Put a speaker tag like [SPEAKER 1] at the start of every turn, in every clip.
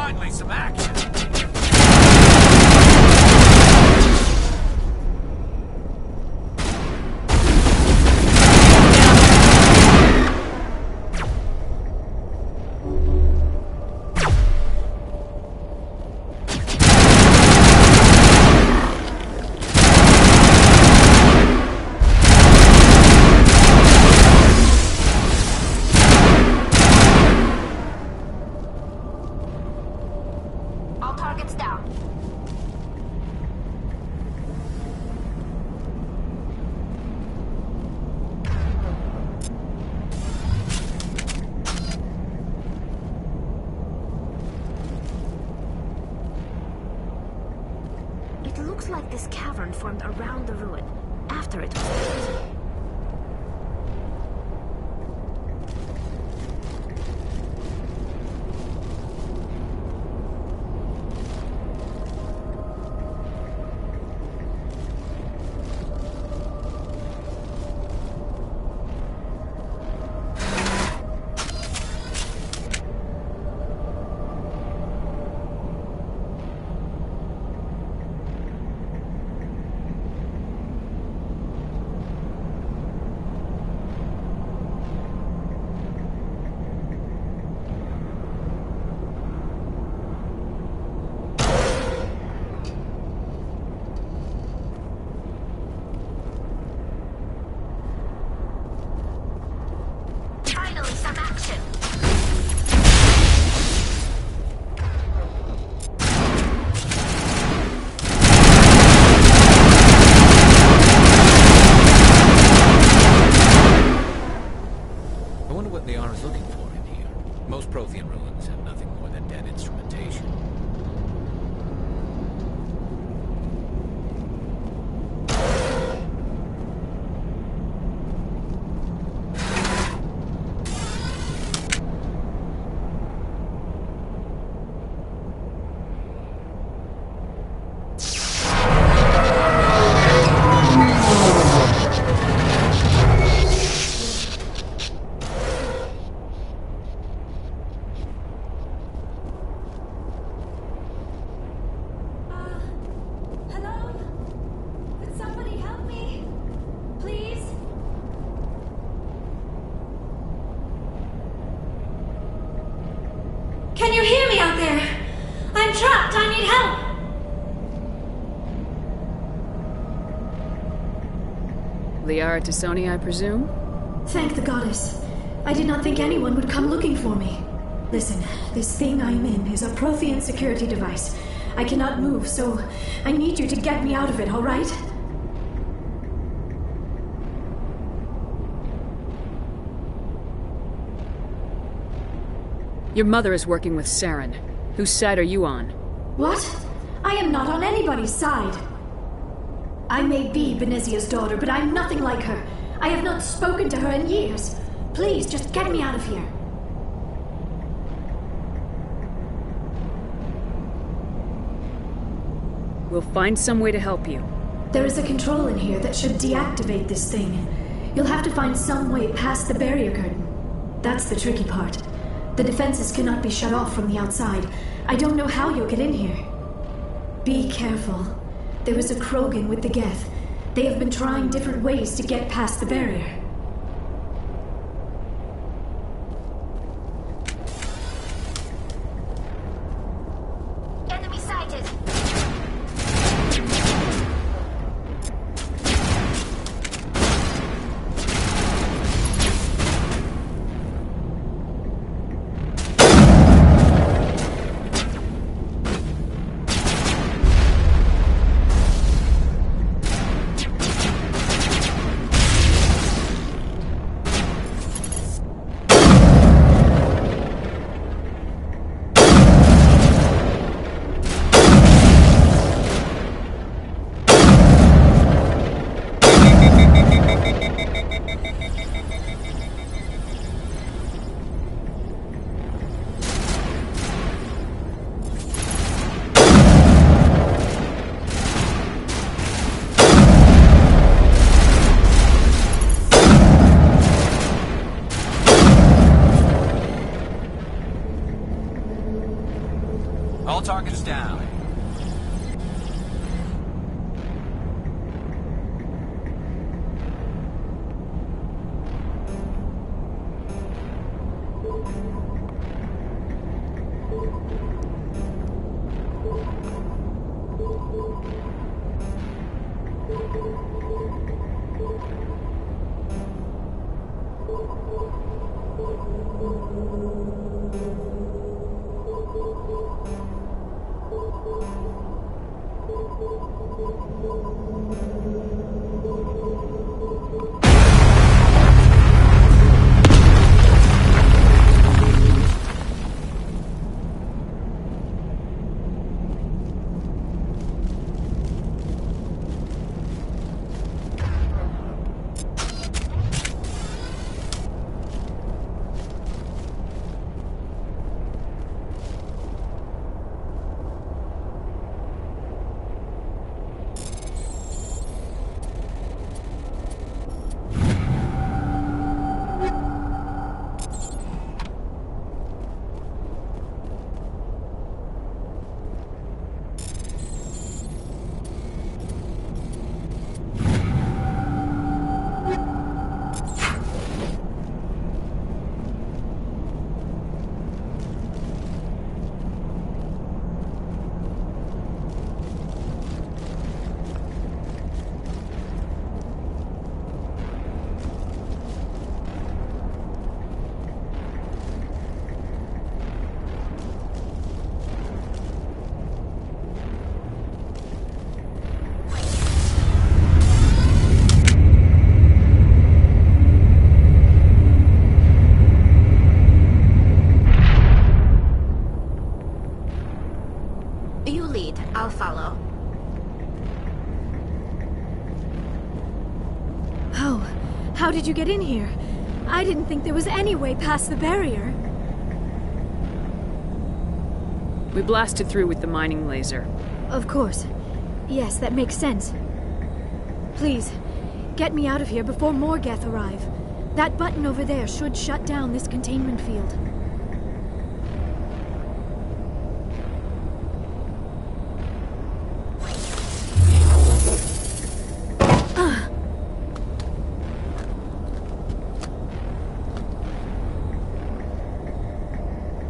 [SPEAKER 1] Finally, some action.
[SPEAKER 2] All targets down. It looks like this cavern formed around the ruin, after it was built. Finally, some action.
[SPEAKER 1] I wonder what Liara is looking for in here. Most Prothean ruins have nothing more than dead instrumentation.
[SPEAKER 2] Hello? Could somebody help me? Please? Can you hear me out there? I'm trapped. I need help.
[SPEAKER 3] Liara Tassoni, I presume?
[SPEAKER 4] Thank the goddess. I did not think anyone would come looking for me. Listen, this thing I'm in is a Prothean security device. I cannot move, so I need you to get me out of it, all right?
[SPEAKER 3] Your mother is working with Saren. Whose side are you on?
[SPEAKER 4] What? I am not on anybody's side. I may be Benezia's daughter, but I'm nothing like her. I have not spoken to her in years. Please, just get me out of here.
[SPEAKER 3] We'll find some way to help you.
[SPEAKER 4] There is a control in here that should deactivate this thing. You'll have to find some way past the barrier curtain. That's the tricky part. The defenses cannot be shut off from the outside. I don't know how you'll get in here. Be careful. There is a Krogan with the Geth. They have been trying different ways to get past the barrier.
[SPEAKER 2] Enemy sighted.
[SPEAKER 5] All targets down.
[SPEAKER 2] You lead, I'll follow.
[SPEAKER 4] Oh, how did you get in here? I didn't think there was any way past the barrier.
[SPEAKER 3] We blasted through with the mining laser.
[SPEAKER 4] Of course. Yes, that makes sense. Please, get me out of here before more Geth arrive. That button over there should shut down this containment field.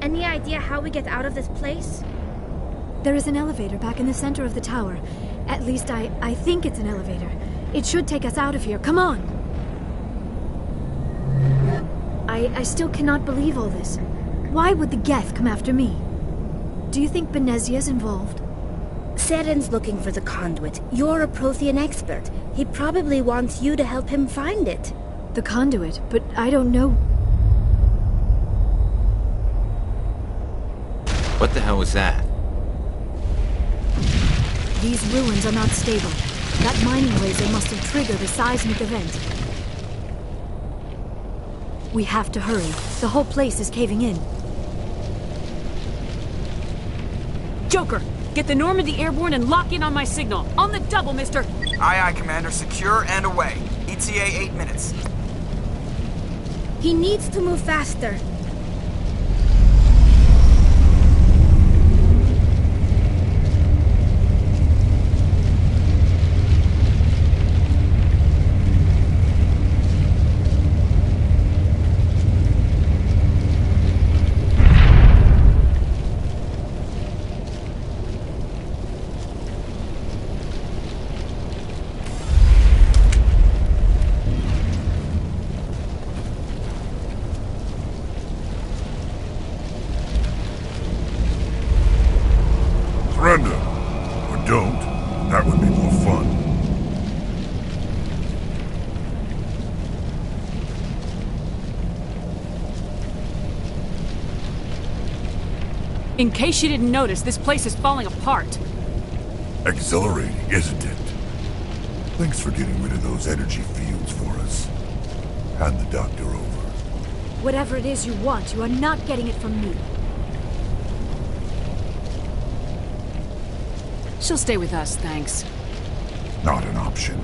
[SPEAKER 2] Any idea how we get out of this place?
[SPEAKER 4] There is an elevator back in the center of the tower. At least I think it's an elevator. It should take us out of here. Come on! I still cannot believe all this. Why would the Geth come after me? Do you think Benezia's involved?
[SPEAKER 2] Seren's looking for the conduit. You're a Prothean expert. He probably wants you to help him find it.
[SPEAKER 4] The conduit, but I don't know.
[SPEAKER 1] What the hell was that?
[SPEAKER 4] These ruins are not stable. That mining laser must have triggered a seismic event. We have to hurry. The whole place is caving in.
[SPEAKER 3] Joker, get the Normandy airborne and lock in on my signal. On the double, mister!
[SPEAKER 5] Aye, aye, Commander. Secure and away. ETA 8 minutes.
[SPEAKER 2] He needs to move faster.
[SPEAKER 6] Surrender. Or don't. That would be more fun.
[SPEAKER 3] In case you didn't notice, this place is falling apart.
[SPEAKER 6] Exhilarating, isn't it? Thanks for getting rid of those energy fields for us. Hand the doctor over.
[SPEAKER 4] Whatever it is you want, you are not getting it from me.
[SPEAKER 3] She'll stay with us, thanks.
[SPEAKER 6] Not an option.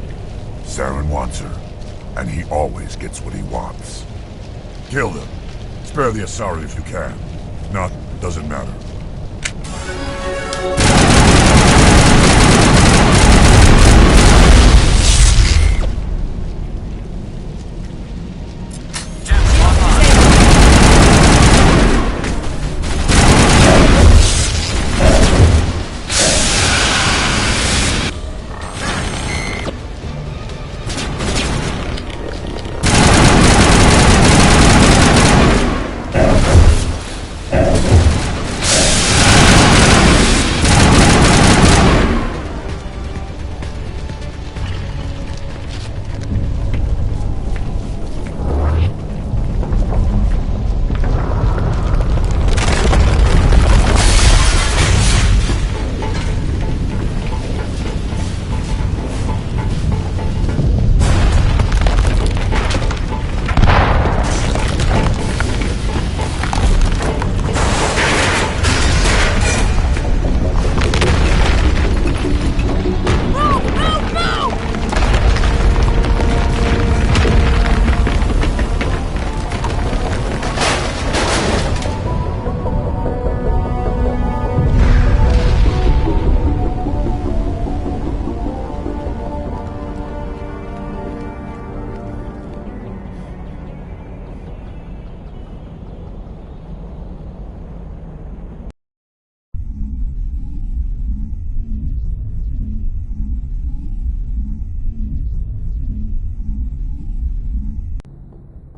[SPEAKER 6] Saren wants her, and he always gets what he wants. Kill them. Spare the Asari if you can. Not, doesn't matter.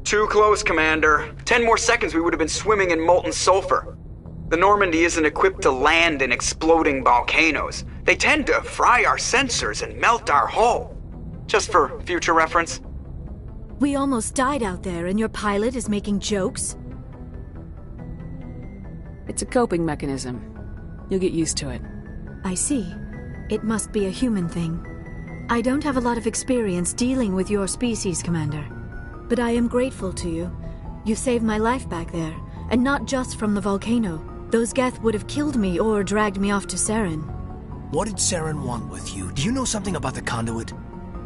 [SPEAKER 5] Too close, Commander. 10 more seconds we would have been swimming in molten sulfur. The Normandy isn't equipped to land in exploding volcanoes. They tend to fry our sensors and melt our hull. Just for future reference.
[SPEAKER 4] We almost died out there, and your pilot is making jokes?
[SPEAKER 3] It's a coping mechanism. You'll get used to it.
[SPEAKER 4] I see. It must be a human thing. I don't have a lot of experience dealing with your species, Commander. But I am grateful to you. You saved my life back there, and not just from the volcano. Those Geth would have killed me or dragged me off to Saren.
[SPEAKER 7] What did Saren want with you? Do you know something about the conduit?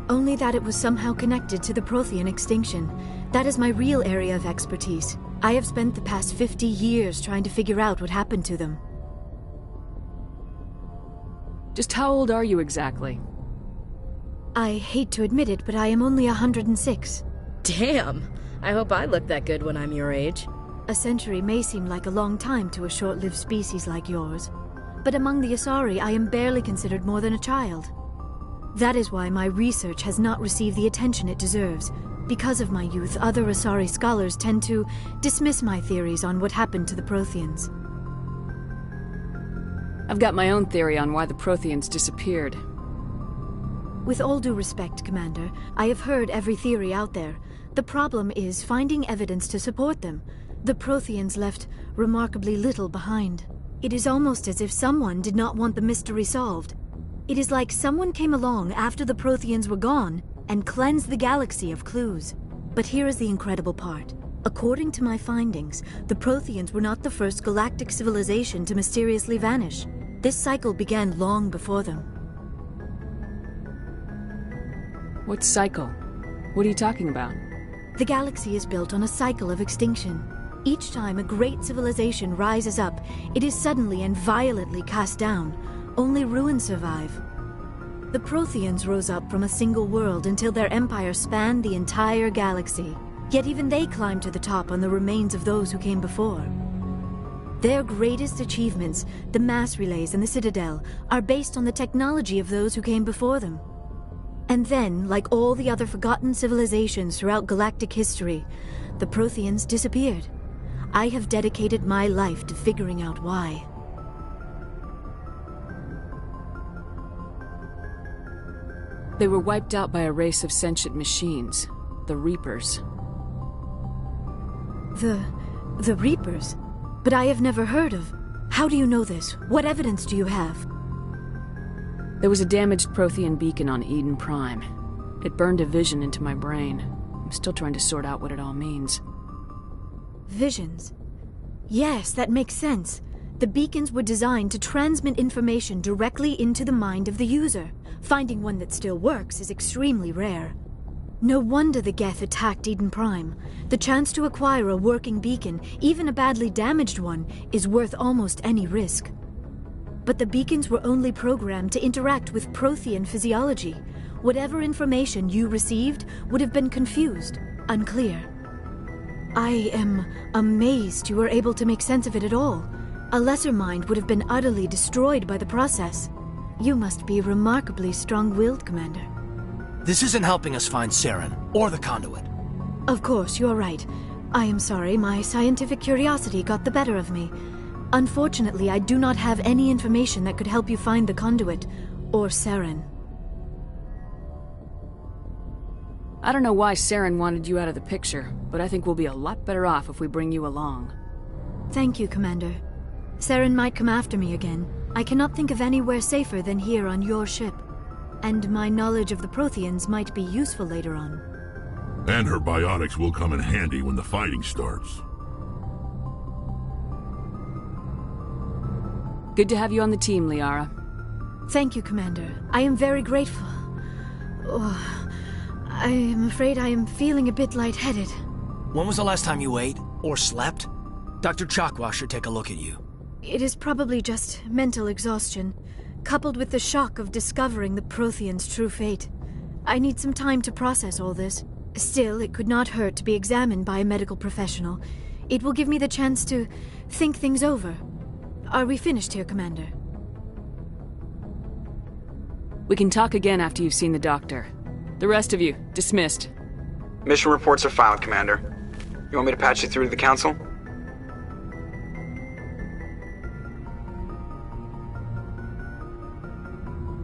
[SPEAKER 4] Only that it was somehow connected to the Prothean extinction. That is my real area of expertise. I have spent the past 50 years trying to figure out what happened to them.
[SPEAKER 3] Just how old are you exactly?
[SPEAKER 4] I hate to admit it, but I am only 106.
[SPEAKER 8] Damn! I hope I look that good when I'm your age.
[SPEAKER 4] A century may seem like a long time to a short-lived species like yours, but among the Asari I am barely considered more than a child. That is why my research has not received the attention it deserves. Because of my youth, other Asari scholars tend to dismiss my theories on what happened to the Protheans.
[SPEAKER 3] I've got my own theory on why the Protheans disappeared.
[SPEAKER 4] With all due respect, Commander, I have heard every theory out there. The problem is finding evidence to support them. The Protheans left remarkably little behind. It is almost as if someone did not want the mystery solved. It is like someone came along after the Protheans were gone and cleansed the galaxy of clues. But here is the incredible part. According to my findings, the Protheans were not the first galactic civilization to mysteriously vanish. This cycle began long before them.
[SPEAKER 3] What cycle? What are you talking about?
[SPEAKER 4] The galaxy is built on a cycle of extinction. Each time a great civilization rises up, it is suddenly and violently cast down. Only ruins survive. The Protheans rose up from a single world until their empire spanned the entire galaxy. Yet even they climbed to the top on the remains of those who came before. Their greatest achievements, the mass relays and the Citadel, are based on the technology of those who came before them. And then, like all the other forgotten civilizations throughout galactic history, the Protheans disappeared. I have dedicated my life to figuring out why.
[SPEAKER 3] They were wiped out by a race of sentient machines, the Reapers.
[SPEAKER 4] The Reapers? But I have never heard of. How do you know this? What evidence do you have?
[SPEAKER 3] There was a damaged Prothean beacon on Eden Prime. It burned a vision into my brain. I'm still trying to sort out what it all means.
[SPEAKER 4] Visions? Yes, that makes sense. The beacons were designed to transmit information directly into the mind of the user. Finding one that still works is extremely rare. No wonder the Geth attacked Eden Prime. The chance to acquire a working beacon, even a badly damaged one, is worth almost any risk. But the beacons were only programmed to interact with Prothean physiology. Whatever information you received would have been confused, unclear. I am amazed you were able to make sense of it at all. A lesser mind would have been utterly destroyed by the process. You must be remarkably strong-willed, Commander.
[SPEAKER 7] This isn't helping us find Saren, or the conduit.
[SPEAKER 4] Of course, you're right. I am sorry, my scientific curiosity got the better of me. Unfortunately, I do not have any information that could help you find the conduit, or Saren.
[SPEAKER 3] I don't know why Saren wanted you out of the picture, but I think we'll be a lot better off if we bring you along.
[SPEAKER 4] Thank you, Commander. Saren might come after me again. I cannot think of anywhere safer than here on your ship. And my knowledge of the Protheans might be useful later on.
[SPEAKER 6] And her biotics will come in handy when the fighting starts.
[SPEAKER 3] Good to have you on the team, Liara.
[SPEAKER 4] Thank you, Commander. I am very grateful. Oh, I am afraid I am feeling a bit lightheaded.
[SPEAKER 7] When was the last time you ate, or slept? Dr. Chakwa should take a look at you.
[SPEAKER 4] It is probably just mental exhaustion, coupled with the shock of discovering the Protheans' true fate. I need some time to process all this. Still, it could not hurt to be examined by a medical professional. It will give me the chance to think things over. Are we finished here, Commander?
[SPEAKER 3] We can talk again after you've seen the doctor. The rest of you, dismissed.
[SPEAKER 5] Mission reports are filed, Commander. You want me to patch you through to the Council?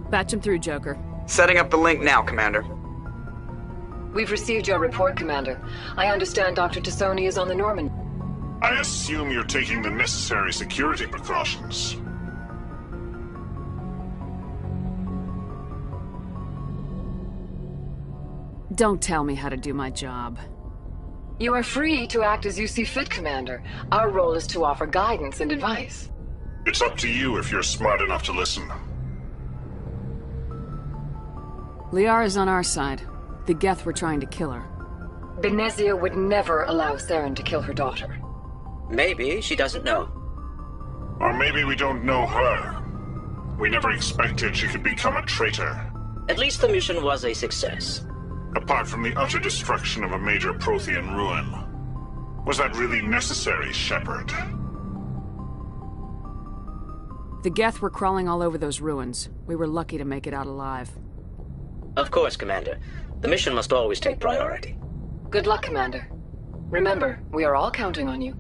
[SPEAKER 3] Patch him through, Joker.
[SPEAKER 5] Setting up the link now, Commander.
[SPEAKER 9] We've received your report, Commander. I understand Dr. Tassoni is on the Norman.
[SPEAKER 10] I assume you're taking the necessary security precautions.
[SPEAKER 3] Don't tell me how to do my job.
[SPEAKER 9] You are free to act as you see fit, Commander. Our role is to offer guidance and advice.
[SPEAKER 10] It's up to you if you're smart enough to listen.
[SPEAKER 3] Liara's on our side. The Geth were trying to kill her.
[SPEAKER 9] Benezia would never allow Saren to kill her daughter.
[SPEAKER 11] Maybe she doesn't know.
[SPEAKER 10] Or maybe we don't know her. We never expected she could become a traitor.
[SPEAKER 11] At least the mission was a success.
[SPEAKER 10] Apart from the utter destruction of a major Prothean ruin. Was that really necessary, Shepard?
[SPEAKER 3] The Geth were crawling all over those ruins. We were lucky to make it out alive.
[SPEAKER 11] Of course, Commander. The mission must always take priority.
[SPEAKER 9] Good luck, Commander. Remember, we are all counting on you.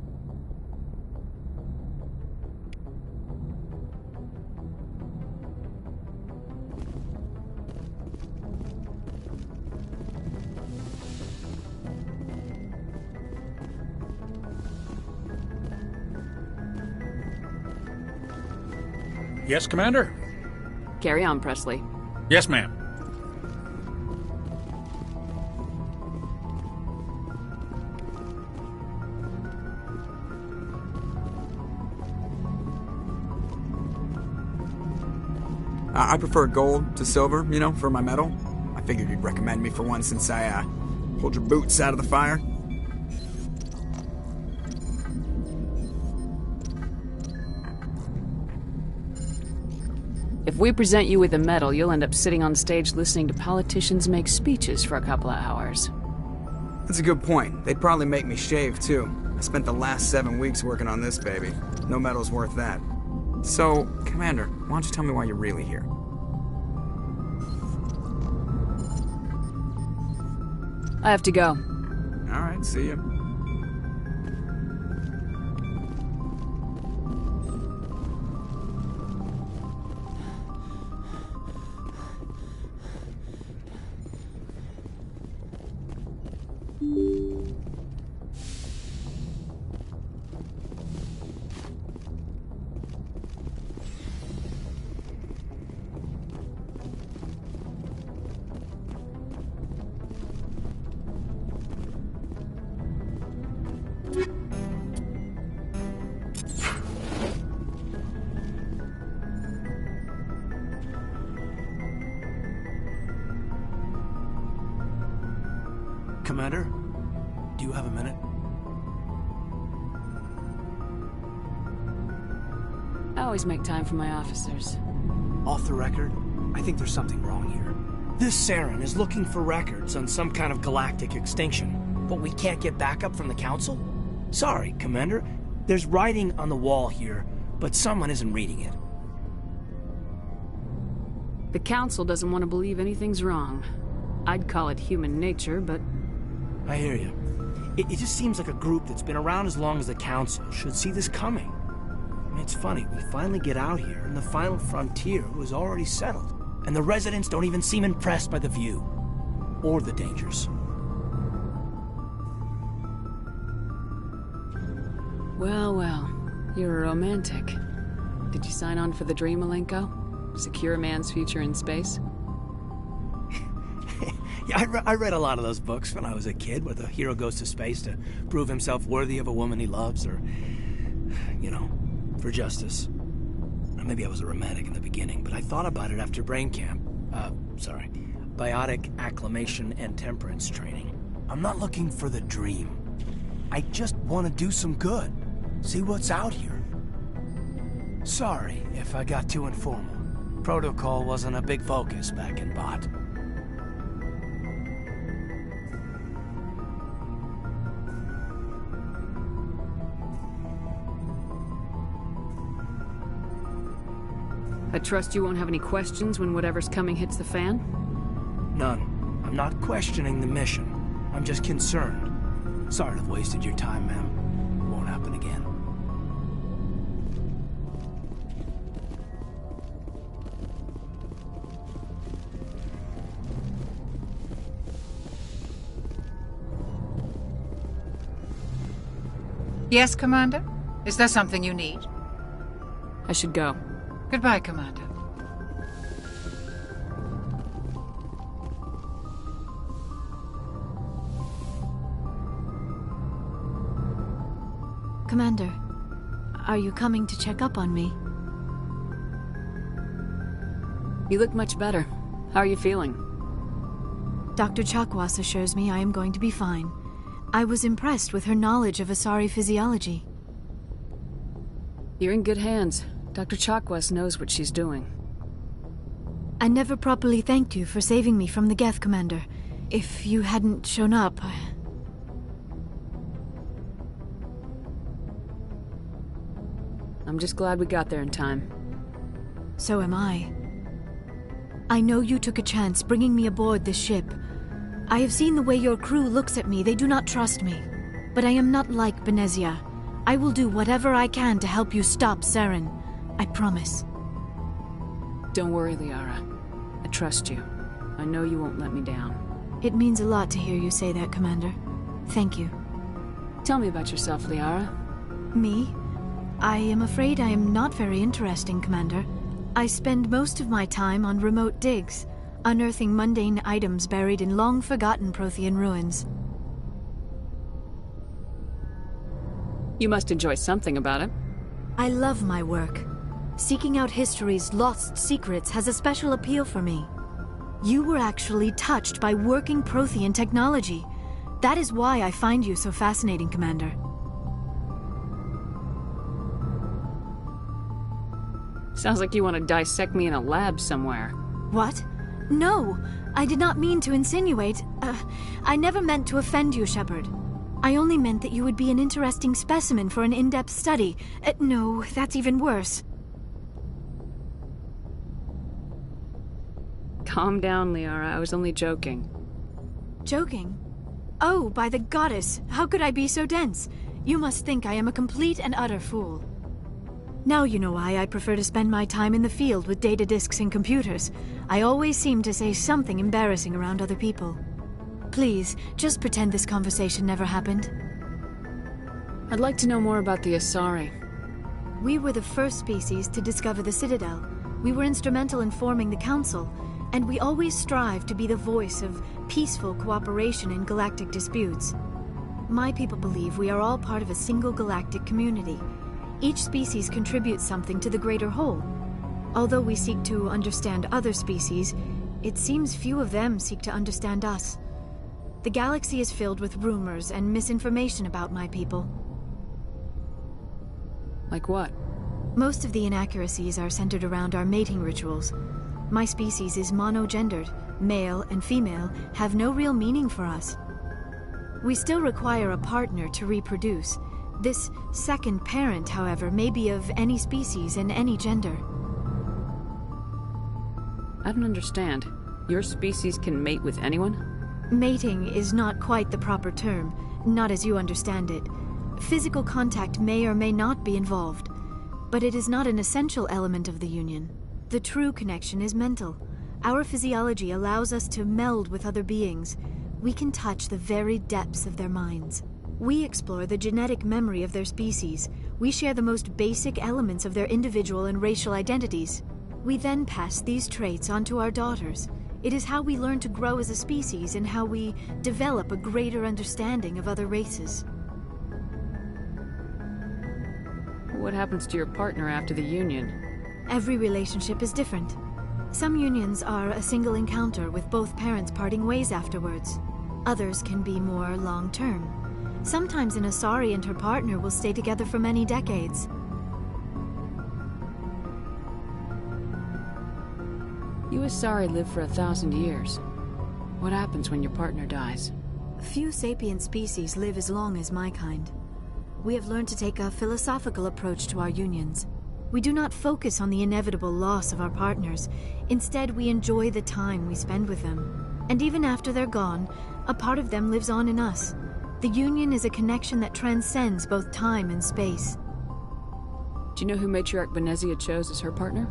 [SPEAKER 12] Yes, Commander?
[SPEAKER 3] Carry on, Presley.
[SPEAKER 12] Yes, ma'am.
[SPEAKER 5] I prefer gold to silver, you know, for my medal. I figured you'd recommend me for one since I, pulled your boots out of the fire.
[SPEAKER 3] If we present you with a medal, you'll end up sitting on stage listening to politicians make speeches for a couple of hours.
[SPEAKER 5] That's a good point. They'd probably make me shave, too. I spent the last 7 weeks working on this baby. No medal's worth that. So, Commander, why don't you tell me why you're really here?
[SPEAKER 3] I have to go.
[SPEAKER 5] All right, see ya.
[SPEAKER 7] Commander, do you have a minute?
[SPEAKER 3] I always make time for my officers.
[SPEAKER 7] Off the record, I think there's something wrong here. This Saren is looking for records on some kind of galactic extinction, but we can't get backup from the Council? Sorry, Commander. There's writing on the wall here, but someone isn't reading it.
[SPEAKER 3] The Council doesn't want to believe anything's wrong. I'd call it human nature, but...
[SPEAKER 7] I hear you. It just seems like a group that's been around as long as the Council should see this coming. I mean, it's funny, we finally get out here, and the final frontier was already settled. And the residents don't even seem impressed by the view. Or the dangers.
[SPEAKER 3] Well, well. You're a romantic. Did you sign on for the dream, Malenko? Secure a man's future in space?
[SPEAKER 7] Yeah, I read a lot of those books when I was a kid, where the hero goes to space to prove himself worthy of a woman he loves, or, you know, for justice. Maybe I was a romantic in the beginning, but I thought about it after brain camp. Biotic acclimation and temperance training. I'm not looking for the dream. I just want to do some good. See what's out here. Sorry if I got too informal. Protocol wasn't a big focus back in Bot.
[SPEAKER 3] I trust you won't have any questions when whatever's coming hits the fan?
[SPEAKER 7] None. I'm not questioning the mission. I'm just concerned. Sorry to have wasted your time, ma'am. Won't happen again.
[SPEAKER 13] Yes, Commander? Is there something you need?
[SPEAKER 3] I should go.
[SPEAKER 13] Goodbye, Commander.
[SPEAKER 4] Commander, are you coming to check up on me?
[SPEAKER 3] You look much better. How are you feeling?
[SPEAKER 4] Dr. Chakwas assures me I am going to be fine. I was impressed with her knowledge of Asari physiology.
[SPEAKER 3] You're in good hands. Dr. Chakwas knows what she's doing.
[SPEAKER 4] I never properly thanked you for saving me from the Geth, Commander. If you hadn't shown up...
[SPEAKER 3] I'm just glad we got there in time.
[SPEAKER 4] So am I. I know you took a chance bringing me aboard this ship. I have seen the way your crew looks at me. They do not trust me. But I am not like Benezia. I will do whatever I can to help you stop Saren. I promise.
[SPEAKER 3] Don't worry, Liara. I trust you. I know you won't let me down.
[SPEAKER 4] It means a lot to hear you say that, Commander. Thank you.
[SPEAKER 3] Tell me about yourself, Liara.
[SPEAKER 4] Me? I am afraid I am not very interesting, Commander. I spend most of my time on remote digs, unearthing mundane items buried in long-forgotten Prothean ruins.
[SPEAKER 3] You must enjoy something about it.
[SPEAKER 4] I love my work. Seeking out history's lost secrets has a special appeal for me. You were actually touched by working Prothean technology. That is why I find you so fascinating, Commander.
[SPEAKER 3] Sounds like you want to dissect me in a lab somewhere.
[SPEAKER 4] What? No! I did not mean to insinuate. I never meant to offend you, Shepard. I only meant that you would be an interesting specimen for an in-depth study. No, that's even worse.
[SPEAKER 3] Calm down, Liara. I was only joking.
[SPEAKER 4] Joking? Oh, by the goddess! How could I be so dense? You must think I am a complete and utter fool. Now you know why I prefer to spend my time in the field with data disks and computers. I always seem to say something embarrassing around other people. Please, just pretend this conversation never happened.
[SPEAKER 3] I'd like to know more about the Asari.
[SPEAKER 4] We were the first species to discover the Citadel. We were instrumental in forming the Council, and we always strive to be the voice of peaceful cooperation in galactic disputes. My people believe we are all part of a single galactic community. Each species contributes something to the greater whole. Although we seek to understand other species, it seems few of them seek to understand us. The galaxy is filled with rumors and misinformation about my people.
[SPEAKER 3] Like what?
[SPEAKER 4] Most of the inaccuracies are centered around our mating rituals. My species is monogendered. Male and female have no real meaning for us. We still require a partner to reproduce. This second parent, however, may be of any species and any gender.
[SPEAKER 3] I don't understand. Your species can mate with anyone?
[SPEAKER 4] Mating is not quite the proper term, not as you understand it. Physical contact may or may not be involved, but it is not an essential element of the union. The true connection is mental. Our physiology allows us to meld with other beings. We can touch the very depths of their minds. We explore the genetic memory of their species. We share the most basic elements of their individual and racial identities. We then pass these traits on to our daughters. It is how we learn to grow as a species and how we develop a greater understanding of other races.
[SPEAKER 3] What happens to your partner after the union?
[SPEAKER 4] Every relationship is different. Some unions are a single encounter with both parents parting ways afterwards. Others can be more long-term. Sometimes an Asari and her partner will stay together for many decades.
[SPEAKER 3] You Asari live for 1,000 years. What happens when your partner dies?
[SPEAKER 4] Few sapient species live as long as my kind. We have learned to take a philosophical approach to our unions. We do not focus on the inevitable loss of our partners. Instead, we enjoy the time we spend with them. And even after they're gone, a part of them lives on in us. The Union is a connection that transcends both time and space.
[SPEAKER 3] Do you know who Matriarch Benezia chose as her partner?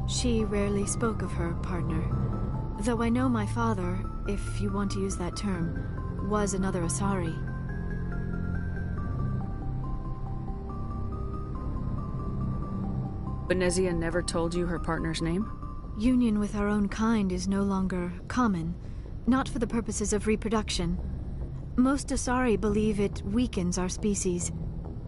[SPEAKER 4] She rarely spoke of her partner. Though I know my father, if you want to use that term, was another Asari.
[SPEAKER 3] Benezia never told you her partner's name?
[SPEAKER 4] Union with our own kind is no longer common, not for the purposes of reproduction. Most Asari believe it weakens our species.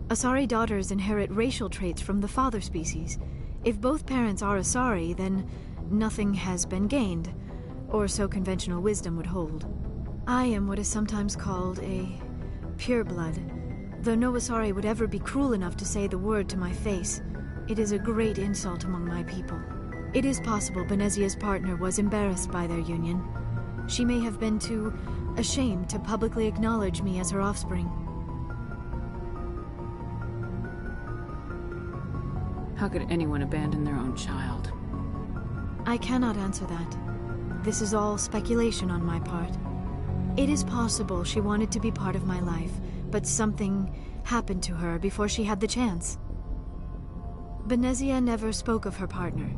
[SPEAKER 4] Asari daughters inherit racial traits from the father species. If both parents are Asari, then nothing has been gained, or so conventional wisdom would hold. I am what is sometimes called a pureblood, though no Asari would ever be cruel enough to say the word to my face. It is a great insult among my people. It is possible Benezia's partner was embarrassed by their union. She may have been too ashamed to publicly acknowledge me as her offspring.
[SPEAKER 3] How could anyone abandon their own child?
[SPEAKER 4] I cannot answer that. This is all speculation on my part. It is possible she wanted to be part of my life, but something happened to her before she had the chance. Benezia never spoke of her partner.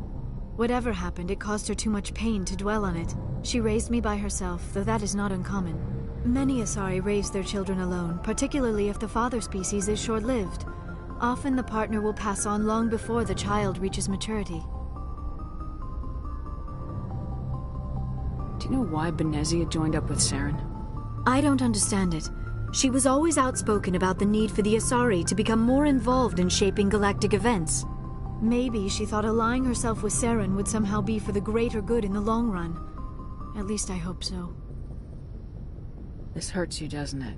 [SPEAKER 4] Whatever happened, it caused her too much pain to dwell on it. She raised me by herself, though that is not uncommon. Many Asari raise their children alone, particularly if the father species is short-lived. Often the partner will pass on long before the child reaches maturity.
[SPEAKER 3] Do you know why Benezia joined up with Saren?
[SPEAKER 4] I don't understand it. She was always outspoken about the need for the Asari to become more involved in shaping galactic events. Maybe she thought allying herself with Saren would somehow be for the greater good in the long run. At least I hope so.
[SPEAKER 3] This hurts you, doesn't it?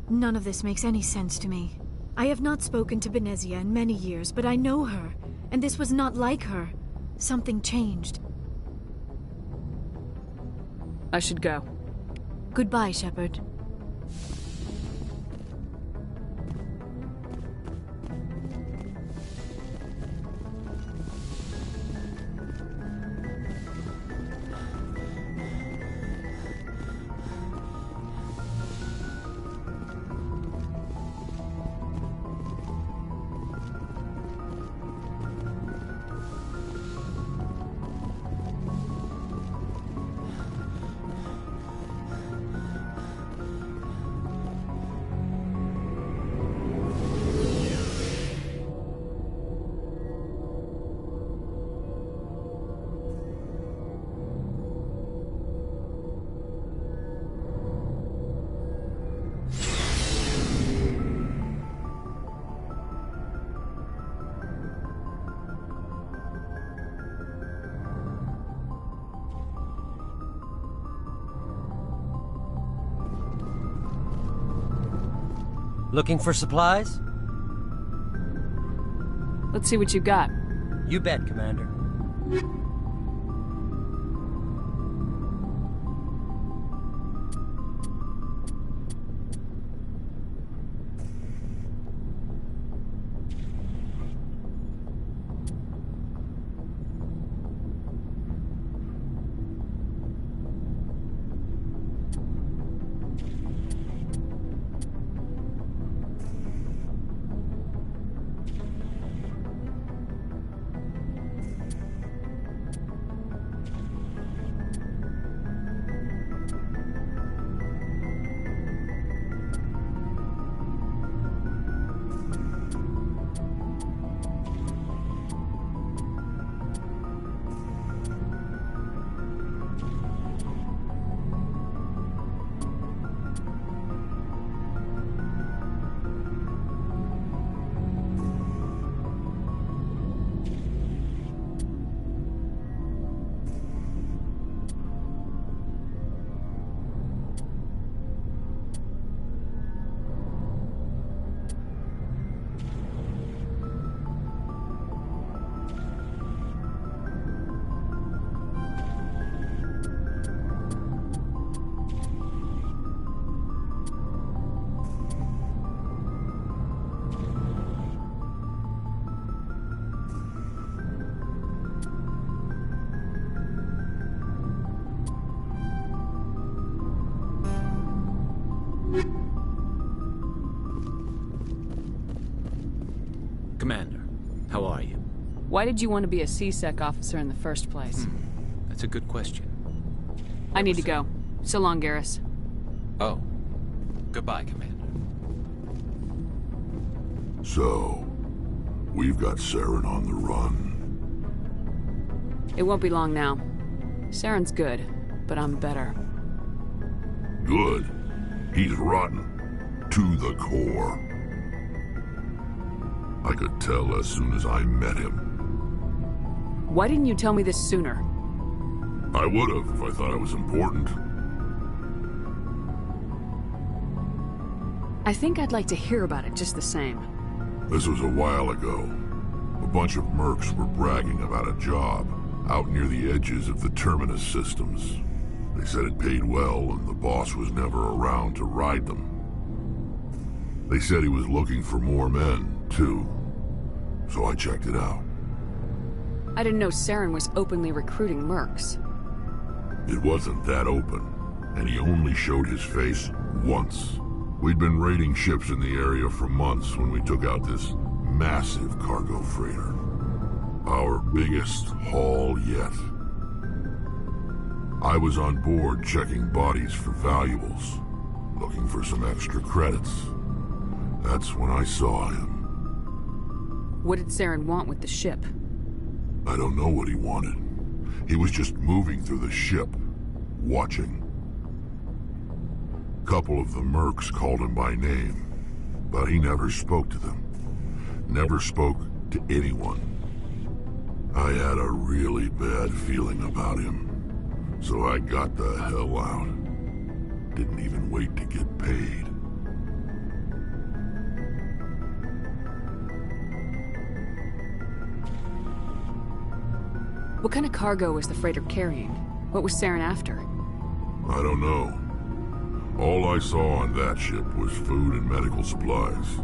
[SPEAKER 4] None of this makes any sense to me. I have not spoken to Benezia in many years, but I know her, and this was not like her. Something changed.
[SPEAKER 3] I should go.
[SPEAKER 4] Goodbye, Shepard.
[SPEAKER 14] Looking for supplies?
[SPEAKER 3] Let's see what you got.
[SPEAKER 14] You bet, Commander.
[SPEAKER 3] Why did you want to be a C-Sec officer in the first place?
[SPEAKER 1] That's a good question.
[SPEAKER 3] I need to go. So long, Garrus.
[SPEAKER 1] Oh. Goodbye, Commander.
[SPEAKER 6] So, we've got Saren on the run.
[SPEAKER 3] It won't be long now. Saren's good, but I'm better.
[SPEAKER 6] Good. He's rotten. To the core. I could tell as soon as I met him.
[SPEAKER 3] Why didn't you tell me this sooner?
[SPEAKER 6] I would have if I thought it was important.
[SPEAKER 3] I think I'd like to hear about it just the same.
[SPEAKER 6] This was a while ago. A bunch of mercs were bragging about a job out near the edges of the Terminus systems. They said it paid well and the boss was never around to ride them. They said he was looking for more men, too. So I checked it out.
[SPEAKER 3] I didn't know Saren was openly recruiting mercs.
[SPEAKER 6] It wasn't that open, and he only showed his face once. We'd been raiding ships in the area for months when we took out this massive cargo freighter. Our biggest haul yet. I was on board checking bodies for valuables, looking for some extra credits. That's when I saw him.
[SPEAKER 3] What did Saren want with the ship?
[SPEAKER 6] I don't know what he wanted. He was just moving through the ship, watching. A couple of the mercs called him by name, but he never spoke to them. Never spoke to anyone. I had a really bad feeling about him, so I got the hell out. Didn't even wait to get paid.
[SPEAKER 3] What kind of cargo was the freighter carrying? What was Saren after?
[SPEAKER 6] I don't know. All I saw on that ship was food and medical supplies.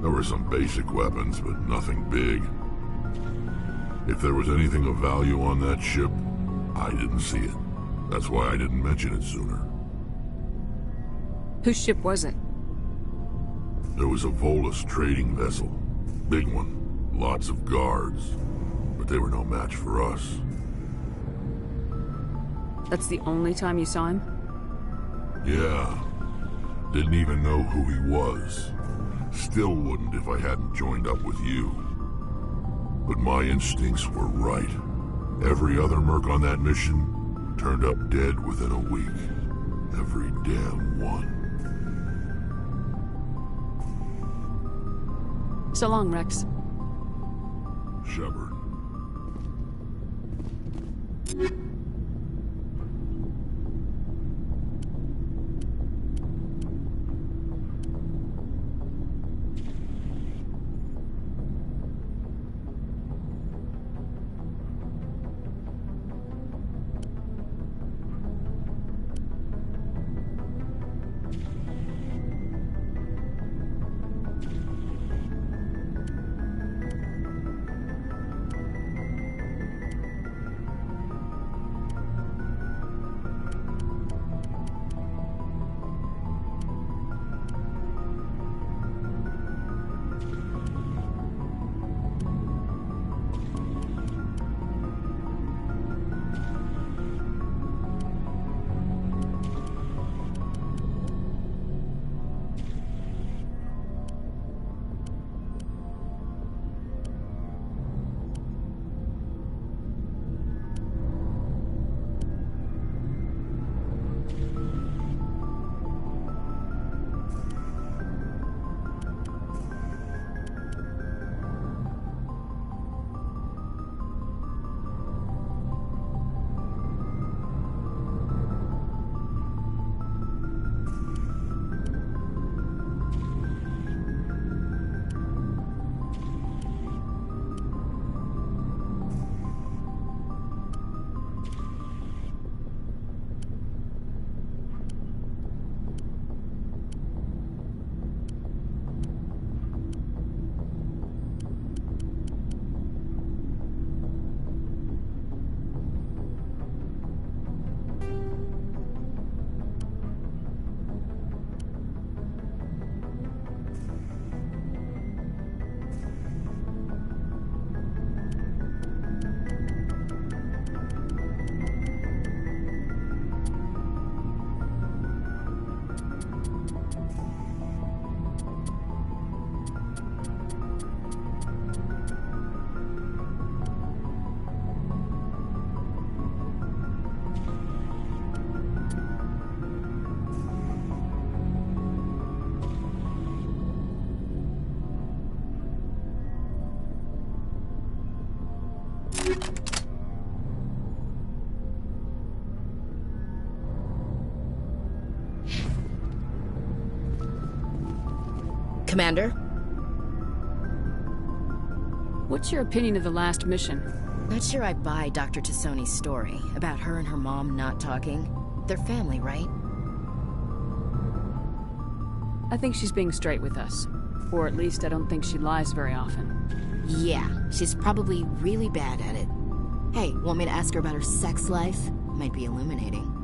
[SPEAKER 6] There were some basic weapons, but nothing big. If there was anything of value on that ship, I didn't see it. That's why I didn't mention it sooner.
[SPEAKER 3] Whose ship was it?
[SPEAKER 6] There was a Volus trading vessel. Big one. Lots of guards. But they were no match for us.
[SPEAKER 3] That's the only time you saw him?
[SPEAKER 6] Yeah. Didn't even know who he was. Still wouldn't if I hadn't joined up with you. But my instincts were right. Every other merc on that mission turned up dead within a week. Every damn one.
[SPEAKER 3] So long, Rex.
[SPEAKER 6] Shepard.
[SPEAKER 8] Commander?
[SPEAKER 3] What's your opinion of the last mission?
[SPEAKER 8] Not sure I buy Dr. Tassoni's story about her and her mom not talking. They're family, right?
[SPEAKER 3] I think she's being straight with us. Or at least I don't think she lies very often.
[SPEAKER 8] Yeah, she's probably really bad at it. Hey, want me to ask her about her sex life? Might be illuminating.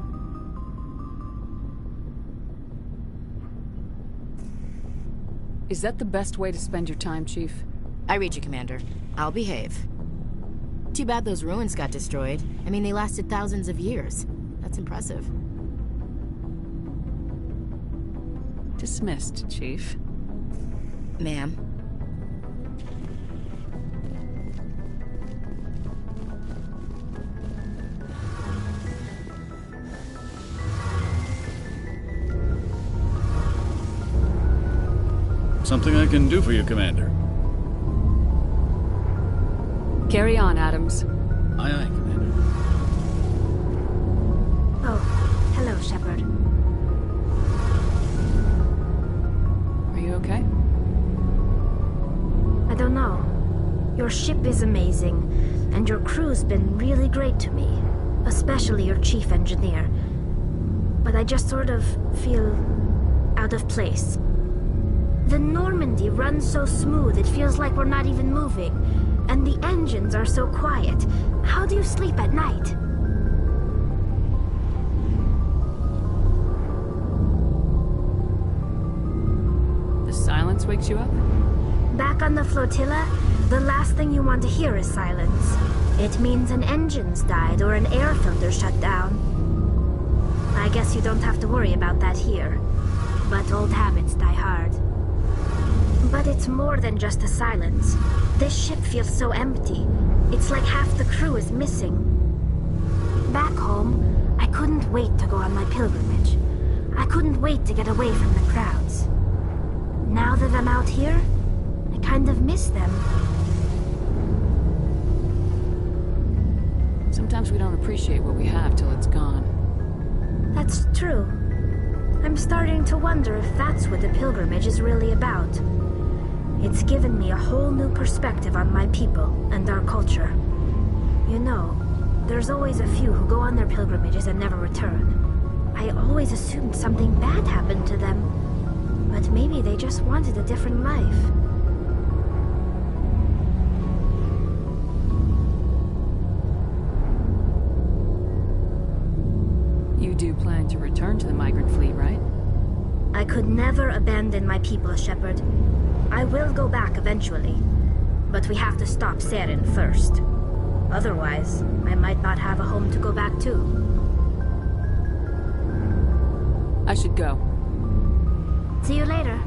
[SPEAKER 3] Is that the best way to spend your time, Chief?
[SPEAKER 8] I read you, Commander. I'll behave. Too bad those ruins got destroyed. I mean, they lasted thousands of years. That's impressive.
[SPEAKER 3] Dismissed, Chief.
[SPEAKER 8] Ma'am.
[SPEAKER 12] Something I can do for you, Commander.
[SPEAKER 3] Carry on, Adams.
[SPEAKER 12] Aye, aye, Commander.
[SPEAKER 2] Oh, hello, Shepard.
[SPEAKER 3] Are you okay?
[SPEAKER 2] I don't know. Your ship is amazing, and your crew's been really great to me. Especially your chief engineer. But I just sort of feel out of place. The Normandy runs so smooth it feels like we're not even moving. And the engines are so quiet. How do you sleep at night?
[SPEAKER 3] The silence wakes you up?
[SPEAKER 2] Back on the flotilla, the last thing you want to hear is silence. It means an engine's died or an air filter shut down. I guess you don't have to worry about that here. But old habits die hard. But it's more than just the silence. This ship feels so empty. It's like half the crew is missing. Back home, I couldn't wait to go on my pilgrimage. I couldn't wait to get away from the crowds. Now that I'm out here, I kind of miss them.
[SPEAKER 3] Sometimes we don't appreciate what we have till it's gone.
[SPEAKER 2] That's true. I'm starting to wonder if that's what the pilgrimage is really about. It's given me a whole new perspective on my people and our culture. You know, there's always a few who go on their pilgrimages and never return. I always assumed something bad happened to them. But maybe they just wanted a different life.
[SPEAKER 3] You do plan to return to the migrant fleet, right?
[SPEAKER 2] I could never abandon my people, Shepard. I will go back eventually, but we have to stop Saren first. Otherwise, I might not have a home to go back to.
[SPEAKER 3] I should go.
[SPEAKER 2] See you later.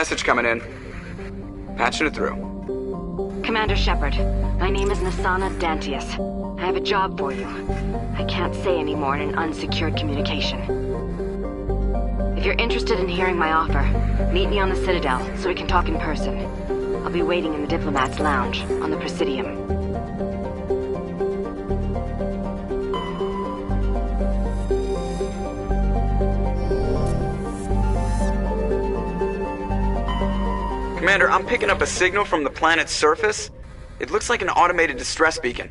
[SPEAKER 5] Message coming in. Patching it through.
[SPEAKER 15] Commander Shepard, my name is Nasana Dantius. I have a job for you. I can't say any more in an unsecured communication. If you're interested in hearing my offer, meet me on the Citadel so we can talk in person. I'll be waiting in the Diplomat's Lounge on the Presidium.
[SPEAKER 5] Commander, I'm picking up a signal from the planet's surface. It looks like an automated distress beacon.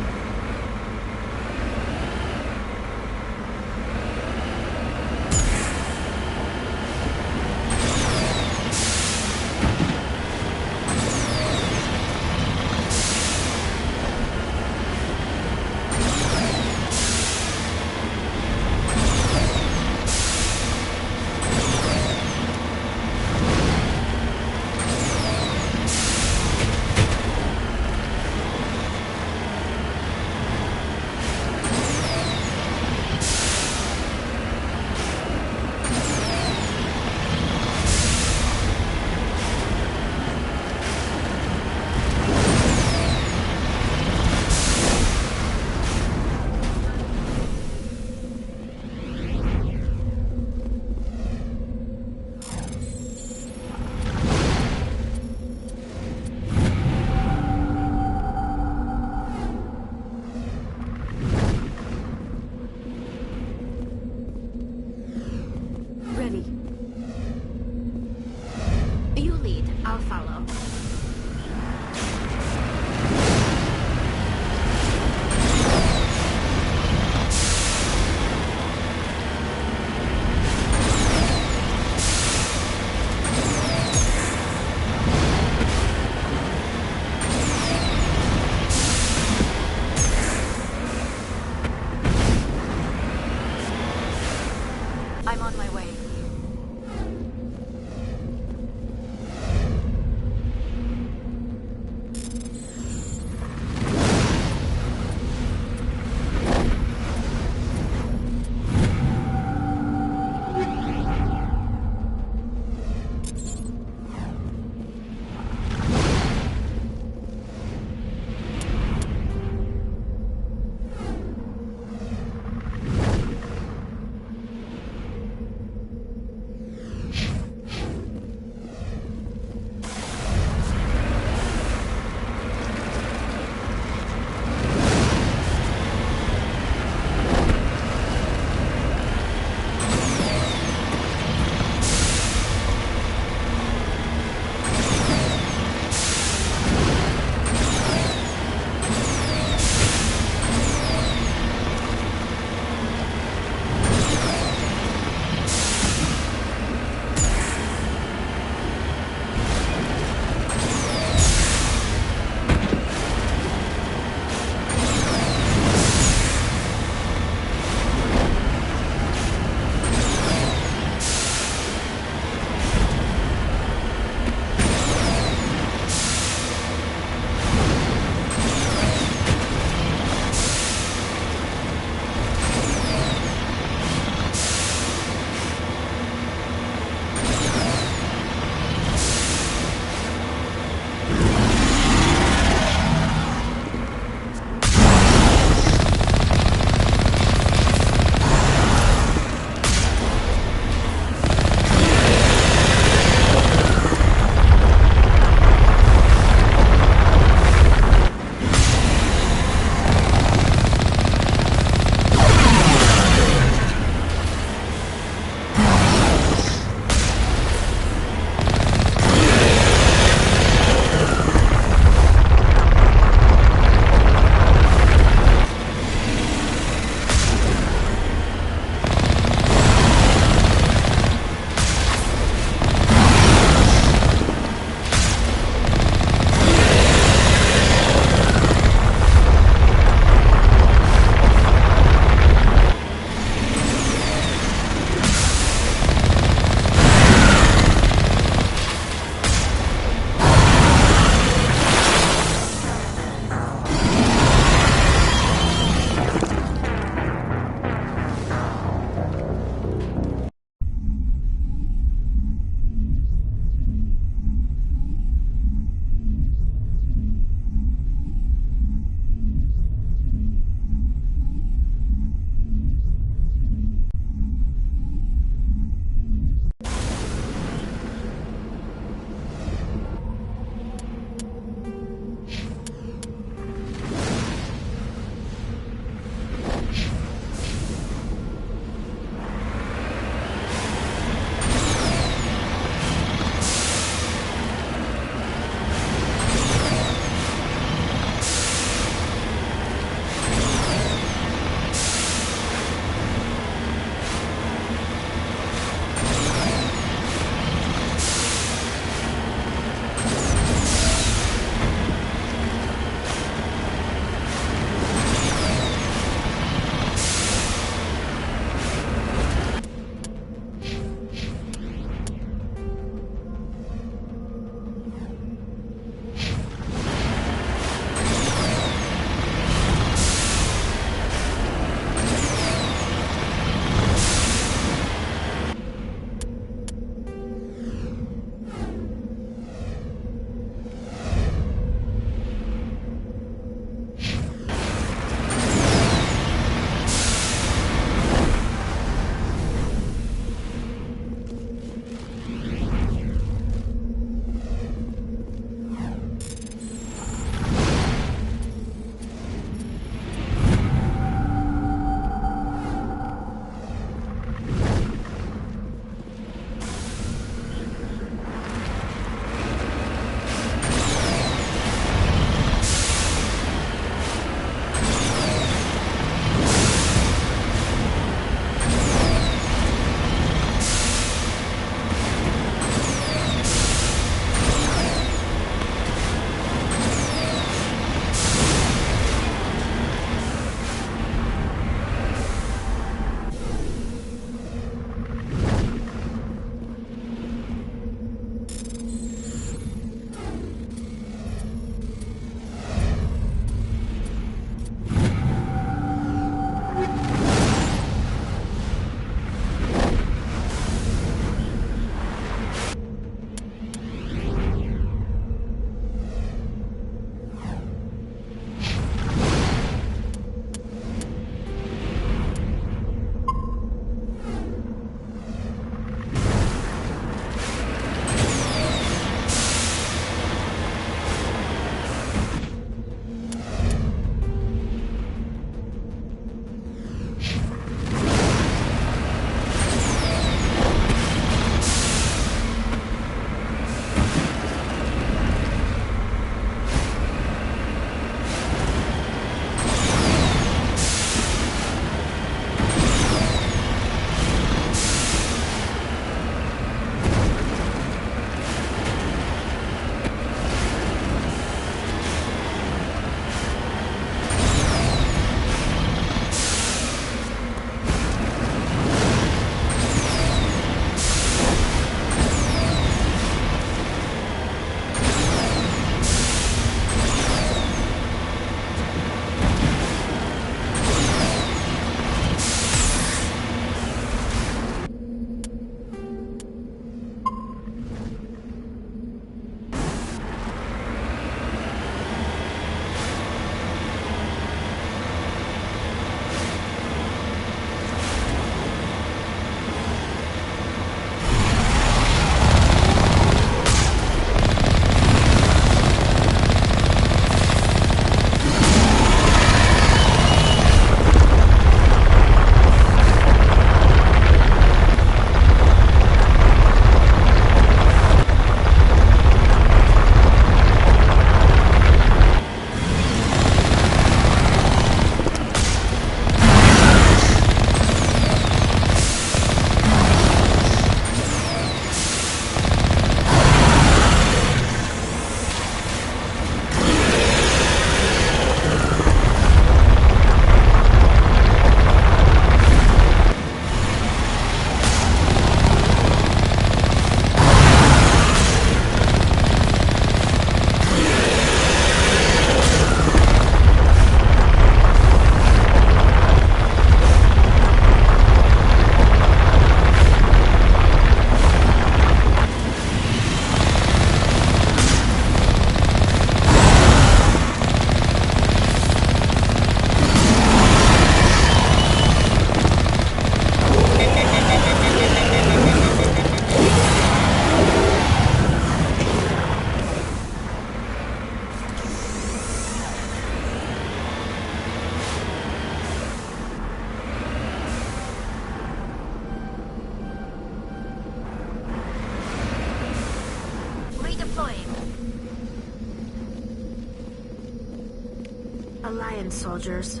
[SPEAKER 2] Alliance soldiers.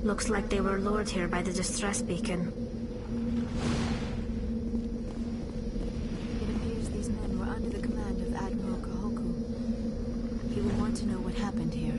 [SPEAKER 2] Looks like they were lured here by the distress beacon.
[SPEAKER 16] It appears these men were under the command of Admiral Kahoku. He will want to know what happened here.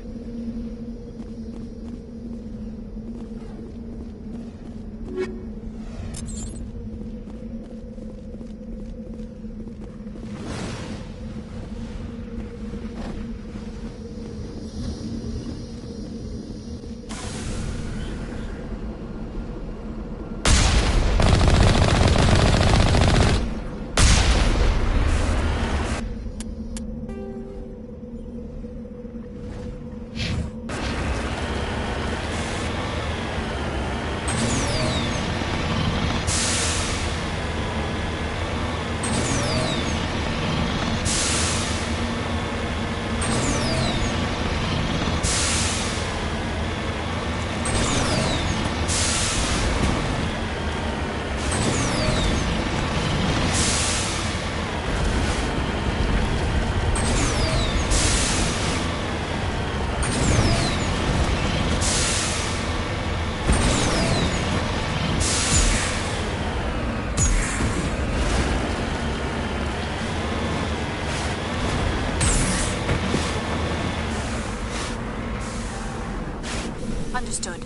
[SPEAKER 3] Understood.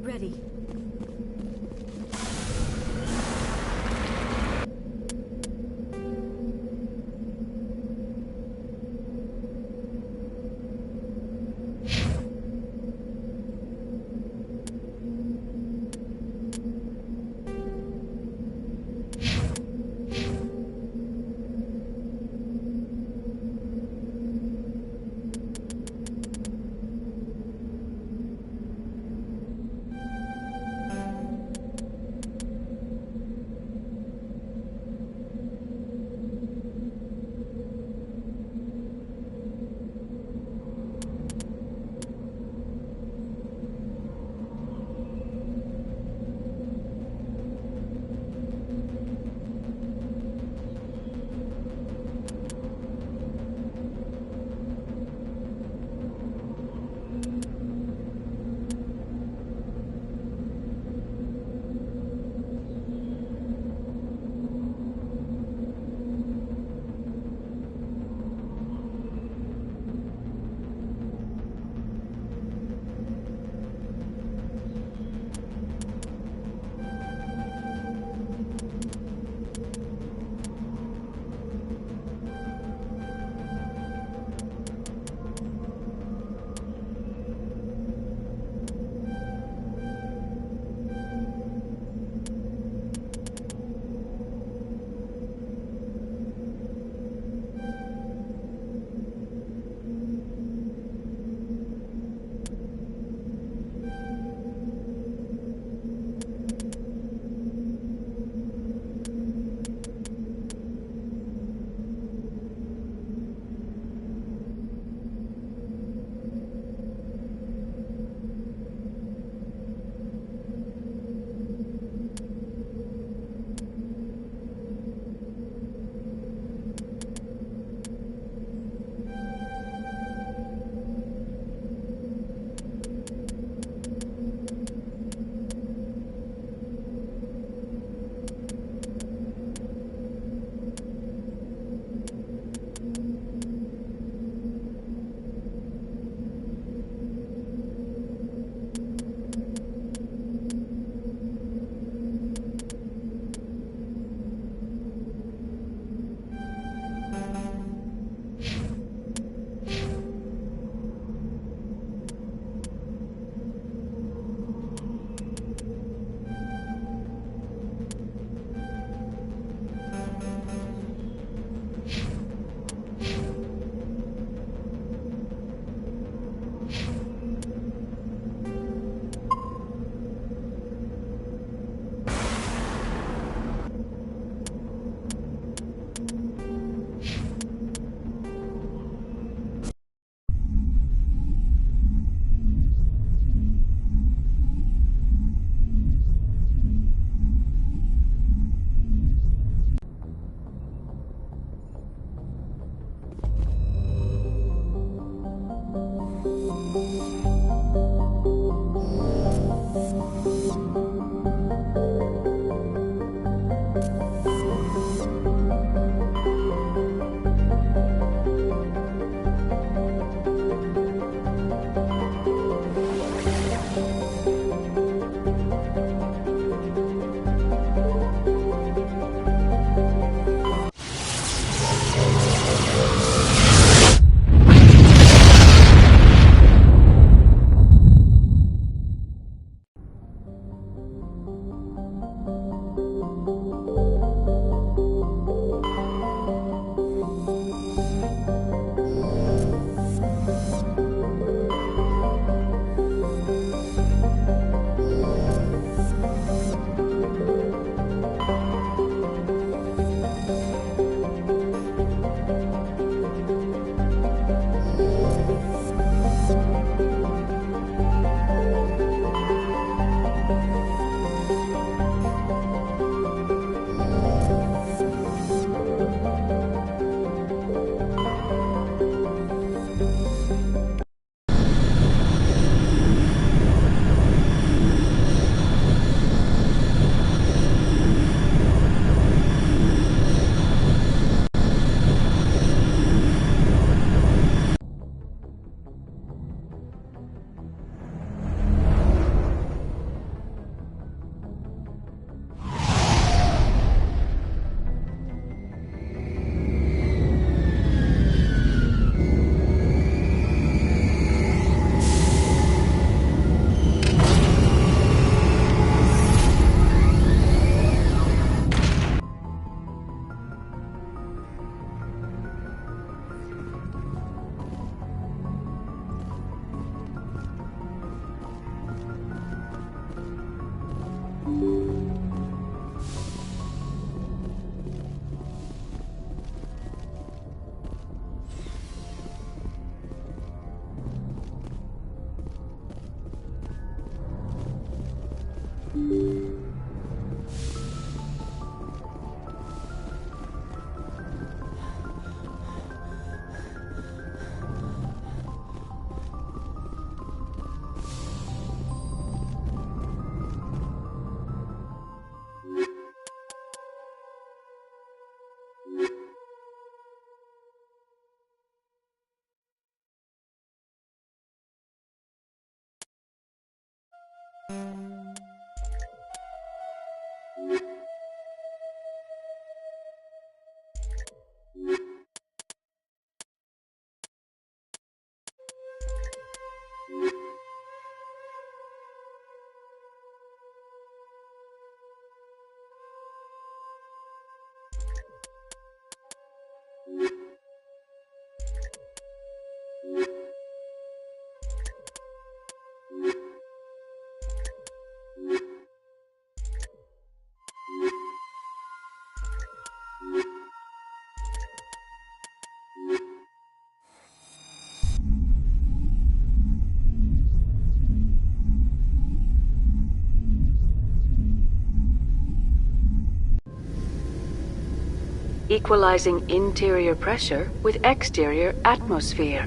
[SPEAKER 16] Ready.
[SPEAKER 3] Equalizing interior pressure with exterior atmosphere.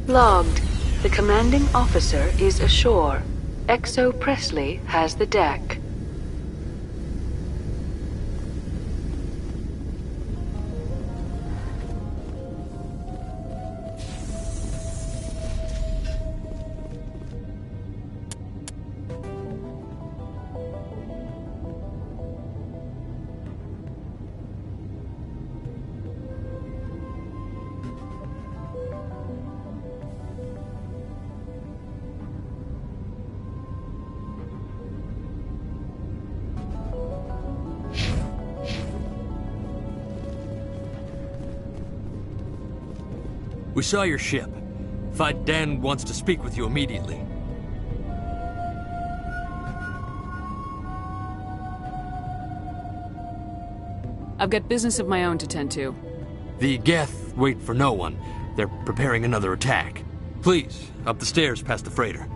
[SPEAKER 3] Logged. The commanding officer is ashore. XO Presley has the deck.
[SPEAKER 17] We saw your ship. Fight Dan wants to speak with you immediately.
[SPEAKER 3] I've got business of my own to tend to.
[SPEAKER 17] The Geth wait for no one. They're preparing another attack. Please, up the stairs past the freighter.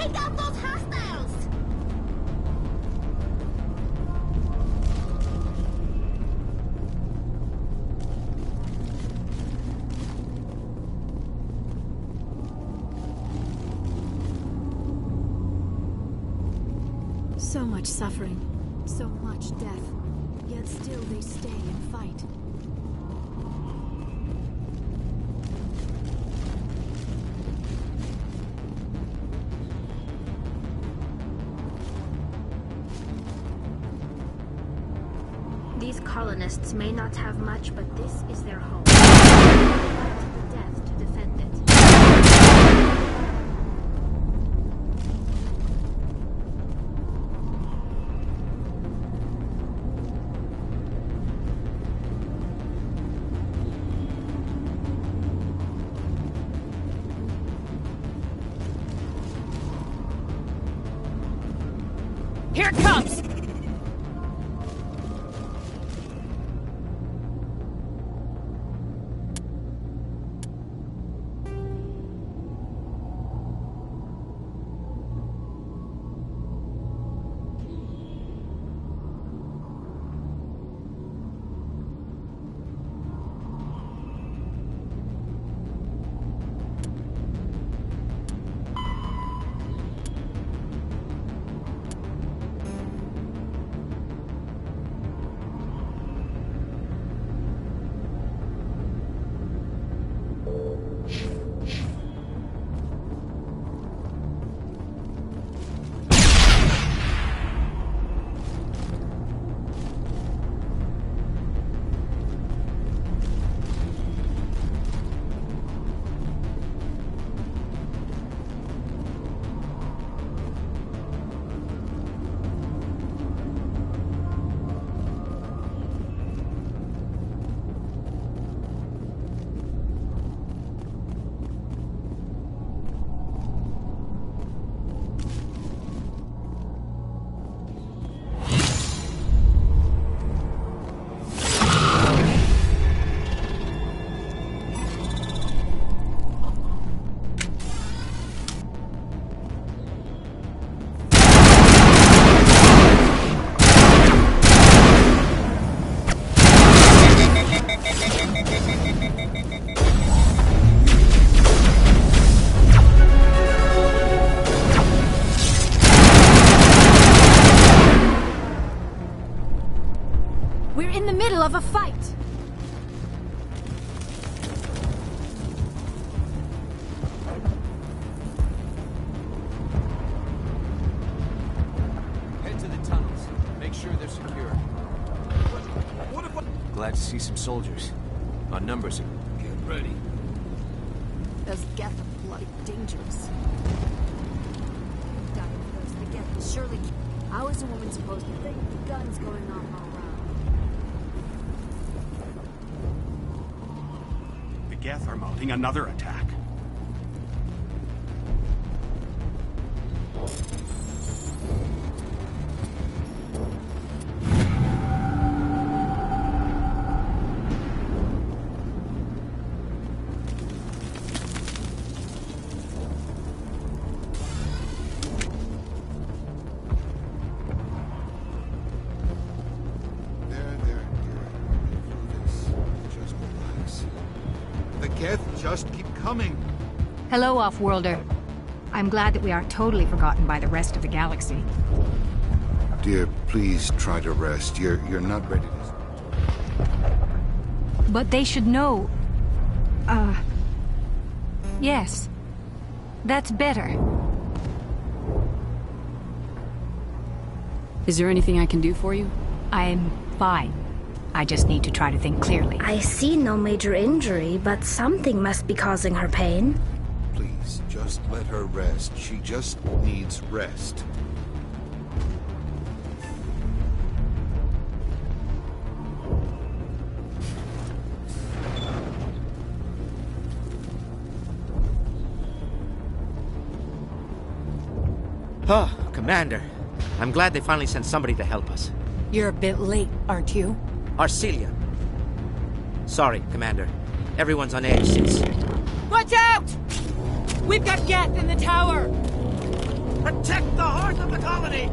[SPEAKER 2] Take out those hostiles!
[SPEAKER 16] So much suffering, so much death, yet still they stay and fight.
[SPEAKER 2] These colonists may not have much, but this is their home. They fight to the death to defend it.
[SPEAKER 8] Here it comes!
[SPEAKER 16] We're in the middle of a fight!
[SPEAKER 18] Head to the tunnels. Make sure they're secure. Glad to see some soldiers. Our numbers are... Get ready.
[SPEAKER 16] Those Geth are bloody dangerous. The Geth will surely... How is a woman supposed to think with guns going off all around?
[SPEAKER 19] The Geth are mounting another attack.
[SPEAKER 20] Just keep coming.
[SPEAKER 21] Hello, Off-Worlder. I'm glad that we aren't totally forgotten by the rest of the galaxy.
[SPEAKER 20] Dear, please try to rest. You're not ready to...
[SPEAKER 21] But they should know... Yes. That's better.
[SPEAKER 22] Is there anything I can do for you?
[SPEAKER 21] I'm fine. I just need to try to think clearly.
[SPEAKER 2] I see no major injury, but something must be causing her pain.
[SPEAKER 20] Please, just let her rest. She just needs rest.
[SPEAKER 23] Oh, Commander. I'm glad they finally sent somebody to help us.
[SPEAKER 21] You're a bit late, aren't you?
[SPEAKER 23] Arcelia. Sorry, Commander. Everyone's on edge since...
[SPEAKER 8] Watch out! We've got Geth in the tower!
[SPEAKER 7] Protect the heart of the colony!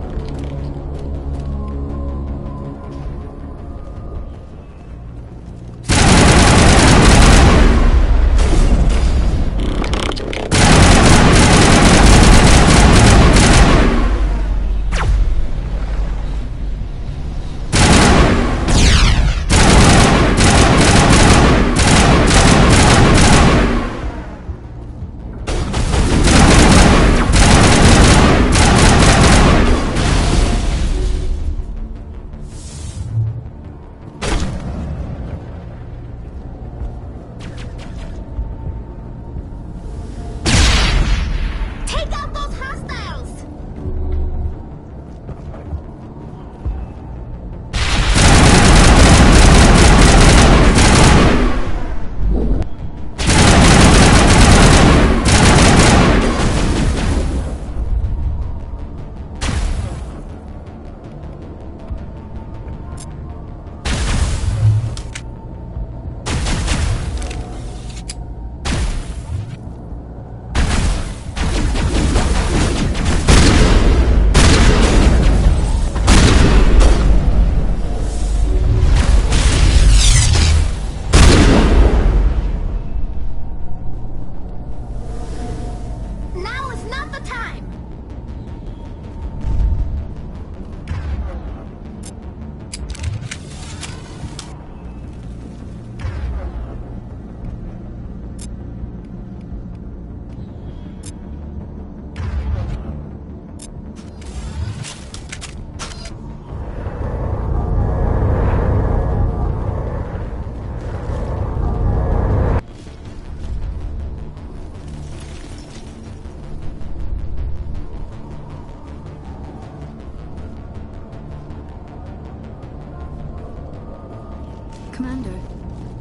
[SPEAKER 4] Commander,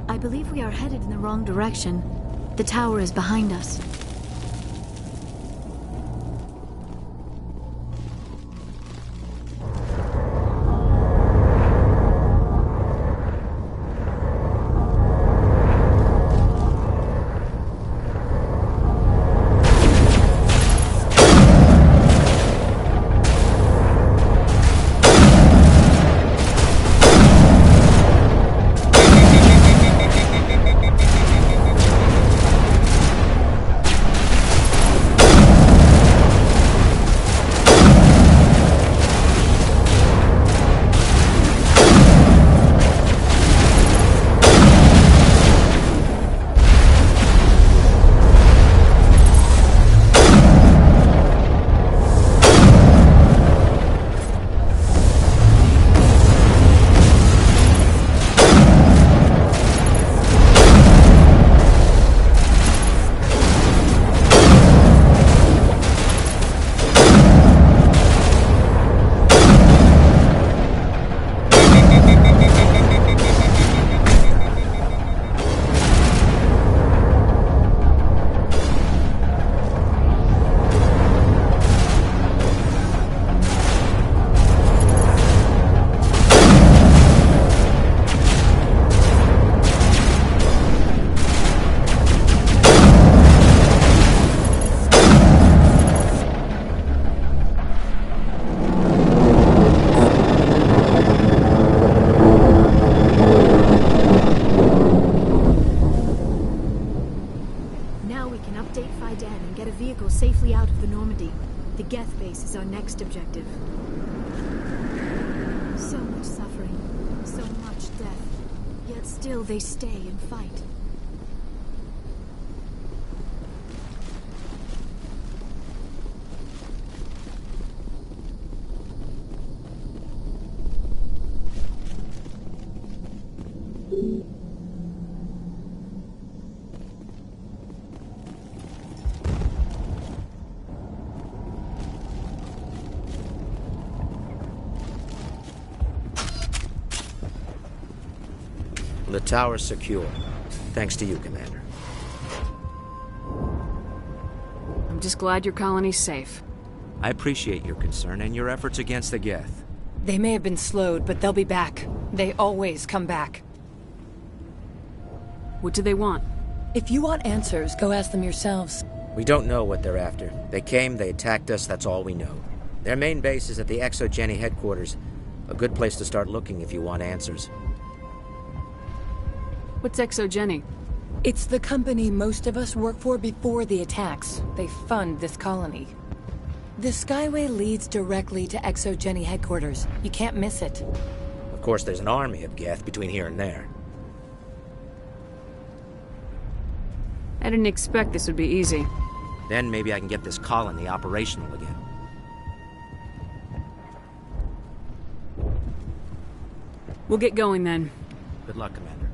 [SPEAKER 4] I believe we are headed in the wrong direction. The tower is behind us. Safely out of the Normandy. The Geth base is our next objective. So much suffering, so much death, yet still they stay and fight.
[SPEAKER 23] The tower's secure. Thanks to you, Commander.
[SPEAKER 9] I'm just glad your colony's safe.
[SPEAKER 23] I appreciate your concern and your efforts against the Geth.
[SPEAKER 10] They may have been slowed, but they'll be back. They always come back.
[SPEAKER 9] What do they want?
[SPEAKER 10] If you want answers, go ask them yourselves.
[SPEAKER 23] We don't know what they're after. They came, they attacked us, that's all we know. Their main base is at the ExoGeni headquarters. A good place to start looking if you want answers.
[SPEAKER 11] What's ExoGeni?
[SPEAKER 10] It's the company most of us work for before the attacks. They fund this colony. The Skyway leads directly to ExoGeni headquarters. You can't miss it.
[SPEAKER 23] Of course, there's an army of Geth between here and there.
[SPEAKER 11] I didn't expect this would be easy.
[SPEAKER 23] Then maybe I can get this colony operational again.
[SPEAKER 11] We'll get going then.
[SPEAKER 23] Good luck, Commander.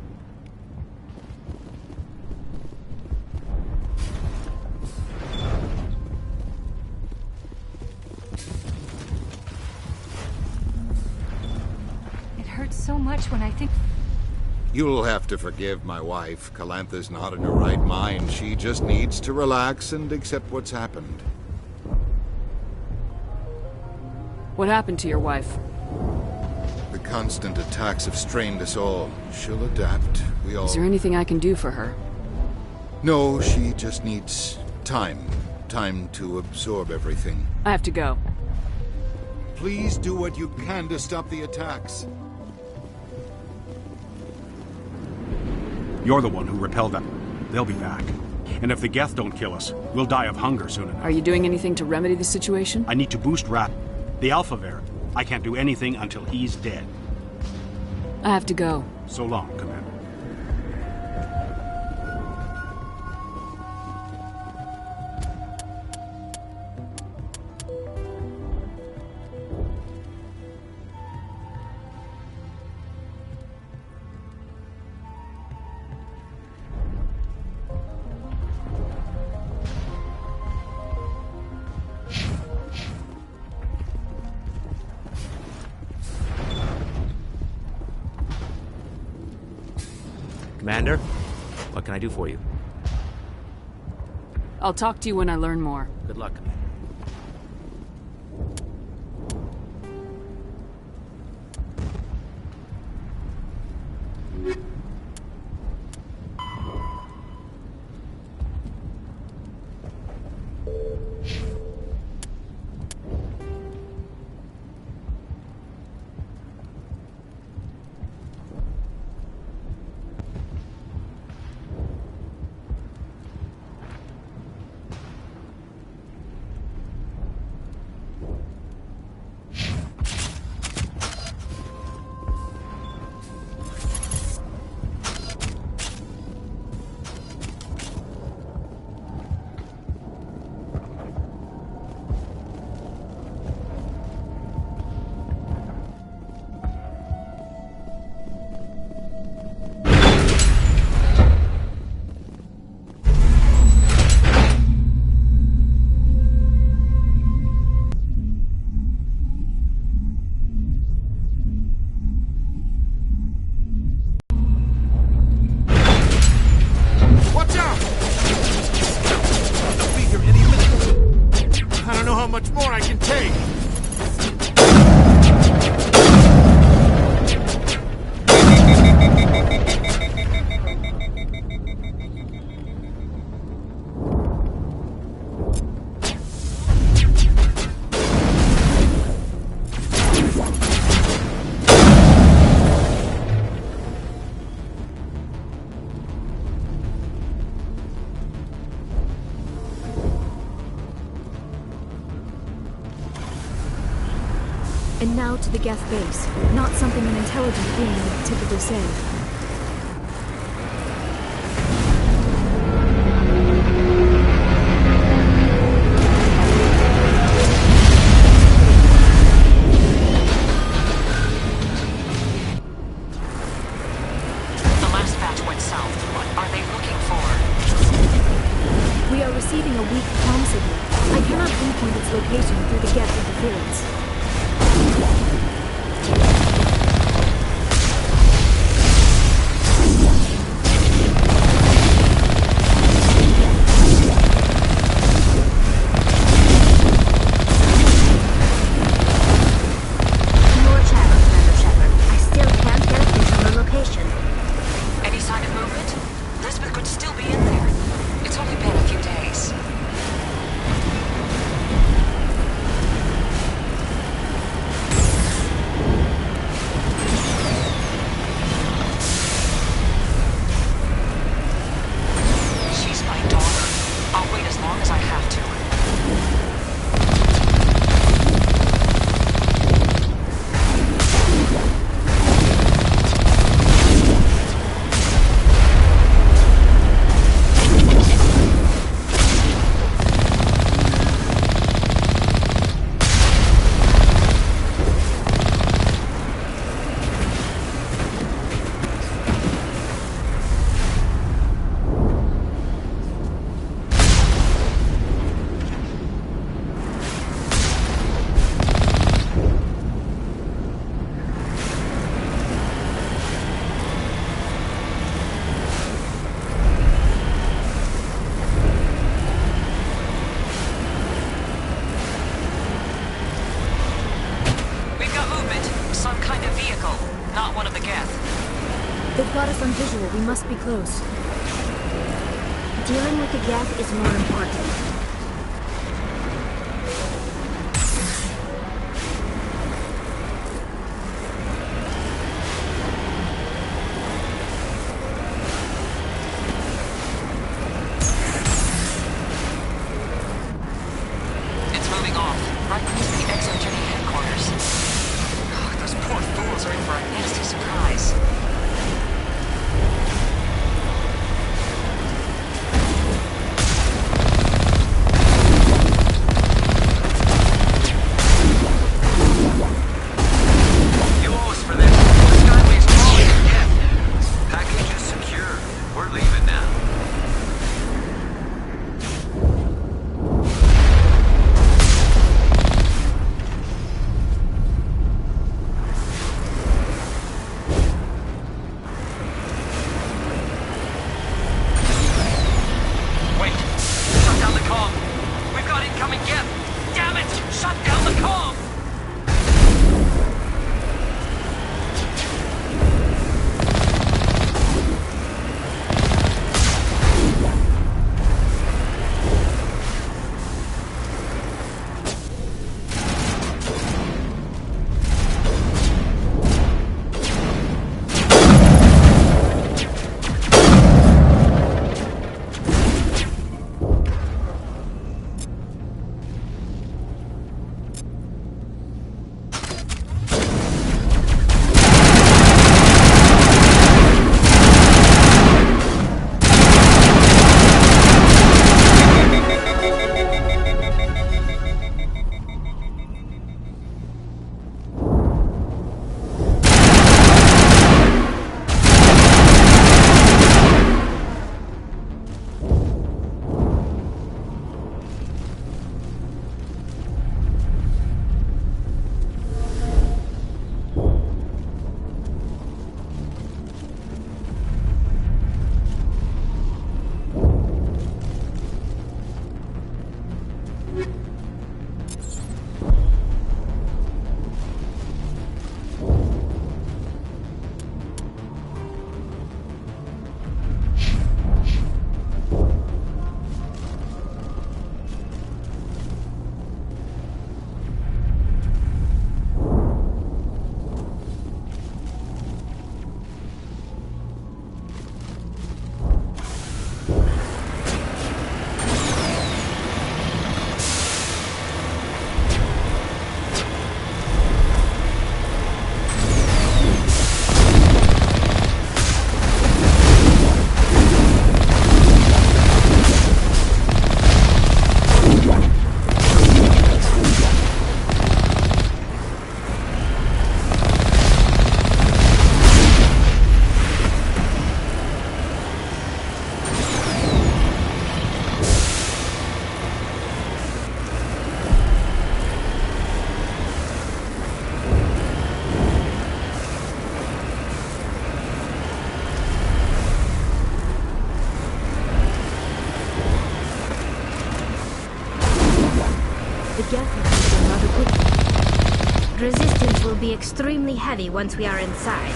[SPEAKER 21] It hurts so much when I think...
[SPEAKER 20] You'll have to forgive my wife. Calantha's not in her right mind. She just needs to relax and accept what's happened.
[SPEAKER 11] What happened to your wife?
[SPEAKER 20] The constant attacks have strained us all. She'll adapt. We all...
[SPEAKER 11] Is there anything I can do for her?
[SPEAKER 20] No, she just needs time. Time to absorb everything.
[SPEAKER 11] I have to go.
[SPEAKER 20] Please do what you can to stop the attacks.
[SPEAKER 19] You're the one who repelled them. They'll be back. And if the Geth don't kill us, we'll die of hunger soon enough.
[SPEAKER 11] Are you doing anything to remedy the situation?
[SPEAKER 19] I need to boost Rat. The Alpha variant. I can't do anything until he's dead.
[SPEAKER 11] I have to go.
[SPEAKER 19] So long, Commander.
[SPEAKER 23] Commander, what can I do for you?
[SPEAKER 11] I'll talk to you when I learn more.
[SPEAKER 23] Good luck, Commander.
[SPEAKER 4] And now to the Geth base. Not something an intelligent being would typically say.
[SPEAKER 13] The last batch went south. What are they looking for?
[SPEAKER 4] We are receiving a weak comm signal. I cannot pinpoint its location through the Geth interference.
[SPEAKER 13] Any sign of movement? Lisbeth could still be in there. It's only been a few days. vehicle, not one of the Geth.
[SPEAKER 4] They've got us on visual. We must be close.
[SPEAKER 2] Dealing with the Geth is more important.
[SPEAKER 13] It's moving off, right near the Exogeny headquarters. Oh, those poor fools are in for a nasty surprise.
[SPEAKER 1] You owe us for this. The Skyway's calling again. Package is secure. We're leaving now. Wait! Shut down the comm! We've got incoming Geth! Damn it! Shut down the comm!
[SPEAKER 2] The Geth have been rather quickly. Resistance will be extremely heavy once we are inside.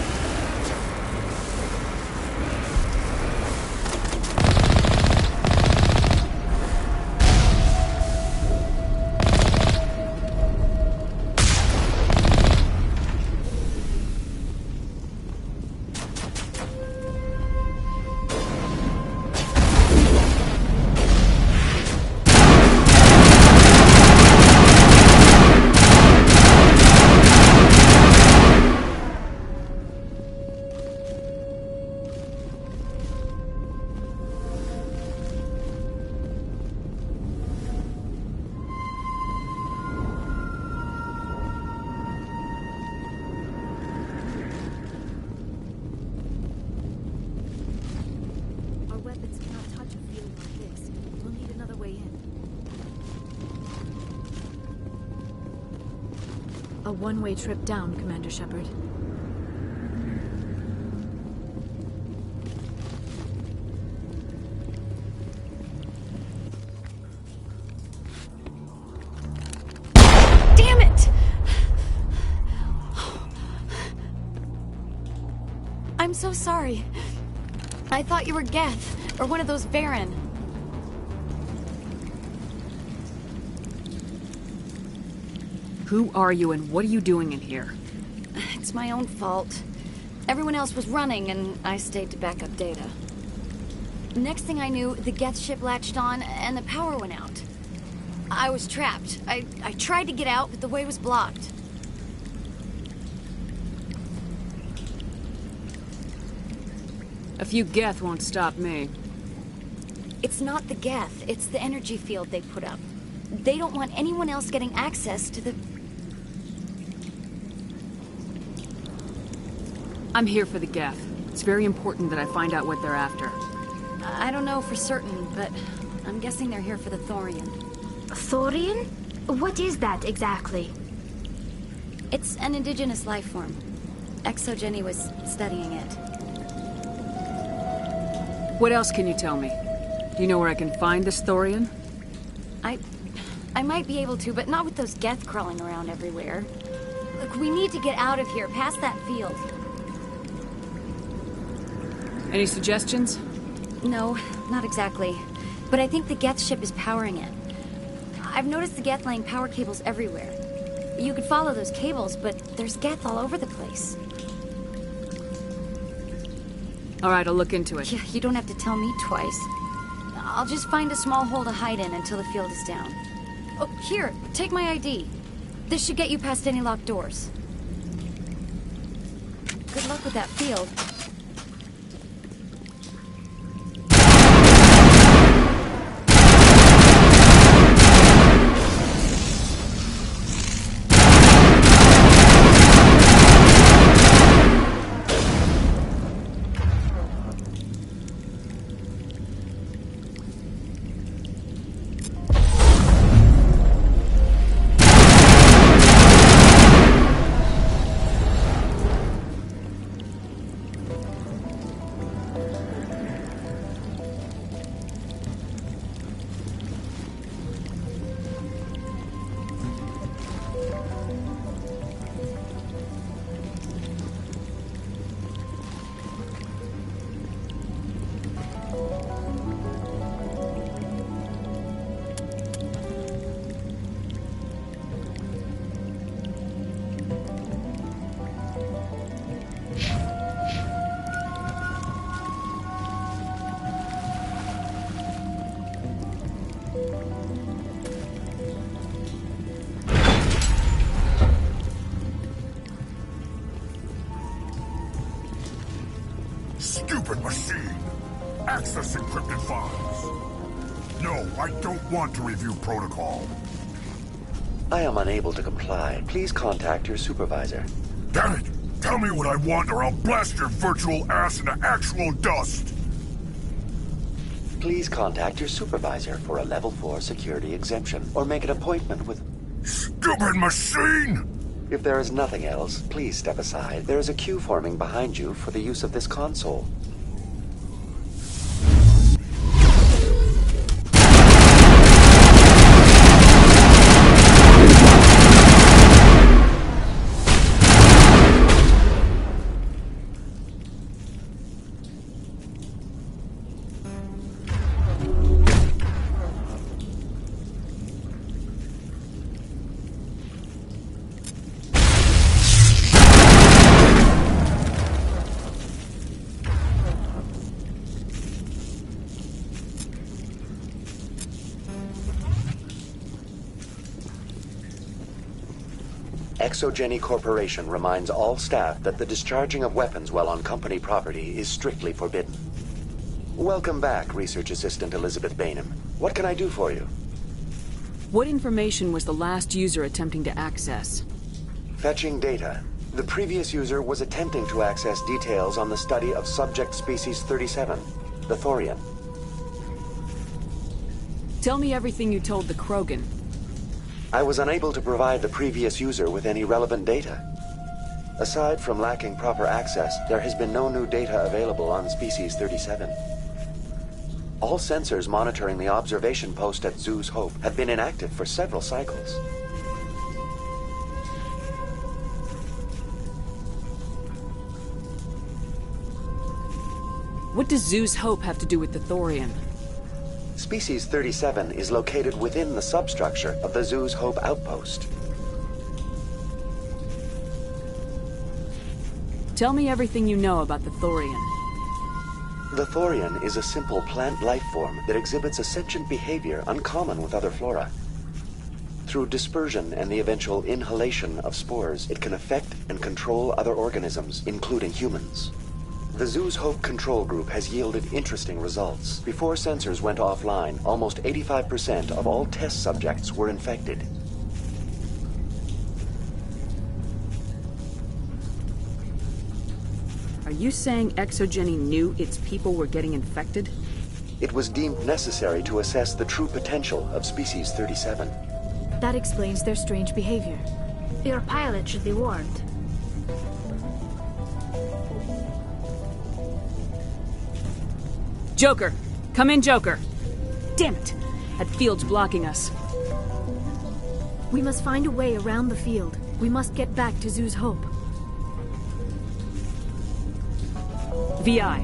[SPEAKER 4] A one-way trip down, Commander Shepard.
[SPEAKER 2] Damn it!
[SPEAKER 21] I'm so sorry. I thought you were Geth, or one of those Baron.
[SPEAKER 11] Who are you and what are you doing in here?
[SPEAKER 21] It's my own fault. Everyone else was running, and I stayed to back up data. Next thing I knew, the Geth ship latched on, and the power went out. I was trapped. I tried to get out, but the way was blocked.
[SPEAKER 11] A few Geth won't stop me.
[SPEAKER 21] It's not the Geth, it's the energy field they put up. They don't want anyone else getting access to the...
[SPEAKER 11] I'm here for the Geth. It's very important that I find out what they're after.
[SPEAKER 21] I don't know for certain, but I'm guessing they're here for the Thorian.
[SPEAKER 2] Thorian? What is that exactly?
[SPEAKER 21] It's an indigenous life form. ExoGenny was studying it.
[SPEAKER 11] What else can you tell me? Do you know where I can find this Thorian?
[SPEAKER 21] I might be able to, but not with those Geth crawling around everywhere. Look, we need to get out of here, past that field.
[SPEAKER 11] Any suggestions?
[SPEAKER 21] No, not exactly. But I think the Geth ship is powering it. I've noticed the Geth laying power cables everywhere. You could follow those cables, but there's Geth all over the place.
[SPEAKER 11] All right, I'll look into it.
[SPEAKER 21] Yeah, you don't have to tell me twice. I'll just find a small hole to hide in until the field is down. Oh, here, take my ID. This should get you past any locked doors. Good luck with that field.
[SPEAKER 6] Stupid machine! Access encrypted files! No, I don't want to review protocol.
[SPEAKER 14] I am unable to comply. Please contact your supervisor.
[SPEAKER 6] Damn it! Tell me what I want or I'll blast your virtual ass into actual dust!
[SPEAKER 14] Please contact your supervisor for a level 4 security exemption, or make an appointment with...
[SPEAKER 6] Stupid machine!
[SPEAKER 14] If there is nothing else, please step aside. There is a queue forming behind you for the use of this console. ExoGenny Corporation reminds all staff that the discharging of weapons while on company property is strictly forbidden. Welcome back, Research Assistant Elizabeth Bainham. What can I do for you?
[SPEAKER 11] What information was the last user attempting to access?
[SPEAKER 14] Fetching data. The previous user was attempting to access details on the study of subject species 37, the Thorian.
[SPEAKER 11] Tell me everything you told the Krogan.
[SPEAKER 14] I was unable to provide the previous user with any relevant data. Aside from lacking proper access, there has been no new data available on Species 37. All sensors monitoring the observation post at Zoo's Hope have been inactive for several cycles.
[SPEAKER 11] What does Zeus Hope have to do with the Thorian?
[SPEAKER 14] Species 37 is located within the substructure of the Zeus Hope outpost.
[SPEAKER 11] Tell me everything you know about the Thorian.
[SPEAKER 14] The Thorian is a simple plant life form that exhibits a sentient behavior uncommon with other flora. Through dispersion and the eventual inhalation of spores, it can affect and control other organisms, including humans. The Zeus Hope control group has yielded interesting results. Before sensors went offline, almost 85% of all test subjects were infected.
[SPEAKER 11] Are you saying Exogeny knew its people were getting infected?
[SPEAKER 14] It was deemed necessary to assess the true potential of Species 37.
[SPEAKER 4] That explains their strange behavior.
[SPEAKER 2] Your pilot should be warned.
[SPEAKER 11] Joker! Come in, Joker! Damn it! That field's blocking us.
[SPEAKER 4] We must find a way around the field. We must get back to Zeus Hope.
[SPEAKER 11] VI,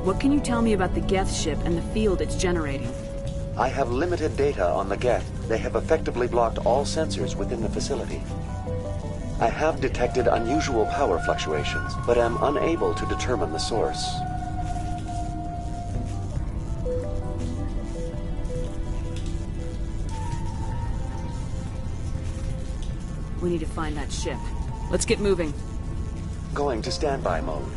[SPEAKER 11] what can you tell me about the Geth ship and the field it's generating?
[SPEAKER 14] I have limited data on the Geth. They have effectively blocked all sensors within the facility. I have detected unusual power fluctuations, but am unable to determine the source.
[SPEAKER 11] We need to find that ship. Let's get moving.
[SPEAKER 14] Going to standby mode.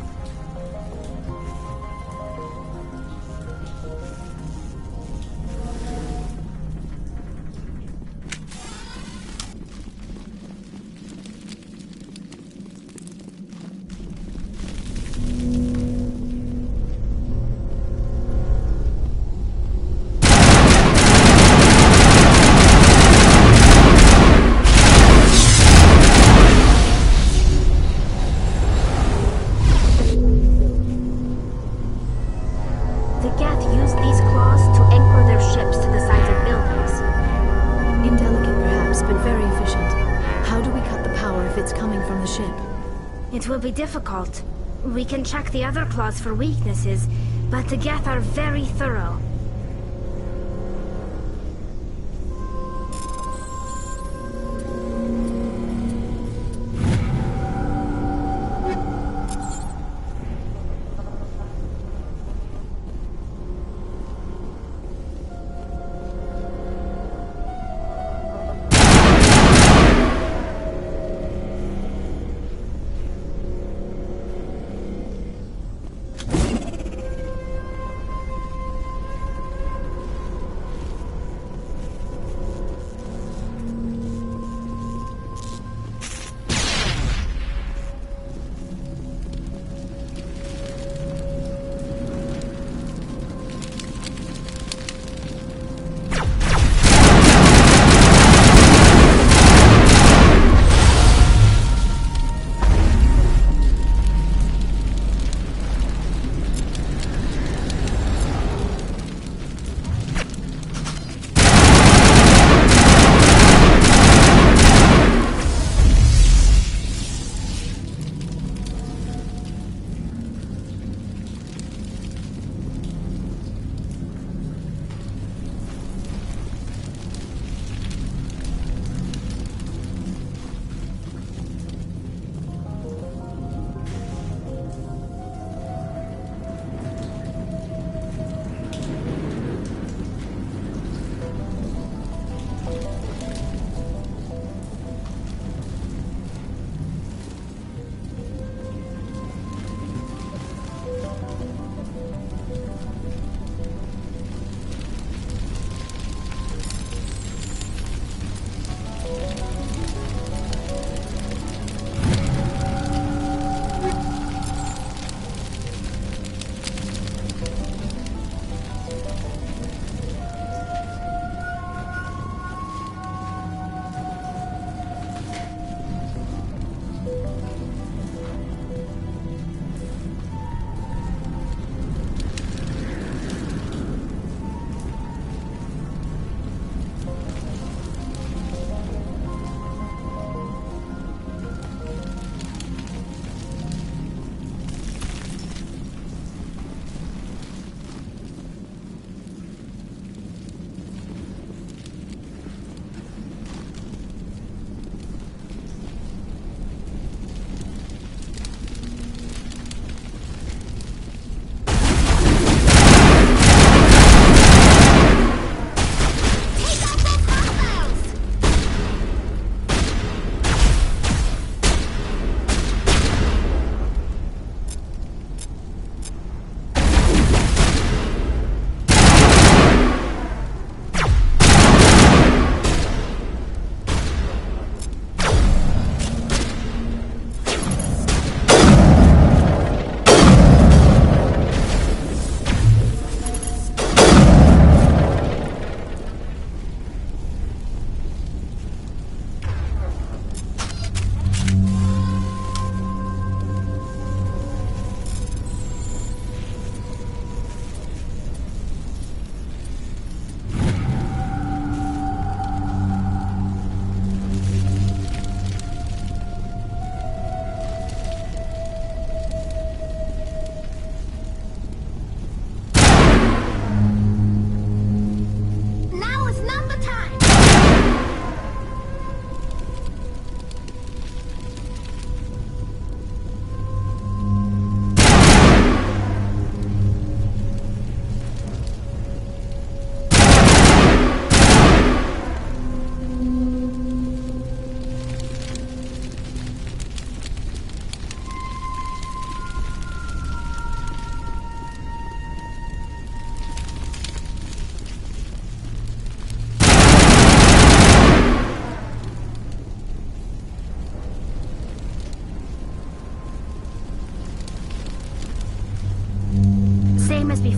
[SPEAKER 2] It will be difficult. We can check the other claws for weaknesses, but the Geth are very thorough.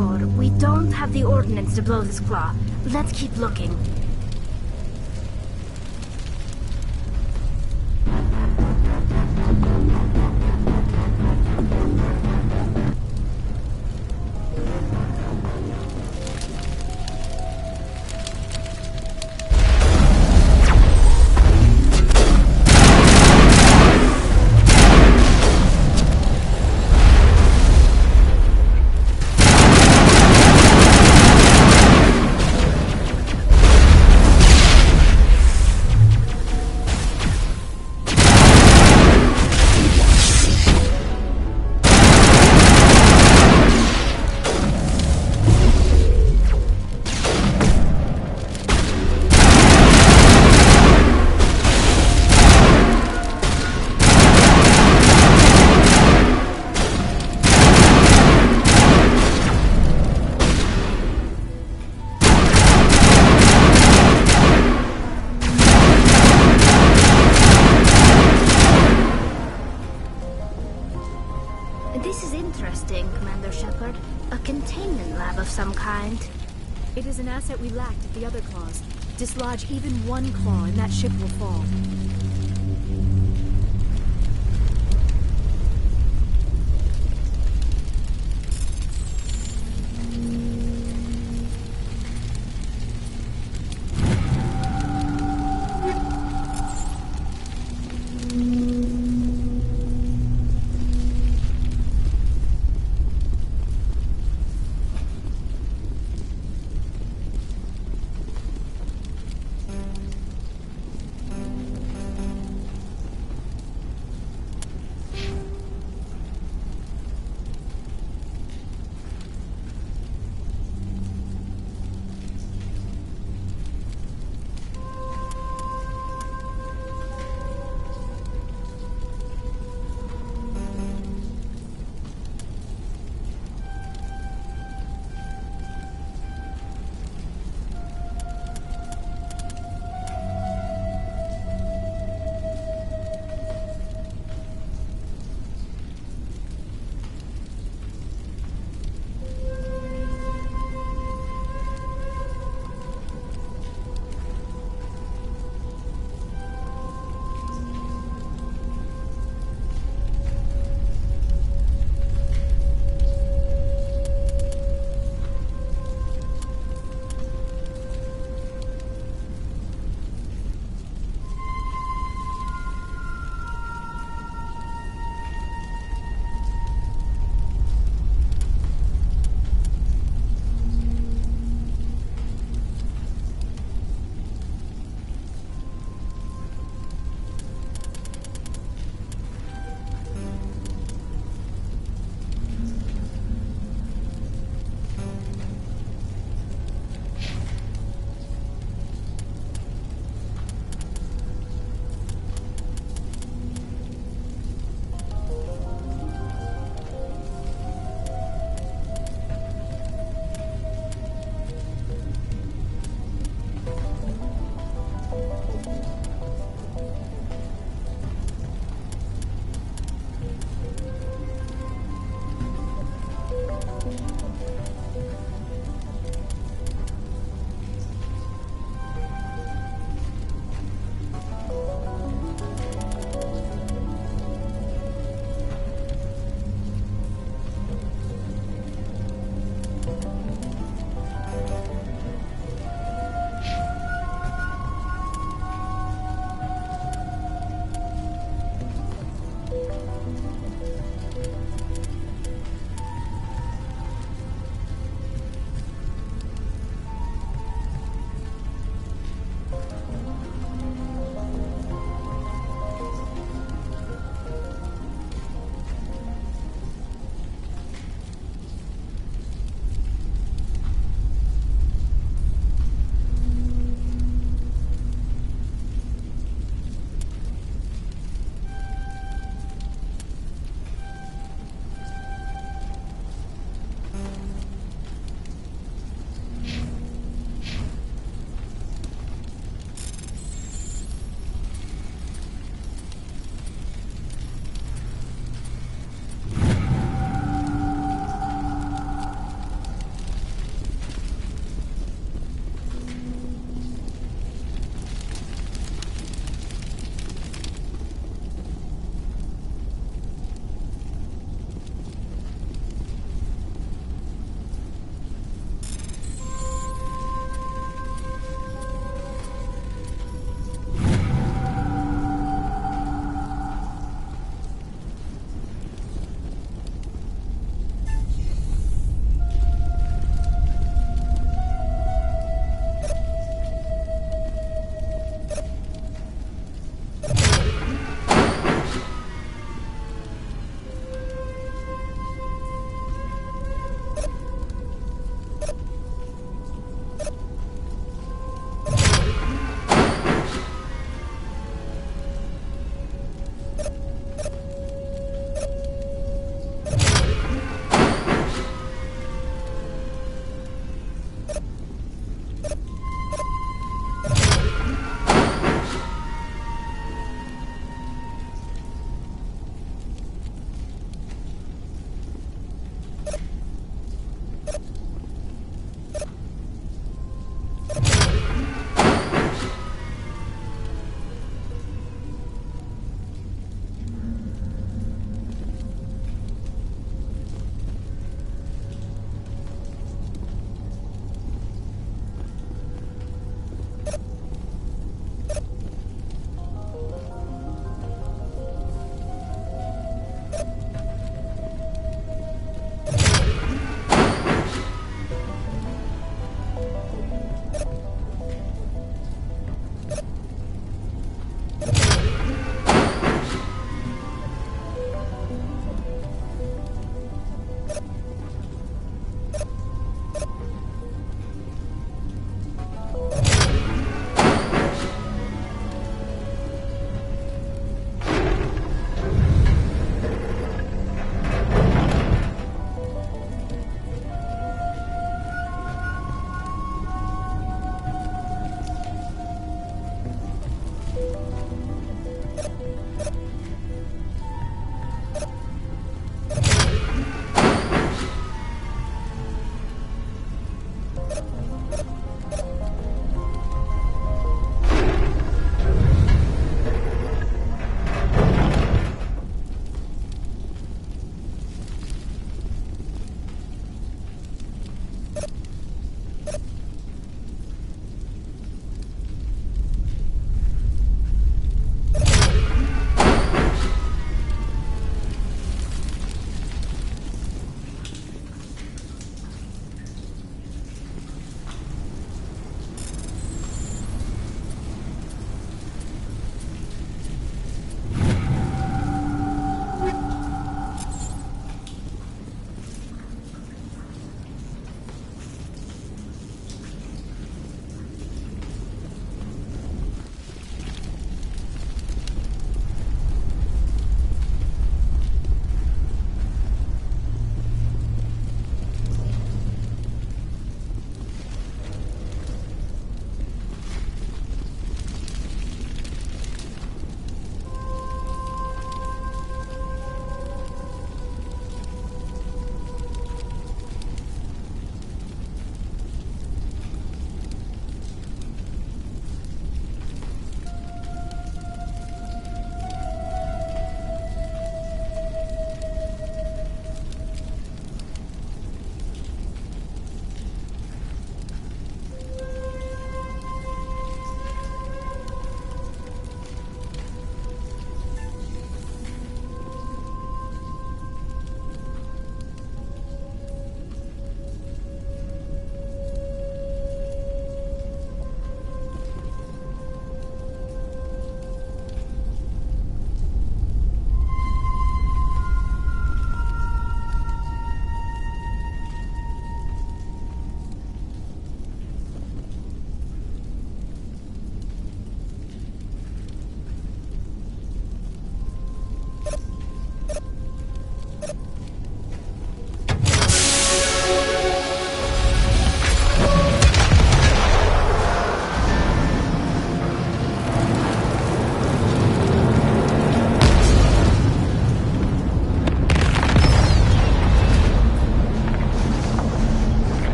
[SPEAKER 2] C4. We don't have the ordnance to blow this claw. Let's keep looking. This is interesting, Commander Shepard. A containment lab of some kind.
[SPEAKER 11] It is an asset we lacked at the other claws. Dislodge even one claw and that ship will fall.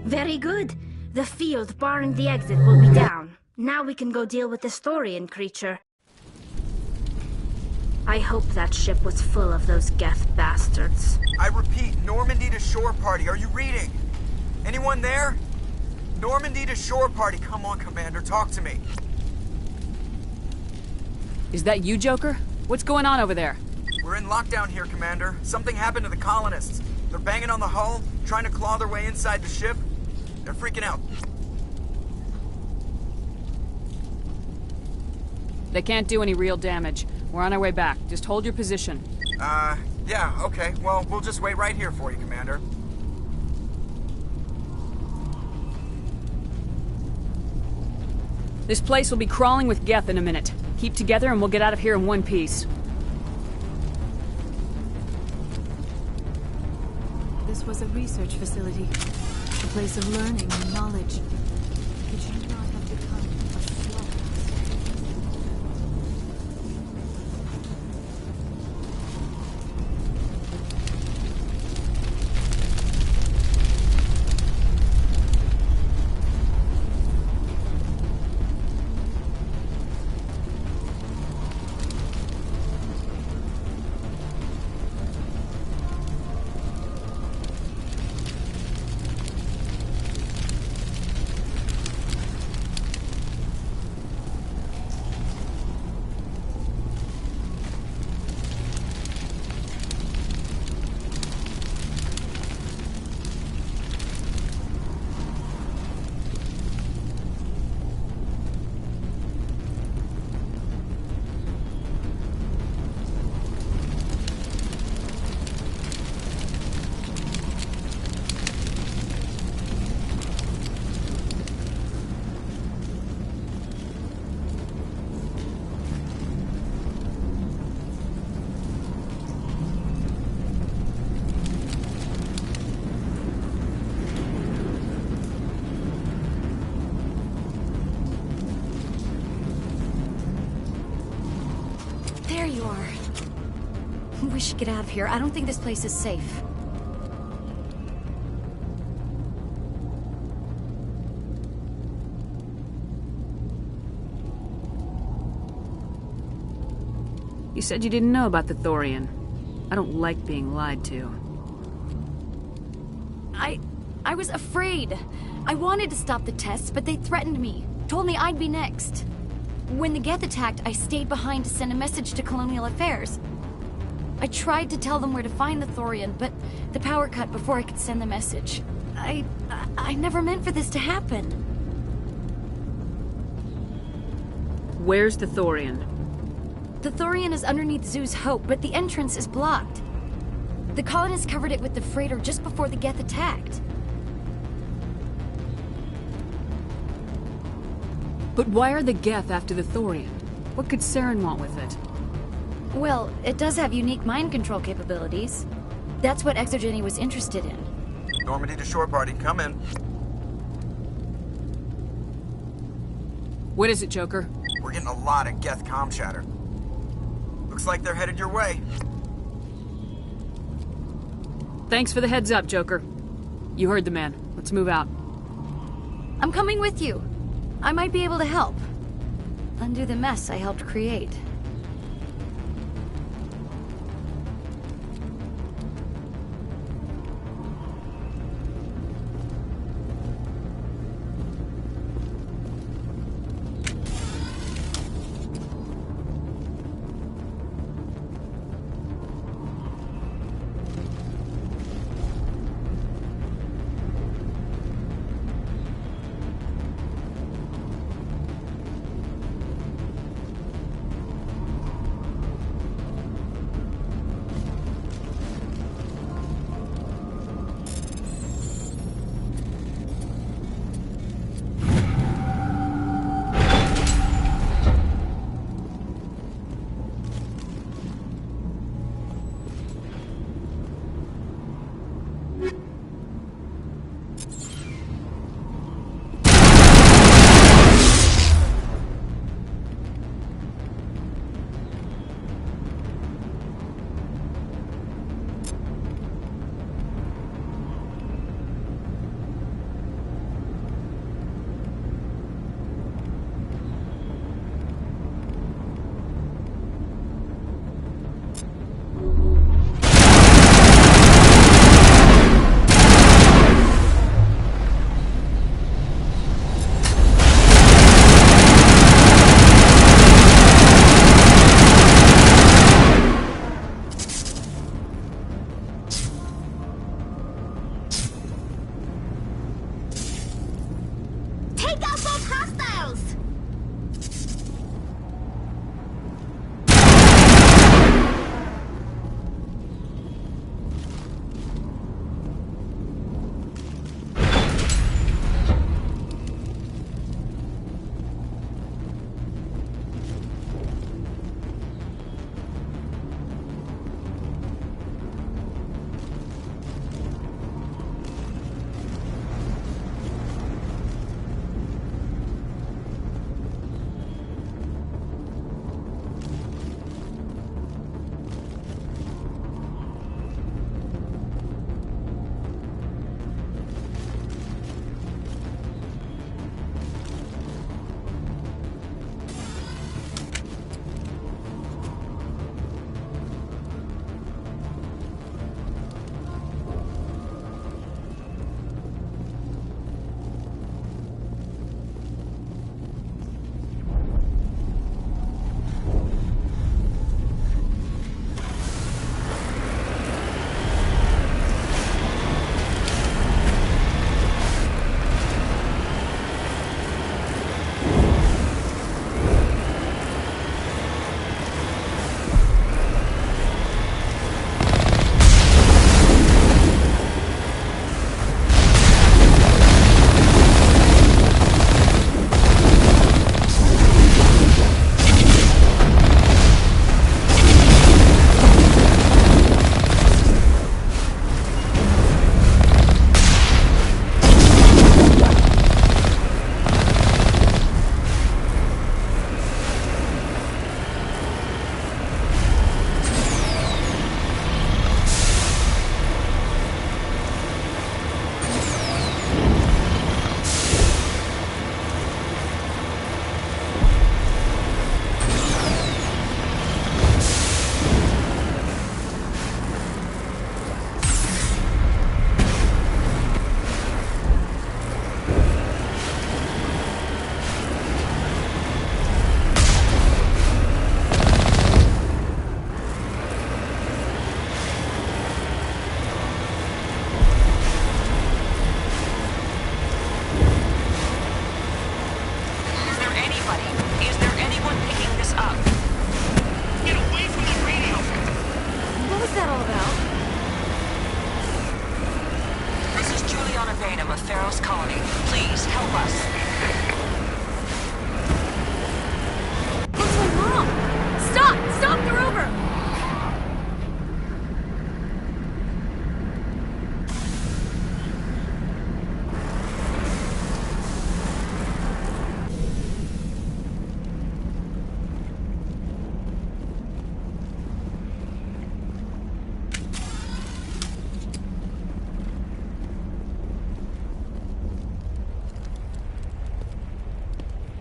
[SPEAKER 2] Very good. The field barring the exit will be down. Now we can go deal with the Storian creature. I hope that ship was full of those Geth bastards.
[SPEAKER 5] I repeat, Normandy to shore party. Are you reading? Anyone there? Normandy to shore party. Come on, Commander, talk to me.
[SPEAKER 11] Is that you, Joker? What's going on over there?
[SPEAKER 5] We're in lockdown here, Commander. Something happened to the colonists. They're banging on the hull, trying to claw their way inside the ship. They're freaking out.
[SPEAKER 11] They can't do any real damage. We're on our way back. Just hold your position.
[SPEAKER 5] Yeah, okay. Well, we'll just wait right here for you, Commander.
[SPEAKER 11] This place will be crawling with Geth in a minute. Keep together and we'll get out of here in one piece.
[SPEAKER 16] This was a research facility. A place of learning and knowledge. It should not have become a slaughterhouse.
[SPEAKER 21] should get out of here. I don't think this place is safe.
[SPEAKER 11] You said you didn't know about the Thorian. I don't like being lied to.
[SPEAKER 21] I was afraid. I wanted to stop the tests, but they threatened me. Told me I'd be next. When the Geth attacked, I stayed behind to send a message to Colonial Affairs. I tried to tell them where to find the Thorian, but the power cut before I could send the message. I never meant for this to happen.
[SPEAKER 11] Where's the Thorian?
[SPEAKER 21] The Thorian is underneath Zoo's Hope, but the entrance is blocked. The colonists covered it with the freighter just before the Geth attacked.
[SPEAKER 11] But why are the Geth after the Thorian? What could Saren want with it?
[SPEAKER 21] Well, it does have unique mind control capabilities. That's what ExoGeni was interested in.
[SPEAKER 5] Normandy to shore party, come in.
[SPEAKER 11] What is it, Joker?
[SPEAKER 5] We're getting a lot of Geth comm chatter. Looks like they're headed your way.
[SPEAKER 11] Thanks for the heads up, Joker. You heard the man. Let's move out.
[SPEAKER 21] I'm coming with you. I might be able to help. Undo the mess I helped create.
[SPEAKER 13] ultimatum of Pharaoh's colony. Please, help us.
[SPEAKER 21] It's my mom! Stop! Stop the rover!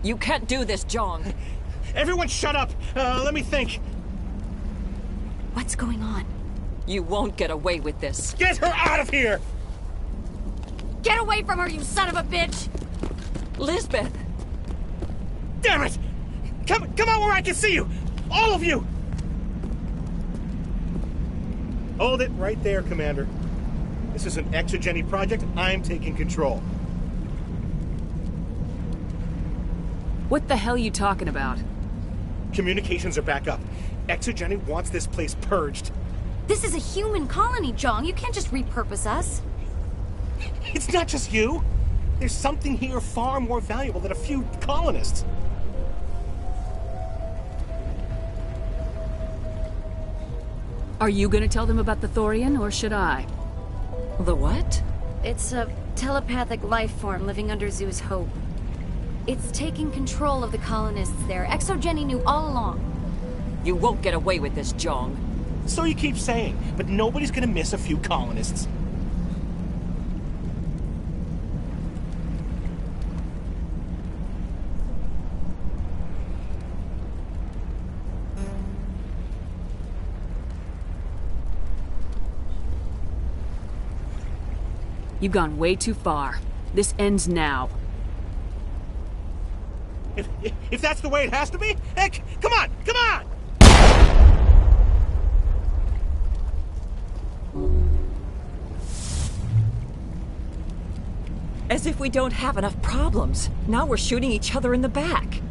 [SPEAKER 13] You can't do this, Jong.
[SPEAKER 7] Everyone shut up! Let me think.
[SPEAKER 21] What's going on?
[SPEAKER 13] You won't get away with this.
[SPEAKER 7] Get her out of here!
[SPEAKER 21] Get away from her, you son of a bitch!
[SPEAKER 13] Lisbeth!
[SPEAKER 7] Damn it! Come out where I can see you! All of you! Hold it right there, Commander. This is an exogeny project. I'm taking control.
[SPEAKER 11] What the hell are you talking about?
[SPEAKER 7] Communications are back up. Exogeny wants this place purged.
[SPEAKER 21] This is a human colony, Jong. You can't just repurpose us.
[SPEAKER 7] It's not just you. There's something here far more valuable than a few colonists.
[SPEAKER 11] Are you gonna tell them about the Thorian, or should I?
[SPEAKER 13] The what?
[SPEAKER 21] It's a telepathic life form living under Zoo's hope. It's taking control of the colonists there. Exogeny knew all along.
[SPEAKER 13] You won't get away with this, Jong.
[SPEAKER 7] So you keep saying, but nobody's gonna miss a few colonists.
[SPEAKER 11] You've gone way too far. This ends now.
[SPEAKER 7] If that's the way it has to be, heck, come on, come on!
[SPEAKER 13] As if we don't have enough problems. Now we're shooting each other in the back.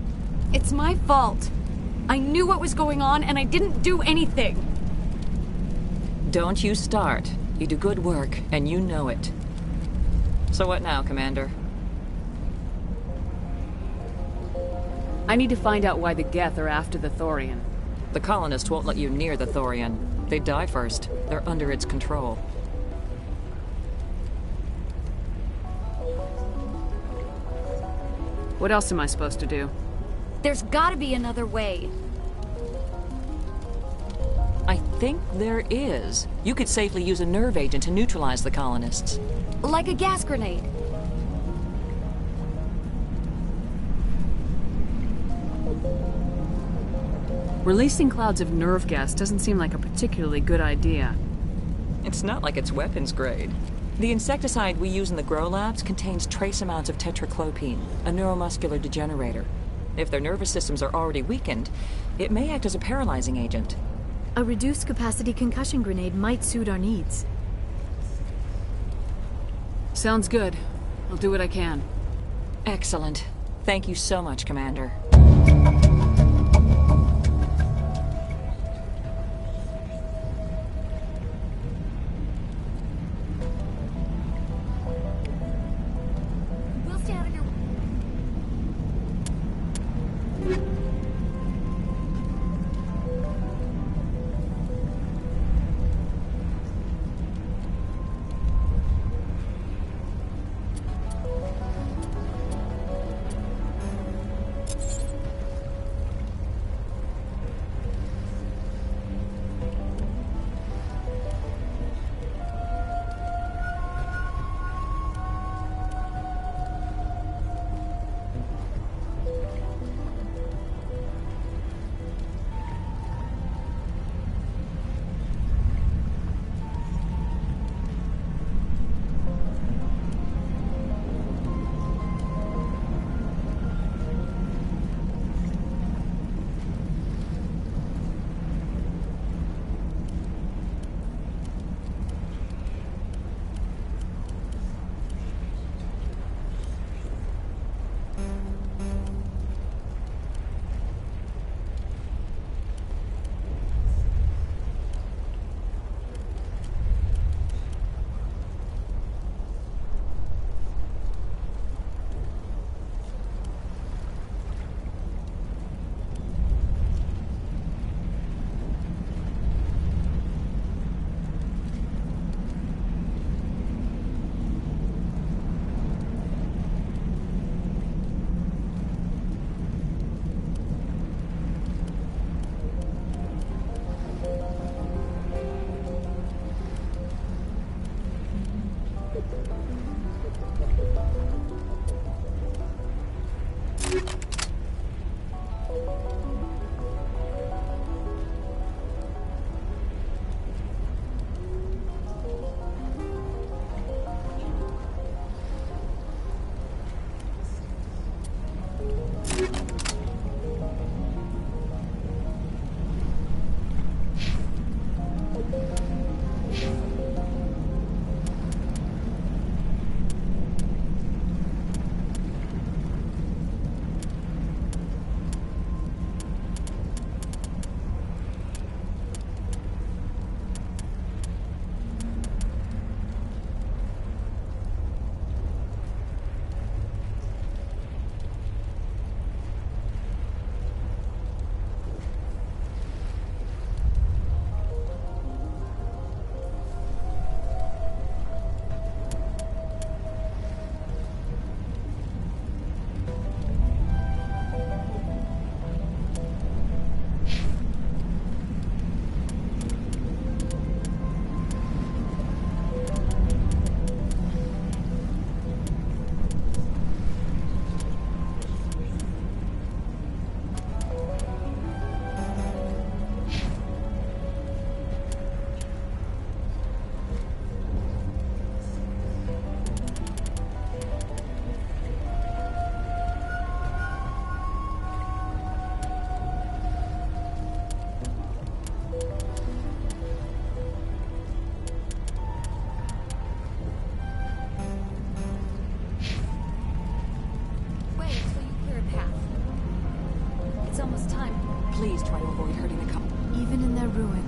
[SPEAKER 21] It's my fault. I knew what was going on, and I didn't do anything.
[SPEAKER 13] Don't you start. You do good work, and you know it. So what now, Commander?
[SPEAKER 11] I need to find out why the Geth are after the Thorian.
[SPEAKER 13] The colonists won't let you near the Thorian. They die first. They're under its control.
[SPEAKER 11] What else am I supposed to do?
[SPEAKER 21] There's gotta be another way.
[SPEAKER 13] I think there is. You could safely use a nerve agent to neutralize the colonists.
[SPEAKER 21] Like a gas grenade.
[SPEAKER 11] Releasing clouds of nerve gas doesn't seem like a particularly good idea.
[SPEAKER 13] It's not like it's weapons grade. The insecticide we use in the grow labs contains trace amounts of tetraclopine, a neuromuscular degenerator. If their nervous systems are already weakened, it may act as a paralyzing agent.
[SPEAKER 4] A reduced capacity concussion grenade might suit our needs.
[SPEAKER 11] Sounds good. I'll do what I can.
[SPEAKER 13] Excellent. Thank you so much, Commander.
[SPEAKER 21] We'll stay out of your...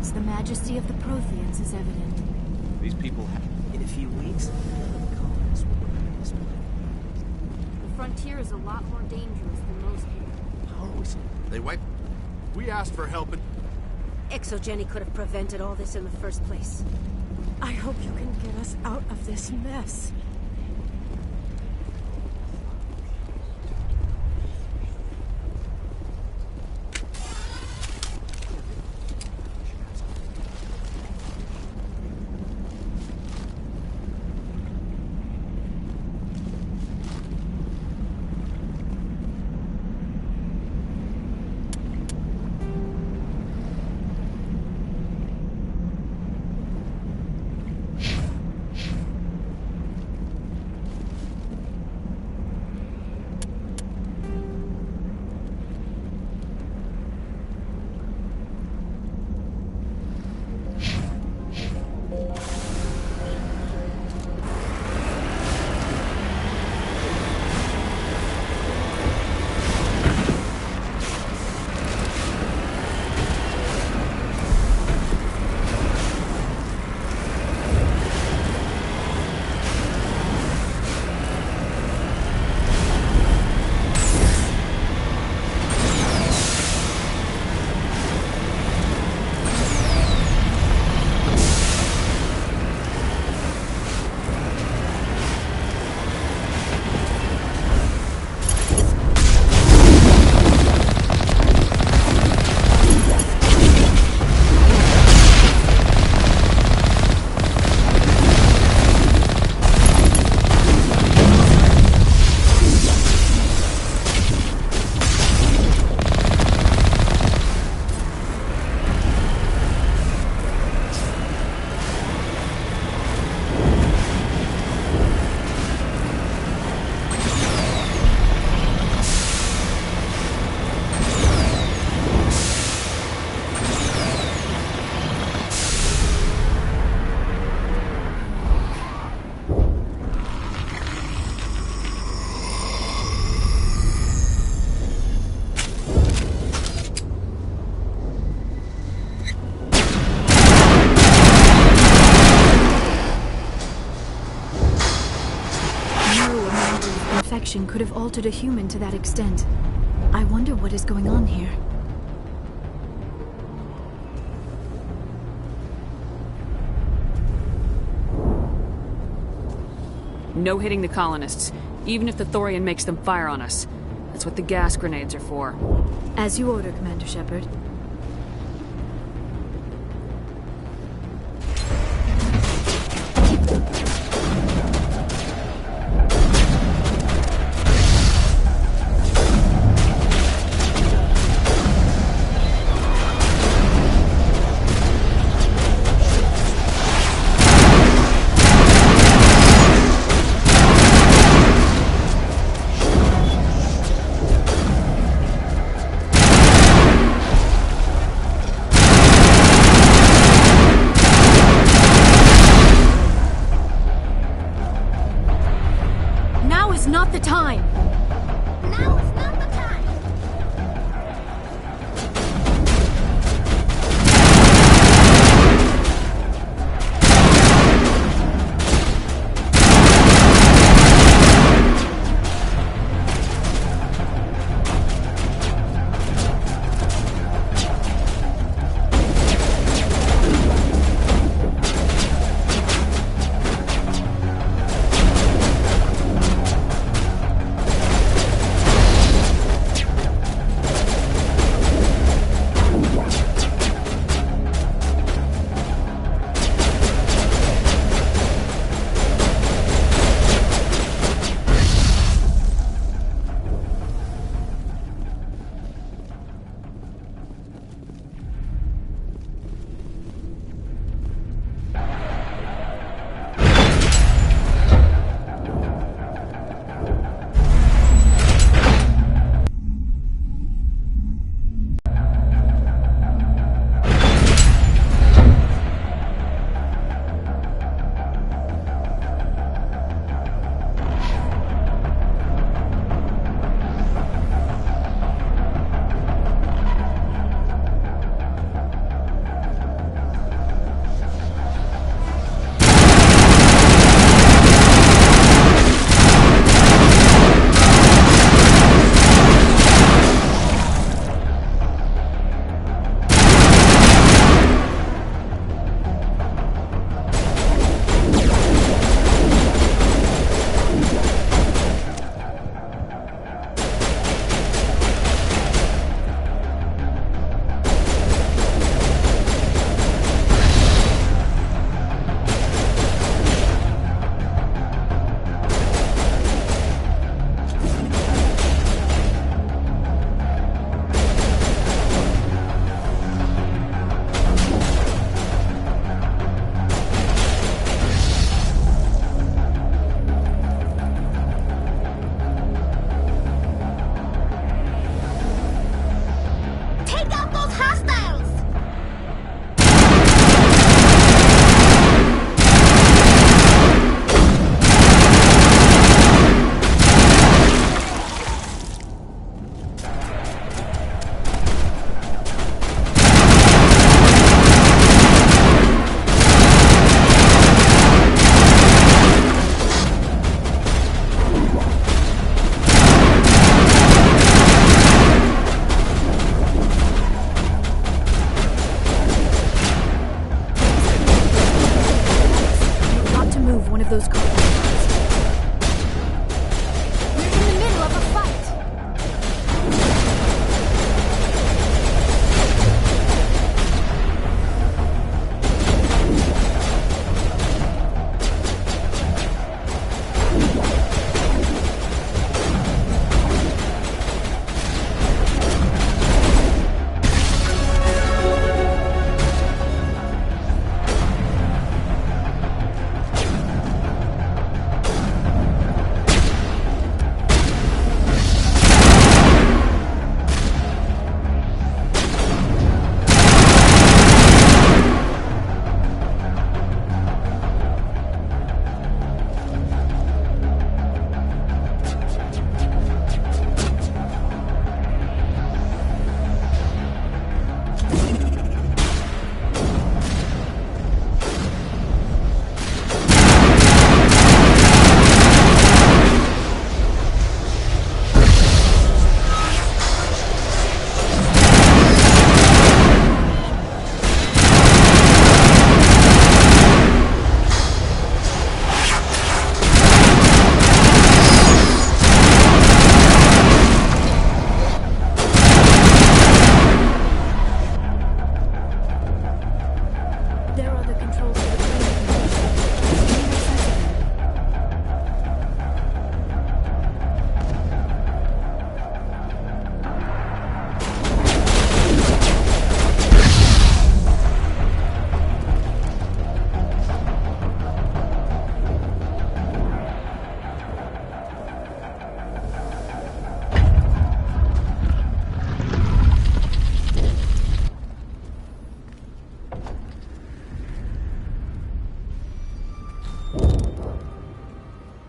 [SPEAKER 16] lands, the majesty of the Protheans is evident.
[SPEAKER 18] These people have...
[SPEAKER 7] In a few weeks, the colonists will bring this way.
[SPEAKER 2] The frontier is a lot more dangerous than most people.
[SPEAKER 7] How are we...
[SPEAKER 18] They wipe... We asked for help and...
[SPEAKER 12] Exogeny could have prevented all this in the first place. I hope you can get us out of this mess.
[SPEAKER 4] Could have altered a human to that extent. I wonder what is going on here.
[SPEAKER 11] No hitting the colonists, even if the Thorian makes them fire on us. That's what the gas grenades are for.
[SPEAKER 4] As you order, Commander Shepard.
[SPEAKER 2] Not the time! Now is not the time!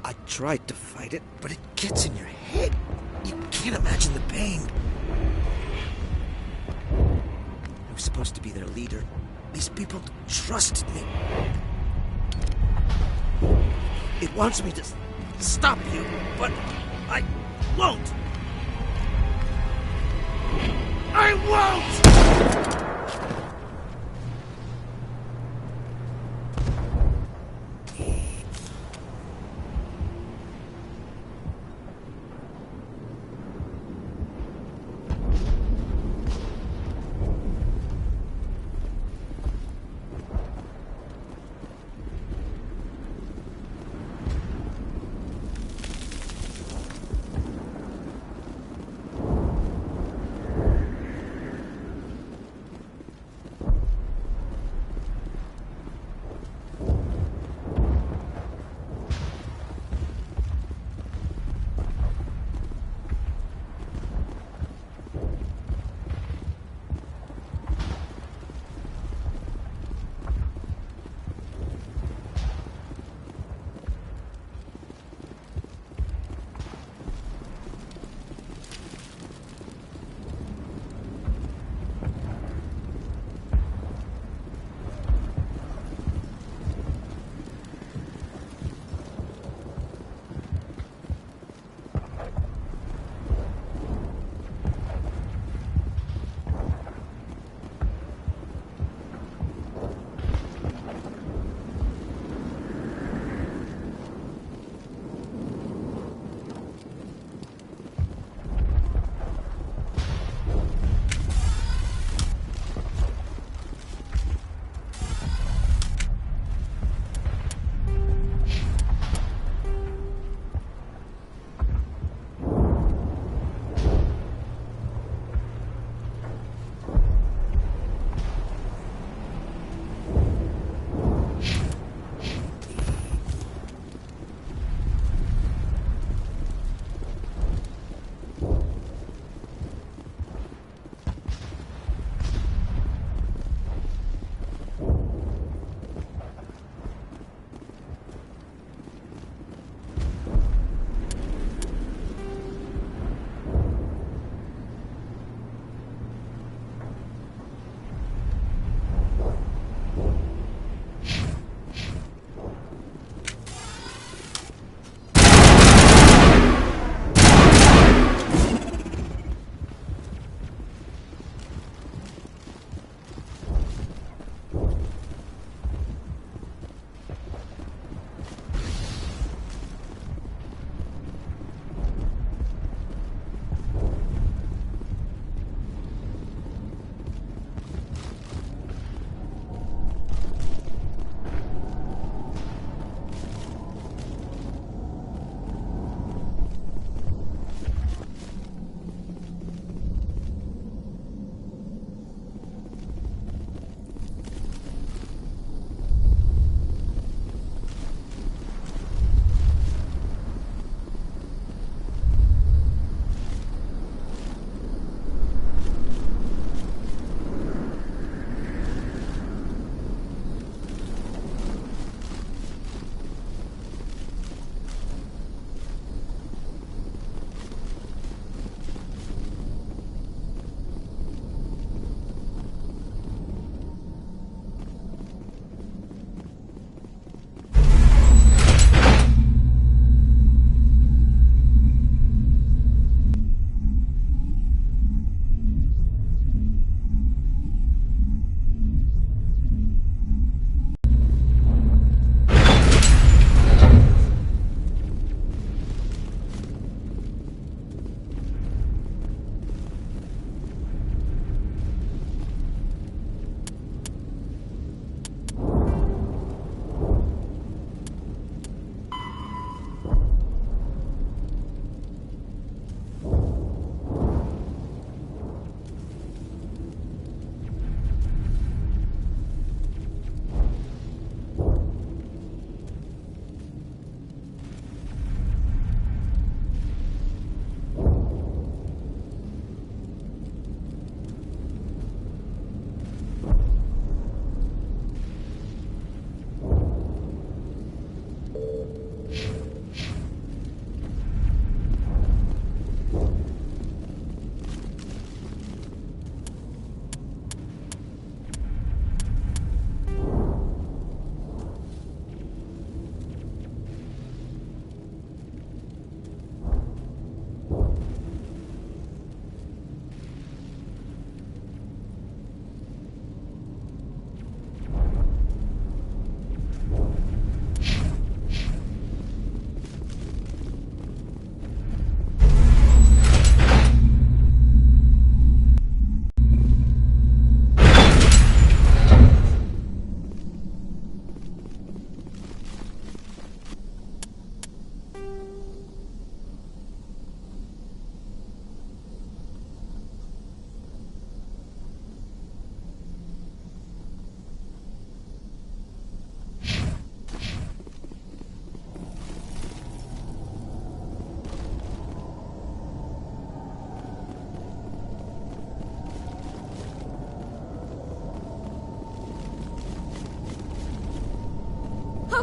[SPEAKER 7] I tried to fight it, but it gets in your head. You can't imagine the pain. I was supposed to be their leader. These people trusted me. It wants me to stop you, but I won't. I won't!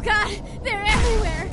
[SPEAKER 21] God, they're everywhere!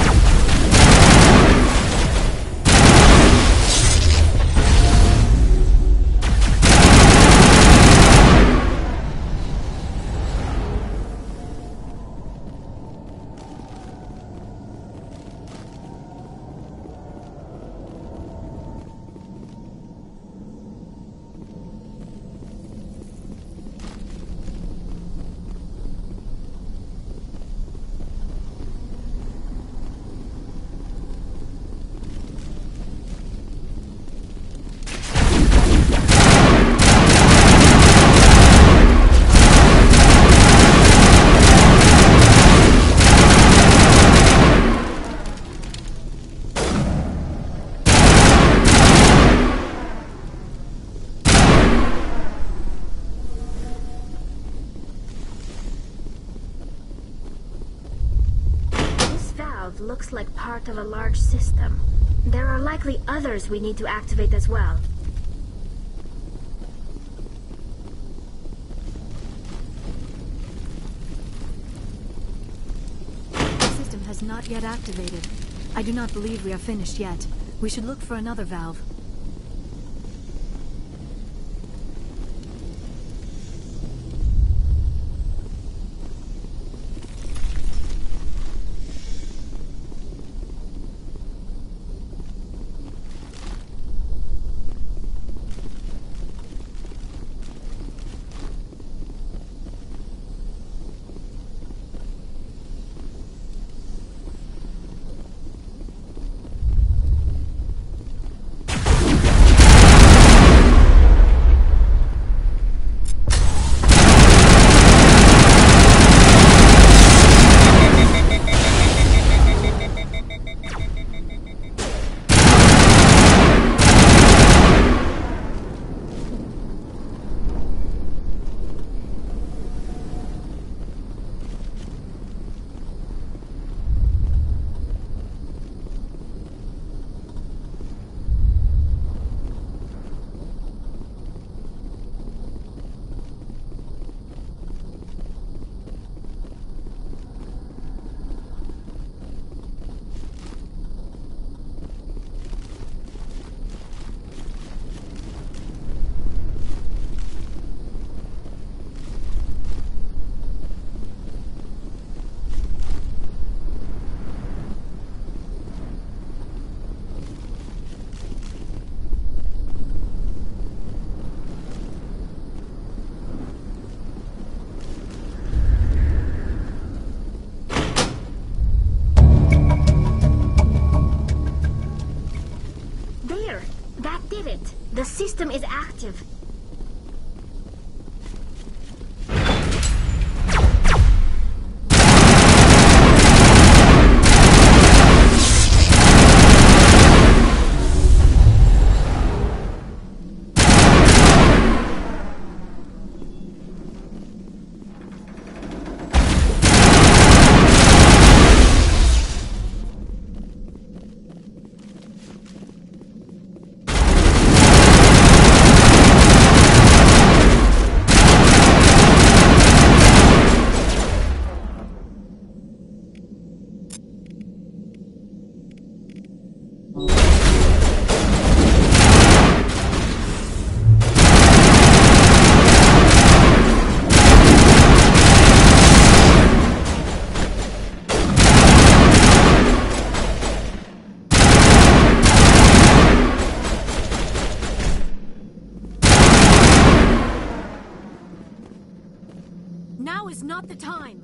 [SPEAKER 2] Looks like part of a large system. There are likely others we need to activate as well.
[SPEAKER 4] The system has not yet activated. I do not believe we are finished yet. We should look for another valve.
[SPEAKER 2] The system is active.
[SPEAKER 4] Now is not the time.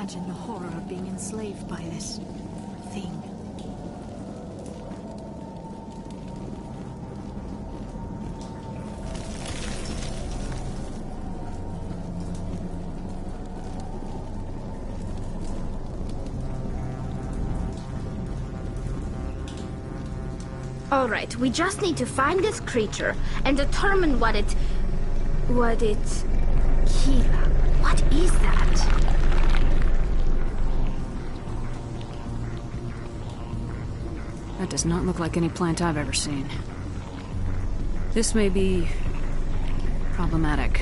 [SPEAKER 16] imagine the horror of being enslaved by this thing.
[SPEAKER 2] All right, we just need to find this creature and determine what it... Kila. What is that?
[SPEAKER 11] That does not look like any plant I've ever seen. This may be... problematic.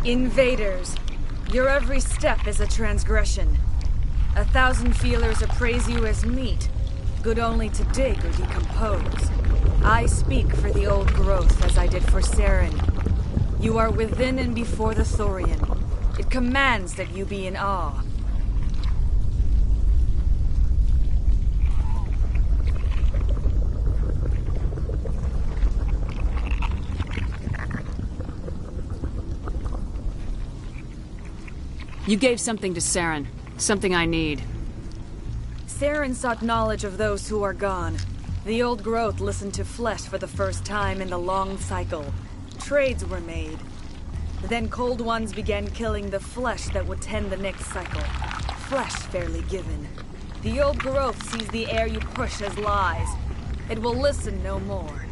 [SPEAKER 3] Invaders, your every step is a transgression. 1,000 feelers appraise you as meat, good only to dig or decompose. I speak for the old growth as I did for Saren. You are within and before the Thorian. It commands that you be in awe.
[SPEAKER 11] You gave something to Saren. Something I need.
[SPEAKER 3] Saren sought knowledge of those who are gone. The old growth listened to flesh for the first time in the long cycle. Trades were made. Then cold ones began killing the flesh that would tend the next cycle. Flesh fairly given. The old growth sees the air you push as lies. It will listen no more.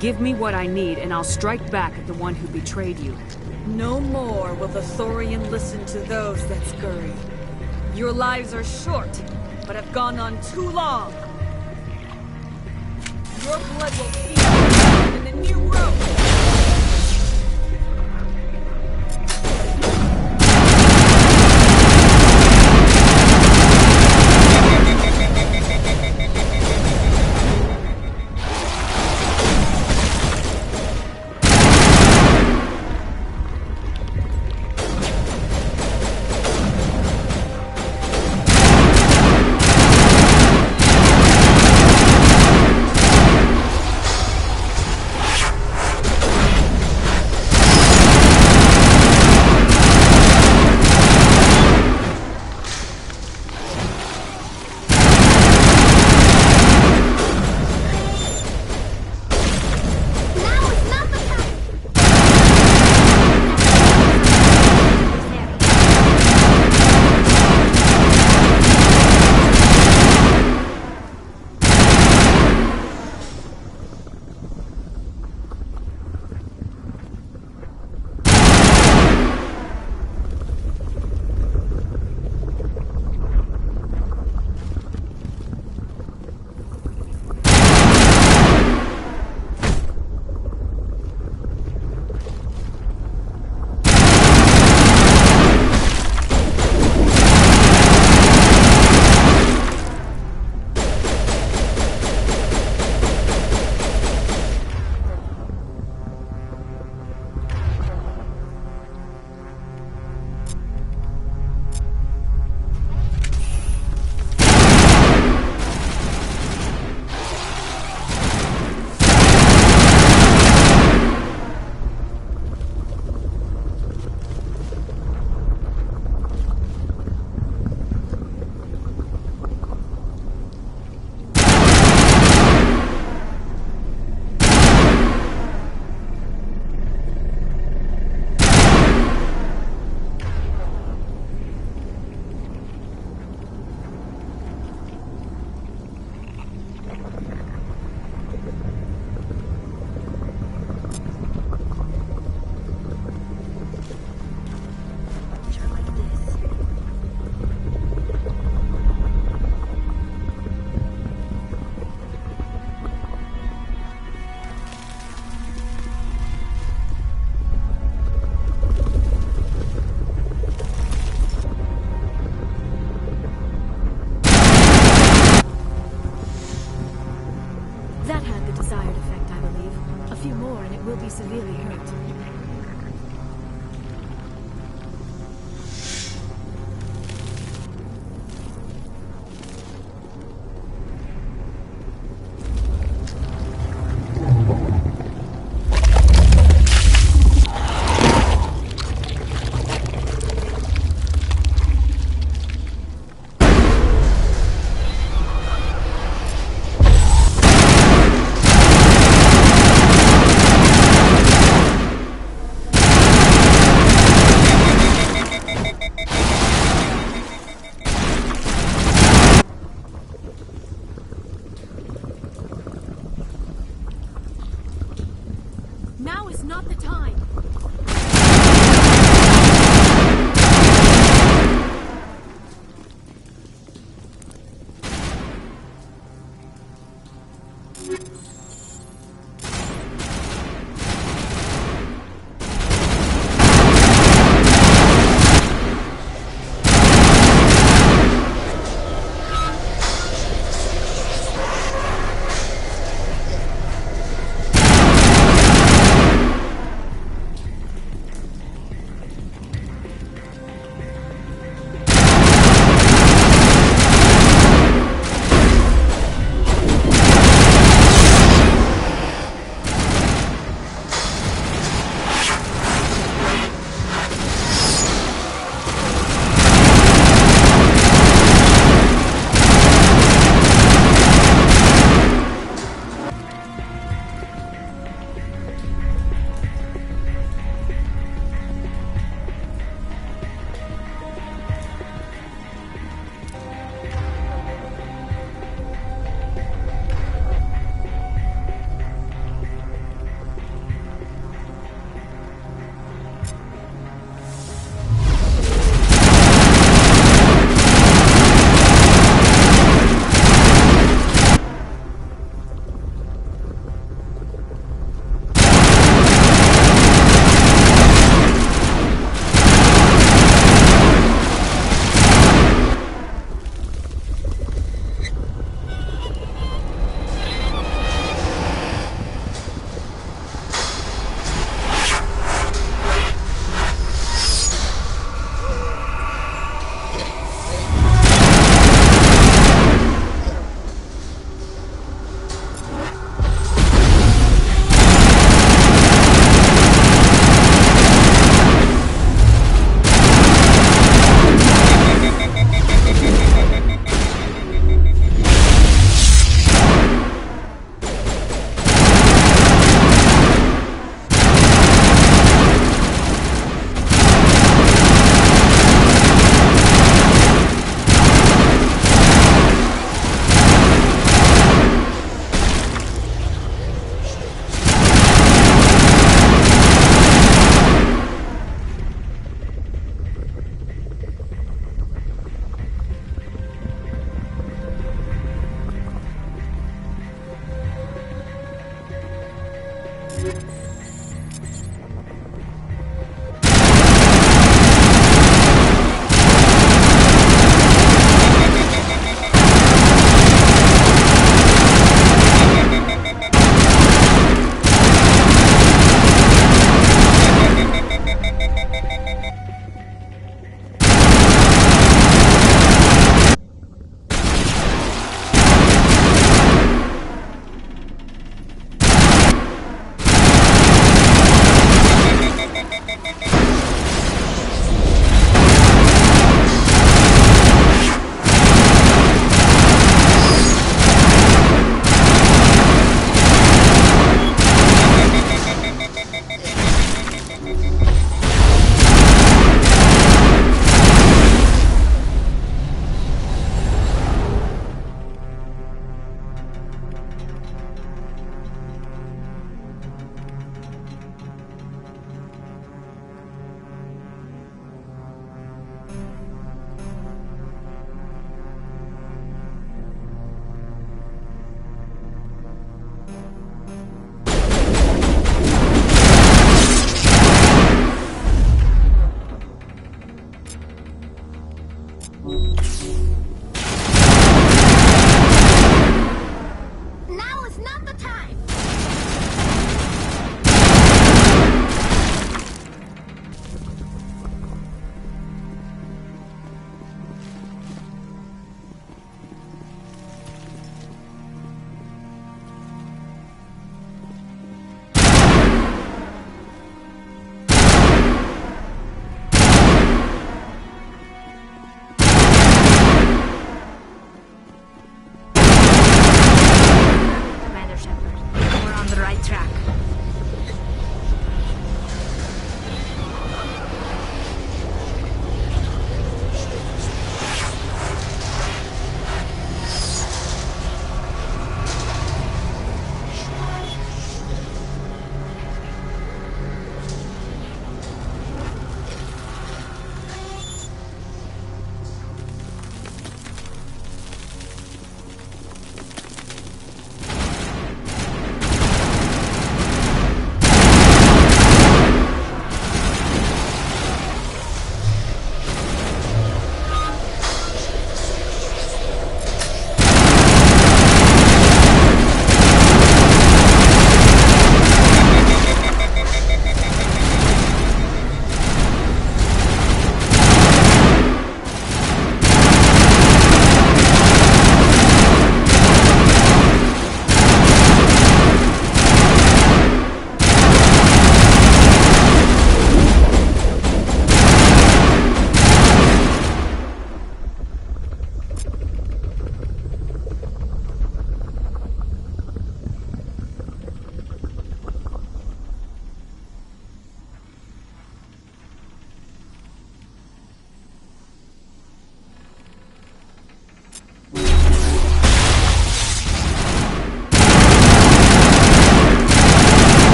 [SPEAKER 11] Give me what I need, and I'll strike back at the one who betrayed you.
[SPEAKER 3] No more will the Thorian listen to those that scurry. Your lives are short, but have gone on too long. Your blood will feed in the new road.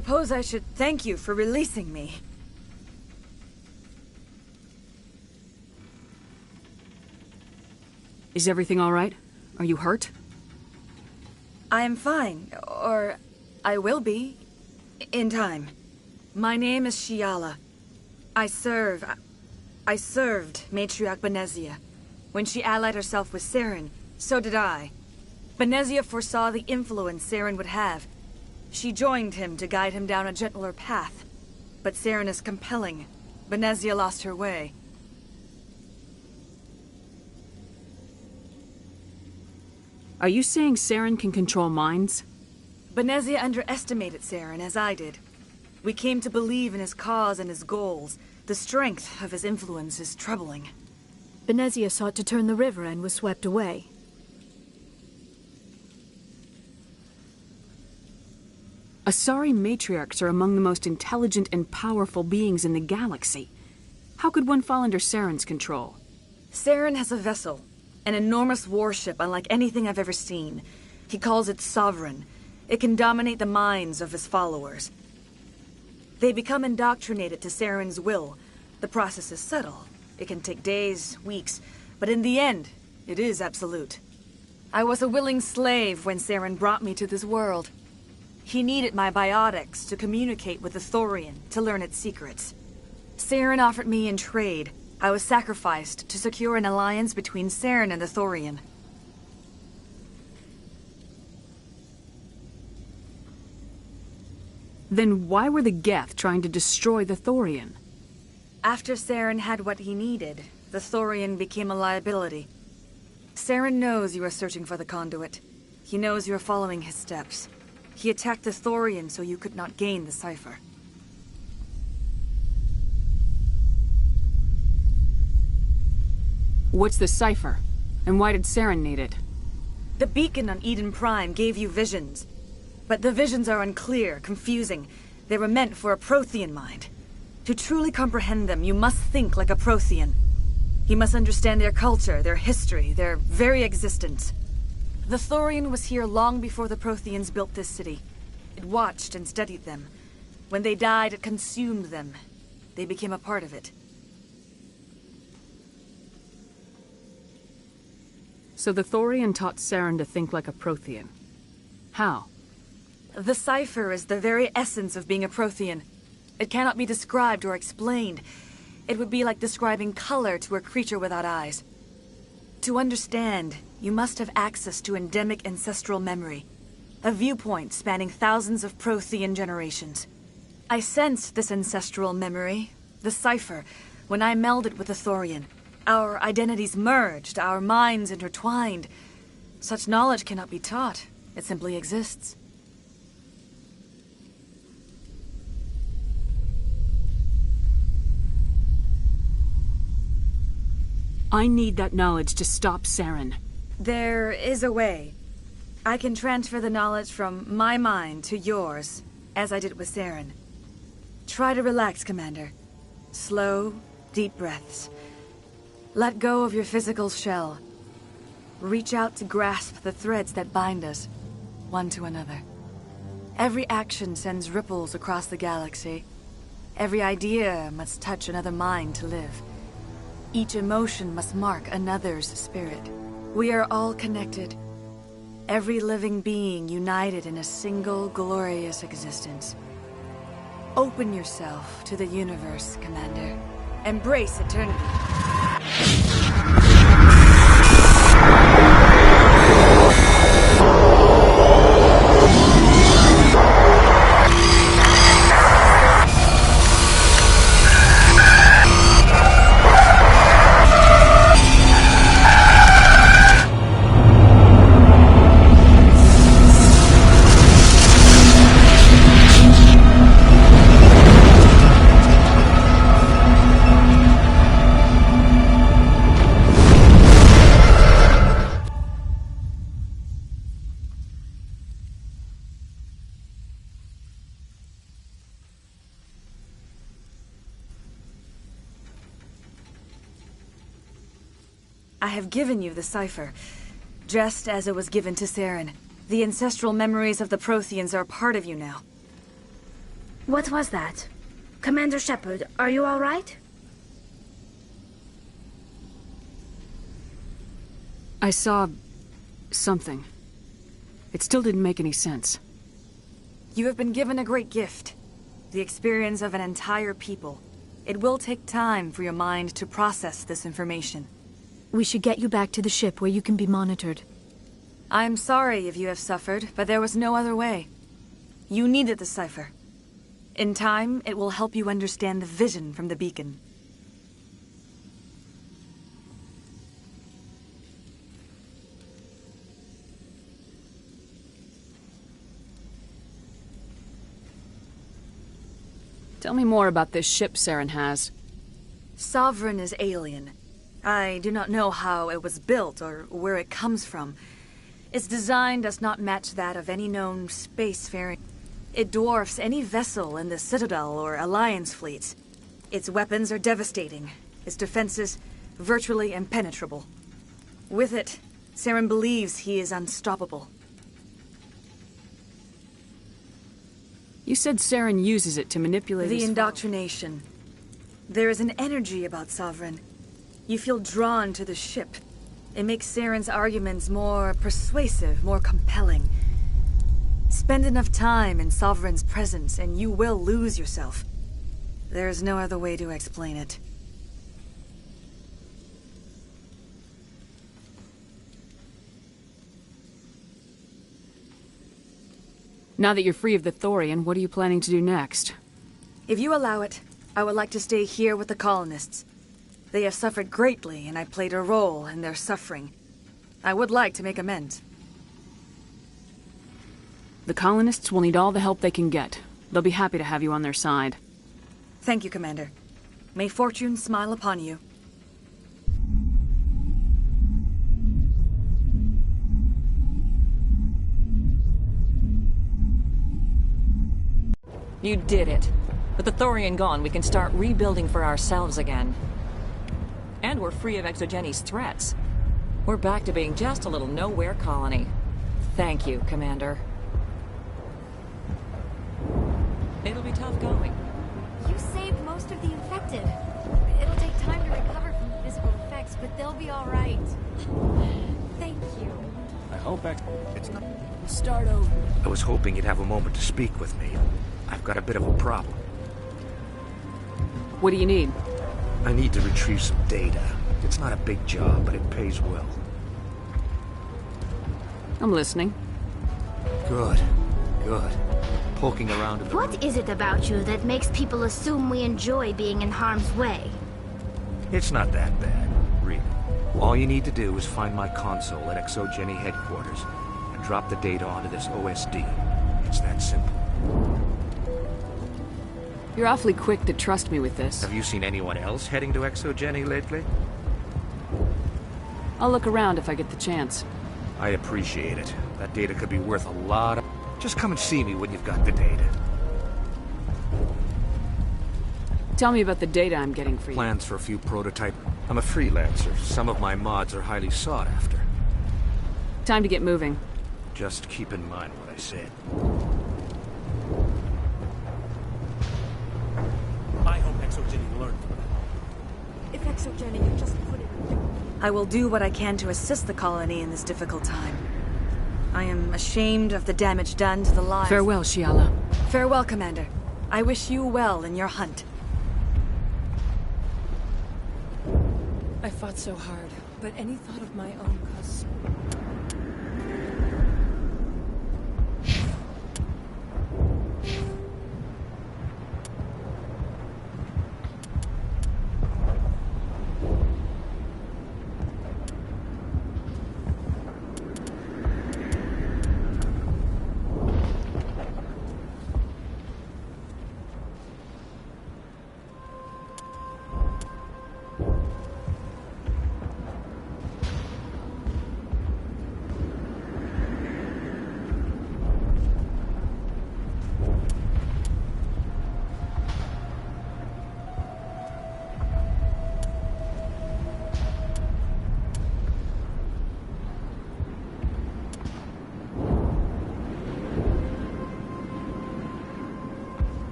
[SPEAKER 3] suppose I should thank you for releasing me.
[SPEAKER 11] Is everything all right? Are you hurt?
[SPEAKER 3] I am fine, or I will be, in time. My name is Shiala. I served Matriarch Benezia. When she allied herself with Saren, so did I. Benezia foresaw the influence Saren would have. She joined him to guide him down a gentler path. But Saren is compelling. Benezia lost her way.
[SPEAKER 11] Are you saying Saren can control minds?
[SPEAKER 3] Benezia underestimated Saren, as I did. We came to believe in his cause and his goals. The strength of his influence is troubling.
[SPEAKER 4] Benezia sought to turn the river and was swept away.
[SPEAKER 11] Asari matriarchs are among the most intelligent and powerful beings in the galaxy. How could one fall under Saren's control?
[SPEAKER 3] Saren has a vessel, an enormous warship unlike anything I've ever seen. He calls it Sovereign. It can dominate the minds of his followers. They become indoctrinated to Saren's will. The process is subtle. It can take days, weeks, but in the end, it is absolute. I was a willing slave when Saren brought me to this world. He needed my biotics to communicate with the Thorian, to learn its secrets. Saren offered me in trade. I was sacrificed to secure an alliance between Saren and the Thorian.
[SPEAKER 11] Then why were the Geth trying to destroy the Thorian?
[SPEAKER 3] After Saren had what he needed, the Thorian became a liability. Saren knows you are searching for the conduit. He knows you are following his steps. He attacked the Thorian so you could not gain the cipher.
[SPEAKER 11] What's the cipher? And why did Saren need it?
[SPEAKER 3] The beacon on Eden Prime gave you visions. But the visions are unclear, confusing. They were meant for a Prothean mind. To truly comprehend them, you must think like a Prothean. You must understand their culture, their history, their very existence. The Thorian was here long before the Protheans built this city. It watched and studied them. When they died, it consumed them. They became a part of it.
[SPEAKER 11] So the Thorian taught Saren to think like a Prothean. How?
[SPEAKER 3] The cipher is the very essence of being a Prothean. It cannot be described or explained. It would be like describing color to a creature without eyes. To understand, you must have access to endemic ancestral memory, a viewpoint spanning thousands of Prothean generations. I sensed this ancestral memory, the cipher, when I melded with the Thorian. Our identities merged, our minds intertwined. Such knowledge cannot be taught. It simply exists.
[SPEAKER 11] I need that knowledge to stop Saren.
[SPEAKER 3] There is a way. I can transfer the knowledge from my mind to yours, as I did with Saren. Try to relax, Commander. Slow, deep breaths. Let go of your physical shell. Reach out to grasp the threads that bind us, one to another. Every action sends ripples across the galaxy. Every idea must touch another mind to live. Each emotion must mark another's spirit. We are all connected. Every living being united in a single glorious existence. Open yourself to the universe, Commander. Embrace eternity. I have given you the cipher, just as it was given to Saren. The ancestral memories of the Protheans are a part of you now.
[SPEAKER 2] What was that? Commander Shepard, are you all right?
[SPEAKER 11] I saw something. It still didn't make any sense.
[SPEAKER 3] You have been given a great gift. The experience of an entire people. It will take time for your mind to process this information.
[SPEAKER 4] We should get you back to the ship where you can be monitored.
[SPEAKER 3] I'm sorry if you have suffered, but there was no other way. You needed the cipher. In time, it will help you understand the vision from the beacon.
[SPEAKER 11] Tell me more about this ship Saren has.
[SPEAKER 3] Sovereign is alien. I do not know how it was built or where it comes from. Its design does not match that of any known spacefaring. It dwarfs any vessel in the Citadel or Alliance fleets. Its weapons are devastating. Its defenses virtually impenetrable. With it, Saren believes he is unstoppable.
[SPEAKER 11] You said Saren uses it to manipulate
[SPEAKER 3] The
[SPEAKER 11] his
[SPEAKER 3] indoctrination. There is an energy about Sovereign. You feel drawn to the ship. It makes Saren's arguments more persuasive, more compelling. Spend enough time in Sovereign's presence and you will lose yourself. There is no other way to explain it.
[SPEAKER 11] Now that you're free of the Thorian, what are you planning to do next?
[SPEAKER 3] If you allow it, I would like to stay here with the colonists. They have suffered greatly, and I played a role in their suffering. I would like to make amends.
[SPEAKER 11] The colonists will need all the help they can get. They'll be happy to have you on their side.
[SPEAKER 3] Thank you, Commander. May fortune smile upon you.
[SPEAKER 13] You did it. With the Thorian gone, we can start rebuilding for ourselves again. And we're free of Exogeni's threats. We're back to being just a little nowhere colony. Thank you, Commander. It'll be tough going.
[SPEAKER 21] You saved most of the infected. It'll take time to recover from the physical effects, but they'll be all right. Thank you.
[SPEAKER 18] I hope it's not...
[SPEAKER 10] Start over.
[SPEAKER 18] I was hoping you'd have a moment to speak with me. I've got a bit of a problem.
[SPEAKER 11] What do you need?
[SPEAKER 18] I need to retrieve some data. It's not a big job, but it pays well.
[SPEAKER 11] I'm listening.
[SPEAKER 18] Good. Good. Poking around in the...
[SPEAKER 2] What is it about you that makes people assume we enjoy being in harm's way?
[SPEAKER 18] It's not that bad, really. All you need to do is find my console at Exogeny headquarters and drop the data onto this OSD. It's that simple.
[SPEAKER 11] You're awfully quick to trust me with this.
[SPEAKER 18] Have you seen anyone else heading to Exogeny lately?
[SPEAKER 11] I'll look around if I get the chance.
[SPEAKER 18] I appreciate it. That data could be worth a lot of... Just come and see me when you've got the data.
[SPEAKER 11] Tell me about the data I'm getting for you.
[SPEAKER 18] Plans for a few prototype... I'm a freelancer. Some of my mods are highly sought after.
[SPEAKER 11] Time to get moving.
[SPEAKER 18] Just keep in mind what I said.
[SPEAKER 7] I hope Exogeny learned from that.
[SPEAKER 12] If Exogeny could just put it...
[SPEAKER 3] I will do what I can to assist the colony in this difficult time. I am ashamed of the damage done to the lives...
[SPEAKER 11] Farewell, Shiala.
[SPEAKER 3] Farewell, Commander. I wish you well in your hunt.
[SPEAKER 10] I fought so hard, but any thought of my own cause...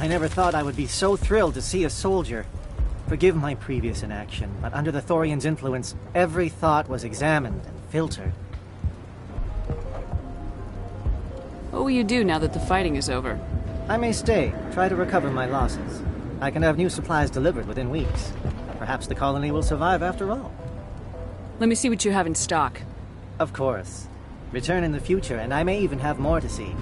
[SPEAKER 15] I never thought I would be so thrilled to see a soldier. Forgive my previous inaction, but under the Thorian's influence, every thought was examined and filtered.
[SPEAKER 11] What will you do now that the fighting is over?
[SPEAKER 15] I may stay, try to recover my losses. I can have new supplies delivered within weeks. Perhaps the colony will survive after all.
[SPEAKER 11] Let me see what you have in stock.
[SPEAKER 15] Of course. Return in the future, and I may even have more to see.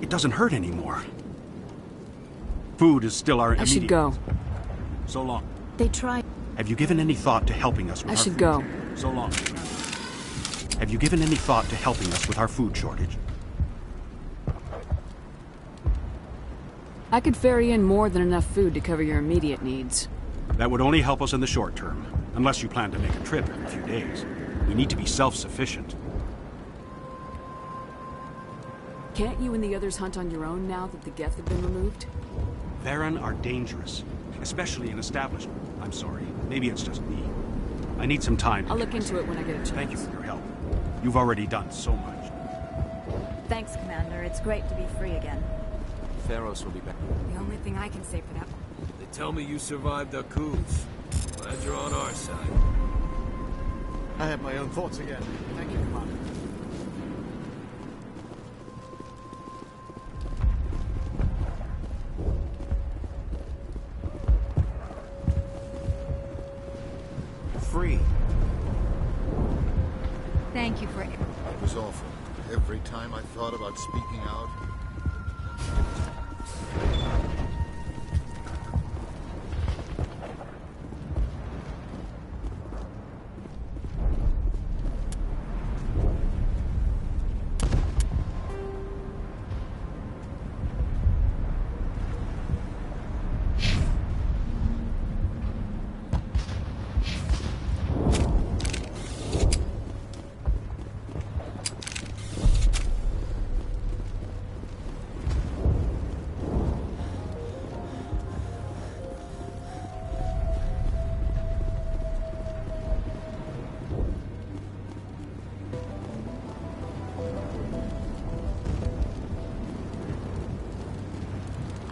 [SPEAKER 19] It doesn't hurt anymore. Food is still our
[SPEAKER 11] I should
[SPEAKER 19] immediate...
[SPEAKER 11] go.
[SPEAKER 19] So long.
[SPEAKER 10] They tried.
[SPEAKER 19] Have you given any thought to helping us with
[SPEAKER 11] I
[SPEAKER 19] our
[SPEAKER 11] should
[SPEAKER 19] food?
[SPEAKER 11] go.
[SPEAKER 19] So long. Have you given any thought to helping us with our food shortage?
[SPEAKER 11] I could ferry in more than enough food to cover your immediate needs.
[SPEAKER 19] That would only help us in the short term, unless you plan to make a trip in a few days. We need to be self-sufficient.
[SPEAKER 11] Can't you and the others hunt on your own now that the Geth have been removed?
[SPEAKER 19] Varen are dangerous, especially in establishment. I'm sorry. Maybe it's just me. I need some time.
[SPEAKER 11] I'll look into it when I get a chance.
[SPEAKER 19] Thank you for your help. You've already done so much.
[SPEAKER 17] Thanks, Commander. It's great to be free again.
[SPEAKER 22] Theros will be back.
[SPEAKER 17] The only thing I can say for that.
[SPEAKER 24] They tell me you survived our coups. Glad you're on our side.
[SPEAKER 25] I have my own thoughts again. Thank you, Commander.
[SPEAKER 7] Free.
[SPEAKER 1] Thank you for...
[SPEAKER 8] It was awful. Every time I thought about speaking out...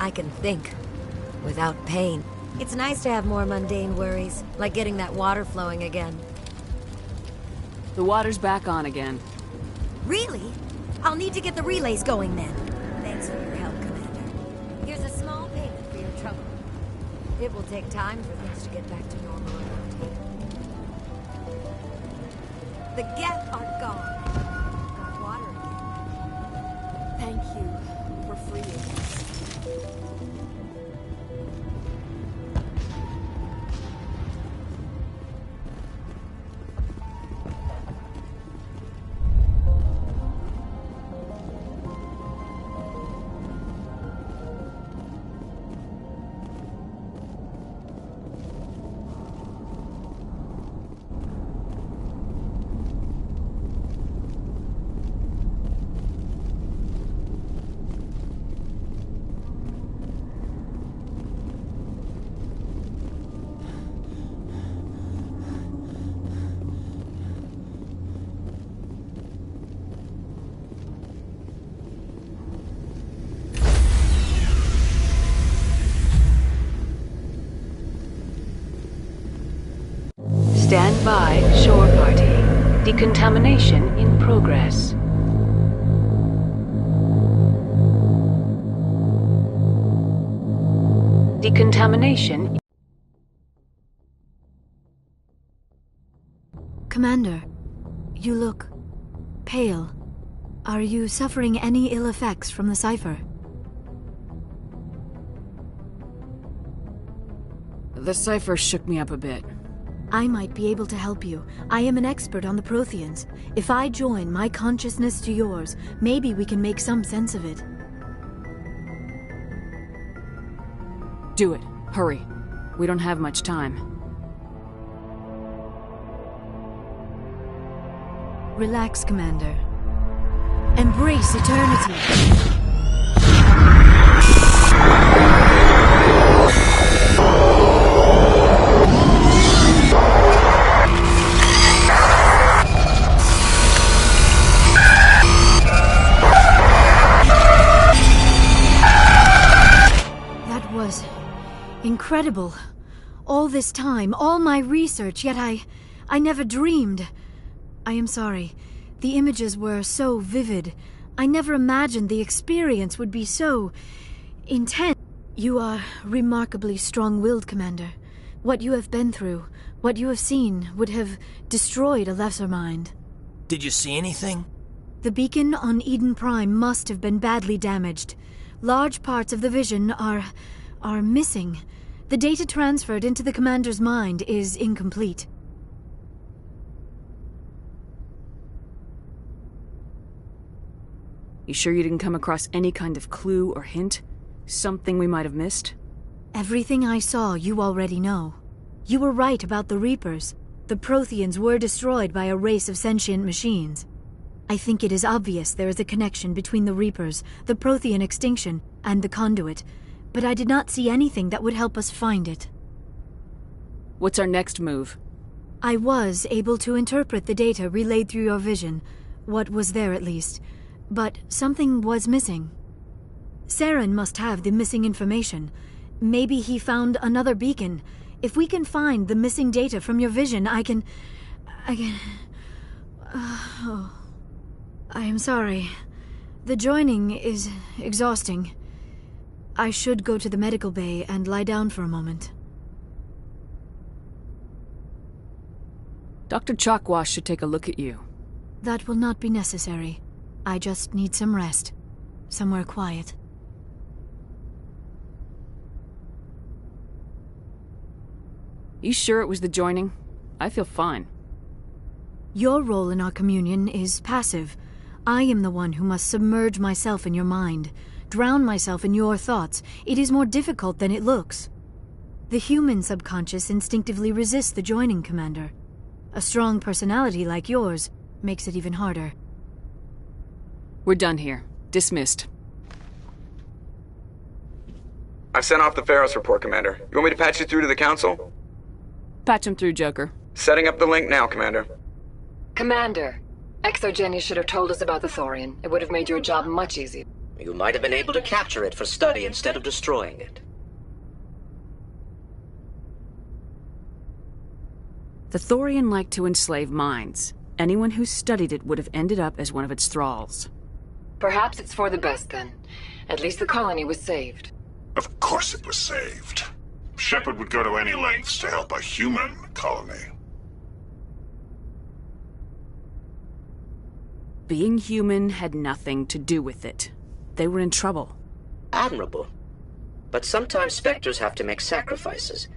[SPEAKER 9] I can think without pain. It's nice to have more mundane worries, like getting that water flowing again.
[SPEAKER 11] The water's back on again.
[SPEAKER 9] Really? I'll need to get the relays going then. Thanks for your help, Commander. Here's a small payment for your trouble. It will take time for things to get back to normal around here. The Geth are gone. Got water again.
[SPEAKER 16] Thank you for freeing us.
[SPEAKER 10] Stand by, shore party. Decontamination in progress. Decontamination.
[SPEAKER 4] Commander, you look pale. Are you suffering any ill effects from the cipher?
[SPEAKER 11] The cipher shook me up a bit.
[SPEAKER 4] I might be able to help you. I am an expert on the Protheans. If I join my consciousness to yours, maybe we can make some sense of it.
[SPEAKER 11] Do it. Hurry. We don't have much time.
[SPEAKER 4] Relax, Commander. Embrace eternity. That was incredible. All this time, all my research, yet I never dreamed. I am sorry. The images were so vivid. I never imagined the experience would be so intense. You are remarkably strong-willed, Commander. What you have been through, what you have seen, would have destroyed a lesser mind.
[SPEAKER 7] Did you see anything?
[SPEAKER 4] The beacon on Eden Prime must have been badly damaged. Large parts of the vision are missing. The data transferred into the Commander's mind is incomplete.
[SPEAKER 11] You sure you didn't come across any kind of clue or hint? Something we might have missed?
[SPEAKER 4] Everything I saw, you already know. You were right about the Reapers. The Protheans were destroyed by a race of sentient machines. I think it is obvious there is a connection between the Reapers, the Prothean extinction, and the Conduit, but I did not see anything that would help us find it.
[SPEAKER 11] What's our next move?
[SPEAKER 4] I was able to interpret the data relayed through your vision, what was there at least, but something was missing. Saren must have the missing information. Maybe he found another beacon. If we can find the missing data from your vision, I can... I am sorry. The joining is exhausting. I should go to the medical bay and lie down for a moment.
[SPEAKER 11] Dr. Chalkwash should take a look at you.
[SPEAKER 4] That will not be necessary. I just need some rest. Somewhere quiet.
[SPEAKER 11] You sure it was the joining? I feel fine.
[SPEAKER 4] Your role in our communion is passive. I am the one who must submerge myself in your mind, drown myself in your thoughts. It is more difficult than it looks. The human subconscious instinctively resists the joining, Commander. A strong personality like yours makes it even harder.
[SPEAKER 11] We're done here. Dismissed.
[SPEAKER 5] I've sent off the Pharos report, Commander. You want me to patch you through to the Council?
[SPEAKER 11] Patch him through, Joker.
[SPEAKER 5] Setting up the link now, Commander.
[SPEAKER 10] Commander, Exogeny should have told us about the Thorian. It would have made your job much easier.
[SPEAKER 1] You might have been able to capture it for study instead of destroying it.
[SPEAKER 11] The Thorian liked to enslave minds. Anyone who studied it would have ended up as one of its thralls.
[SPEAKER 10] Perhaps it's for the best, then. At least the colony was saved.
[SPEAKER 6] Of course it was saved. Shepard would go to any lengths to help a human colony.
[SPEAKER 11] Being human had nothing to do with it. They were in trouble.
[SPEAKER 1] Admirable. But sometimes Spectres have to make sacrifices.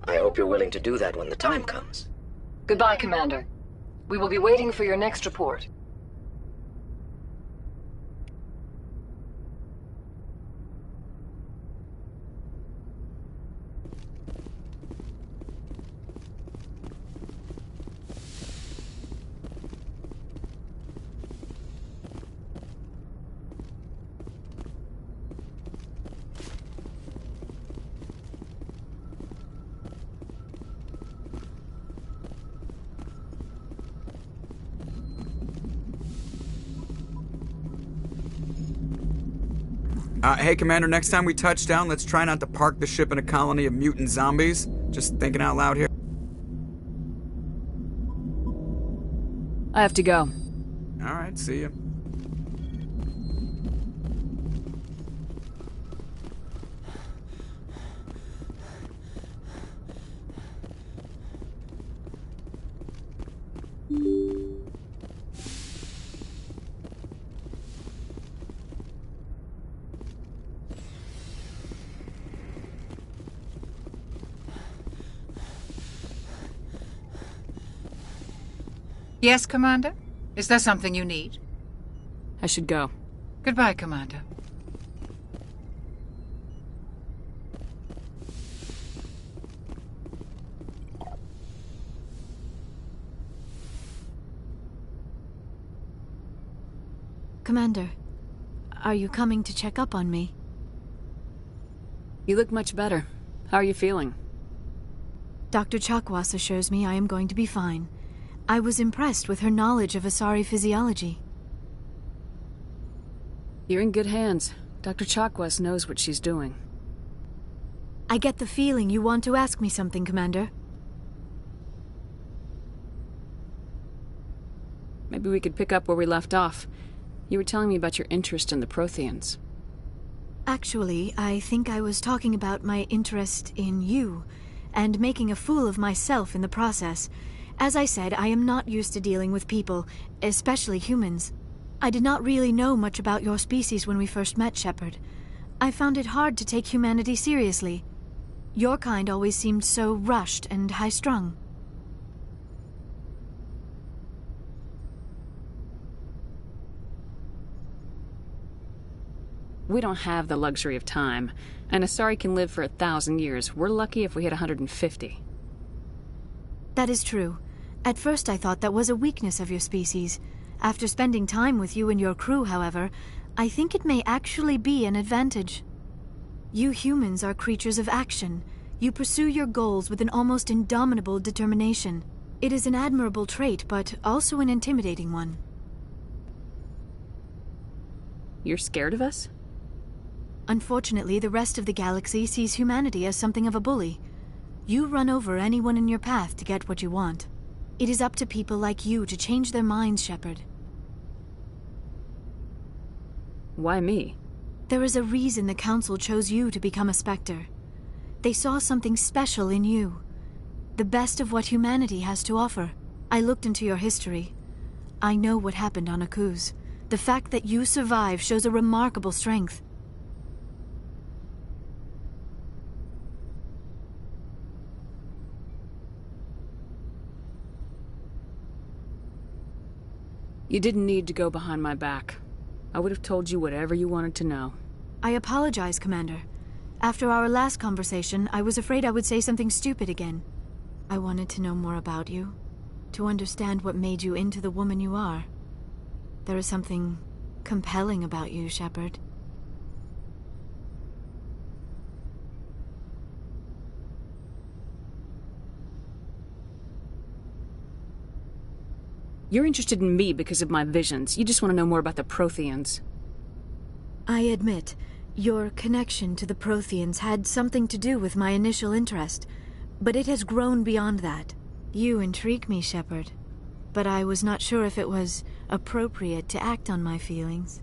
[SPEAKER 1] I hope you're willing to do that when the time comes.
[SPEAKER 10] Goodbye, Commander. We will be waiting for your next report.
[SPEAKER 5] Hey, Commander, next time we touch down, let's try not to park the ship in a colony of mutant zombies. Just thinking out loud here.
[SPEAKER 11] I have to go.
[SPEAKER 5] All right, see ya.
[SPEAKER 14] Yes, Commander? Is there something you need?
[SPEAKER 11] I should go.
[SPEAKER 14] Goodbye, Commander.
[SPEAKER 4] Commander, are you coming to check up on me?
[SPEAKER 11] You look much better. How are you feeling?
[SPEAKER 4] Dr. Chakwas assures me I am going to be fine. I was impressed with her knowledge of Asari physiology.
[SPEAKER 11] You're in good hands. Dr. Chakwas knows what she's doing.
[SPEAKER 4] I get the feeling you want to ask me something, Commander.
[SPEAKER 11] Maybe we could pick up where we left off. You were telling me about your interest in the Protheans.
[SPEAKER 4] Actually, I think I was talking about my interest in you, and making a fool of myself in the process. As I said, I am not used to dealing with people, especially humans. I did not really know much about your species when we first met, Shepard. I found it hard to take humanity seriously. Your kind always seemed so rushed and high-strung.
[SPEAKER 11] We don't have the luxury of time. An Asari can live for 1,000 years. We're lucky if we hit 150.
[SPEAKER 4] That is true. At first I thought that was a weakness of your species. After spending time with you and your crew, however, I think it may actually be an advantage. You humans are creatures of action. You pursue your goals with an almost indomitable determination. It is an admirable trait, but also an intimidating one.
[SPEAKER 11] You're scared of us?
[SPEAKER 4] Unfortunately, the rest of the galaxy sees humanity as something of a bully. You run over anyone in your path to get what you want. It is up to people like you to change their minds, Shepard.
[SPEAKER 11] Why me?
[SPEAKER 4] There is a reason the Council chose you to become a Spectre. They saw something special in you. The best of what humanity has to offer. I looked into your history. I know what happened on Akuz. The fact that you survived shows a remarkable strength.
[SPEAKER 11] You didn't need to go behind my back. I would have told you whatever you wanted to know.
[SPEAKER 4] I apologize, Commander. After our last conversation, I was afraid I would say something stupid again. I wanted to know more about you, to understand what made you into the woman you are. There is something compelling about you, Shepard.
[SPEAKER 11] You're interested in me because of my visions. You just want to know more about the Protheans.
[SPEAKER 4] I admit, your connection to the Protheans had something to do with my initial interest, but it has grown beyond that. You intrigue me, Shepard, but I was not sure if it was appropriate to act on my feelings.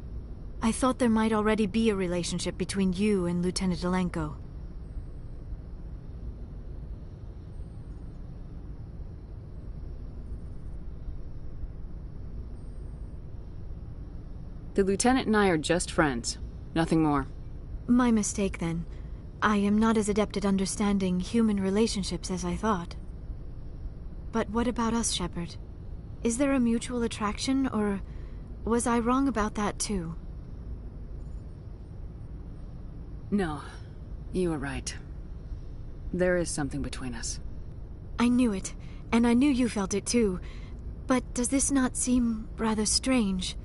[SPEAKER 4] I thought there might already be a relationship between you and Lieutenant Alenko.
[SPEAKER 11] The Lieutenant and I are just friends. Nothing more.
[SPEAKER 4] My mistake, then. I am not as adept at understanding human relationships as I thought. But what about us, Shepard? Is there a mutual attraction, or was I wrong about that too?
[SPEAKER 11] No, you were right. There is something between us.
[SPEAKER 4] I knew it, and I knew you felt it too. But does this not seem rather strange?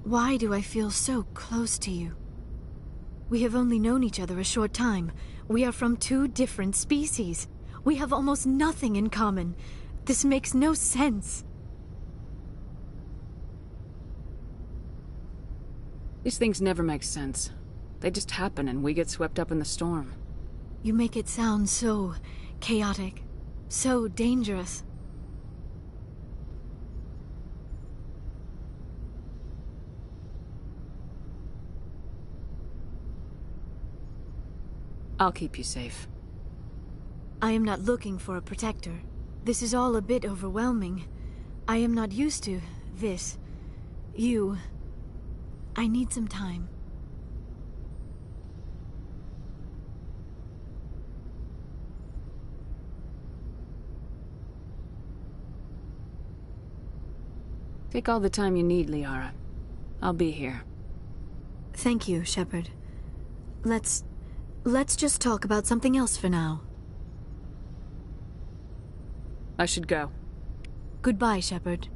[SPEAKER 4] Why do I feel so close to you? We have only known each other a short time. We are from two different species. We have almost nothing in common. This makes no sense.
[SPEAKER 11] These things never make sense. They just happen and we get swept up in the storm.
[SPEAKER 4] You make it sound so chaotic, so dangerous.
[SPEAKER 11] I'll keep you safe.
[SPEAKER 4] I am not looking for a protector. This is all a bit overwhelming. I am not used to this. You. I need some time.
[SPEAKER 11] Take all the time you need, Liara. I'll be here.
[SPEAKER 4] Thank you, Shepard. Let's just talk about something else for now.
[SPEAKER 11] I should go.
[SPEAKER 4] Goodbye, Shepard.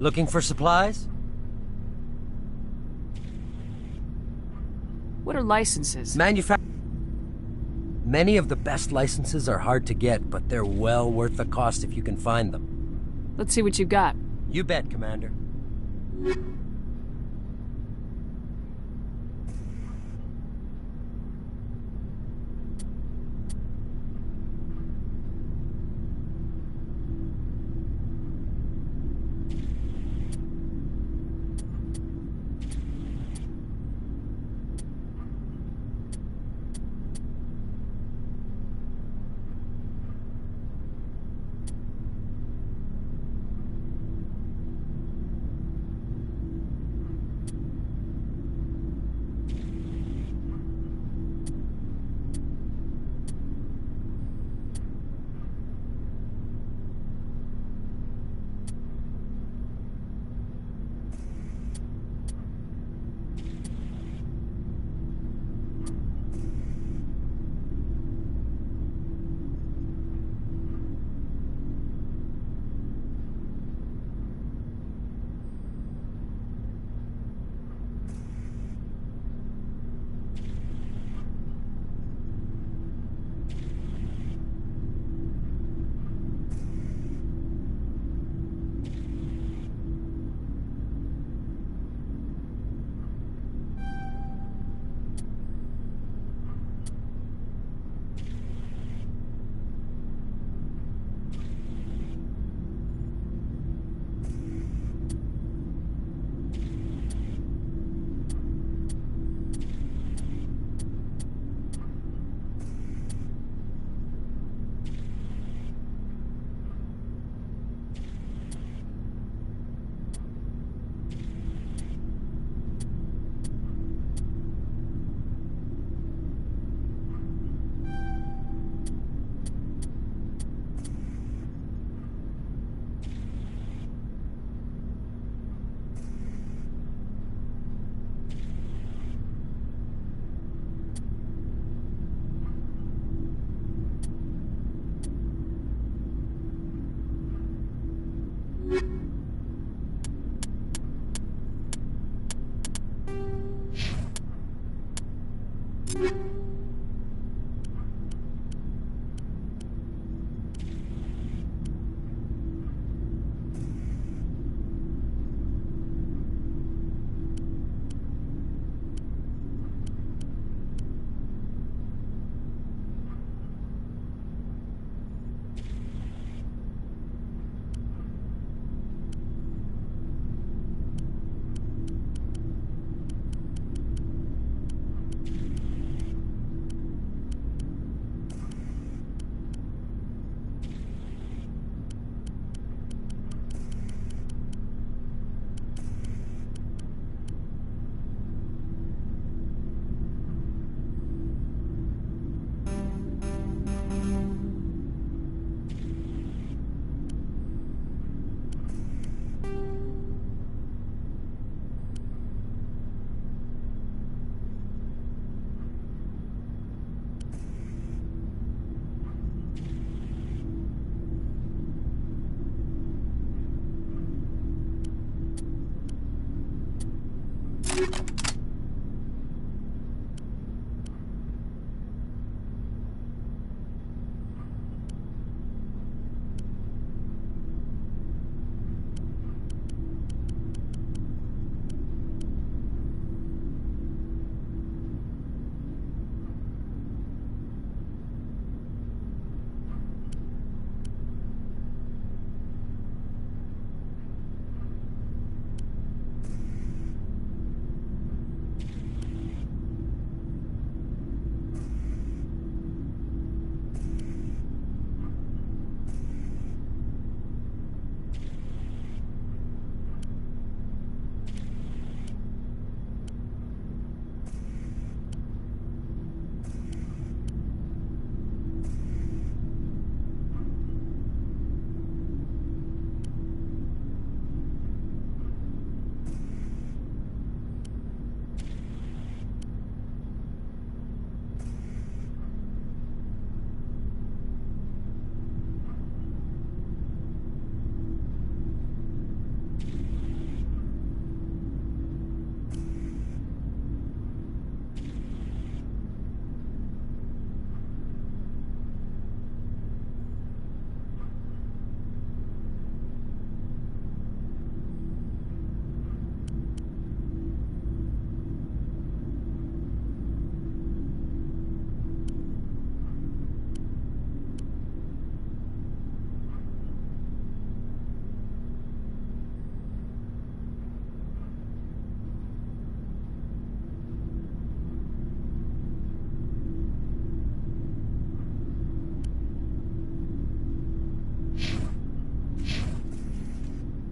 [SPEAKER 2] Looking for supplies?
[SPEAKER 11] What are licenses?
[SPEAKER 2] Many of the best licenses are hard to get, but they're well worth the cost if you can find them.
[SPEAKER 11] Let's see what you got.
[SPEAKER 2] You bet, Commander.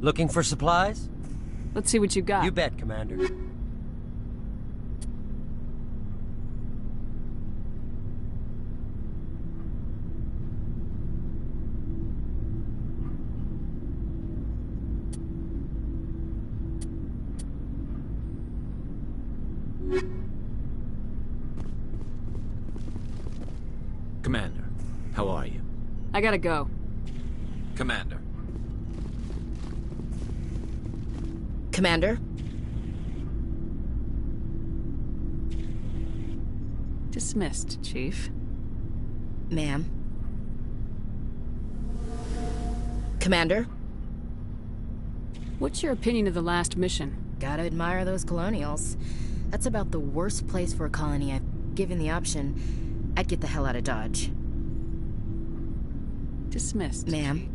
[SPEAKER 2] Looking for supplies?
[SPEAKER 11] Let's see what you got.
[SPEAKER 2] You bet, Commander.
[SPEAKER 13] Commander, how are you?
[SPEAKER 11] I gotta go.
[SPEAKER 13] Commander.
[SPEAKER 18] Commander?
[SPEAKER 11] Dismissed, Chief.
[SPEAKER 18] Ma'am. Commander?
[SPEAKER 11] What's your opinion of the last mission?
[SPEAKER 18] Gotta admire those colonials. That's about the worst place for a colony. I've given the option. I'd get the hell out of Dodge.
[SPEAKER 11] Dismissed.
[SPEAKER 18] Ma'am.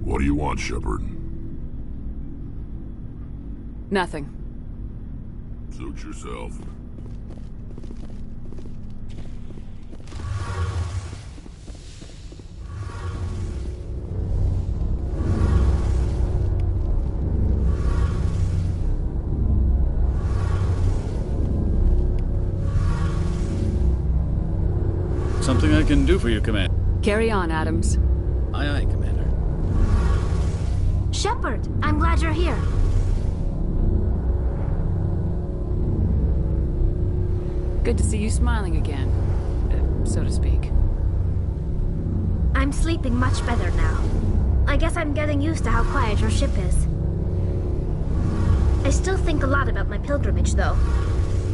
[SPEAKER 6] What do you want, Shepard?
[SPEAKER 11] Nothing.
[SPEAKER 6] Suit yourself.
[SPEAKER 3] Something I can do for you, Commander.
[SPEAKER 11] Carry on, Adams.
[SPEAKER 3] Aye, aye, Commander.
[SPEAKER 4] Shepard, I'm glad you're here.
[SPEAKER 11] Good to see you smiling again, so to speak.
[SPEAKER 4] I'm sleeping much better now. I guess I'm getting used to how quiet your ship is. I still think a lot about my pilgrimage, though.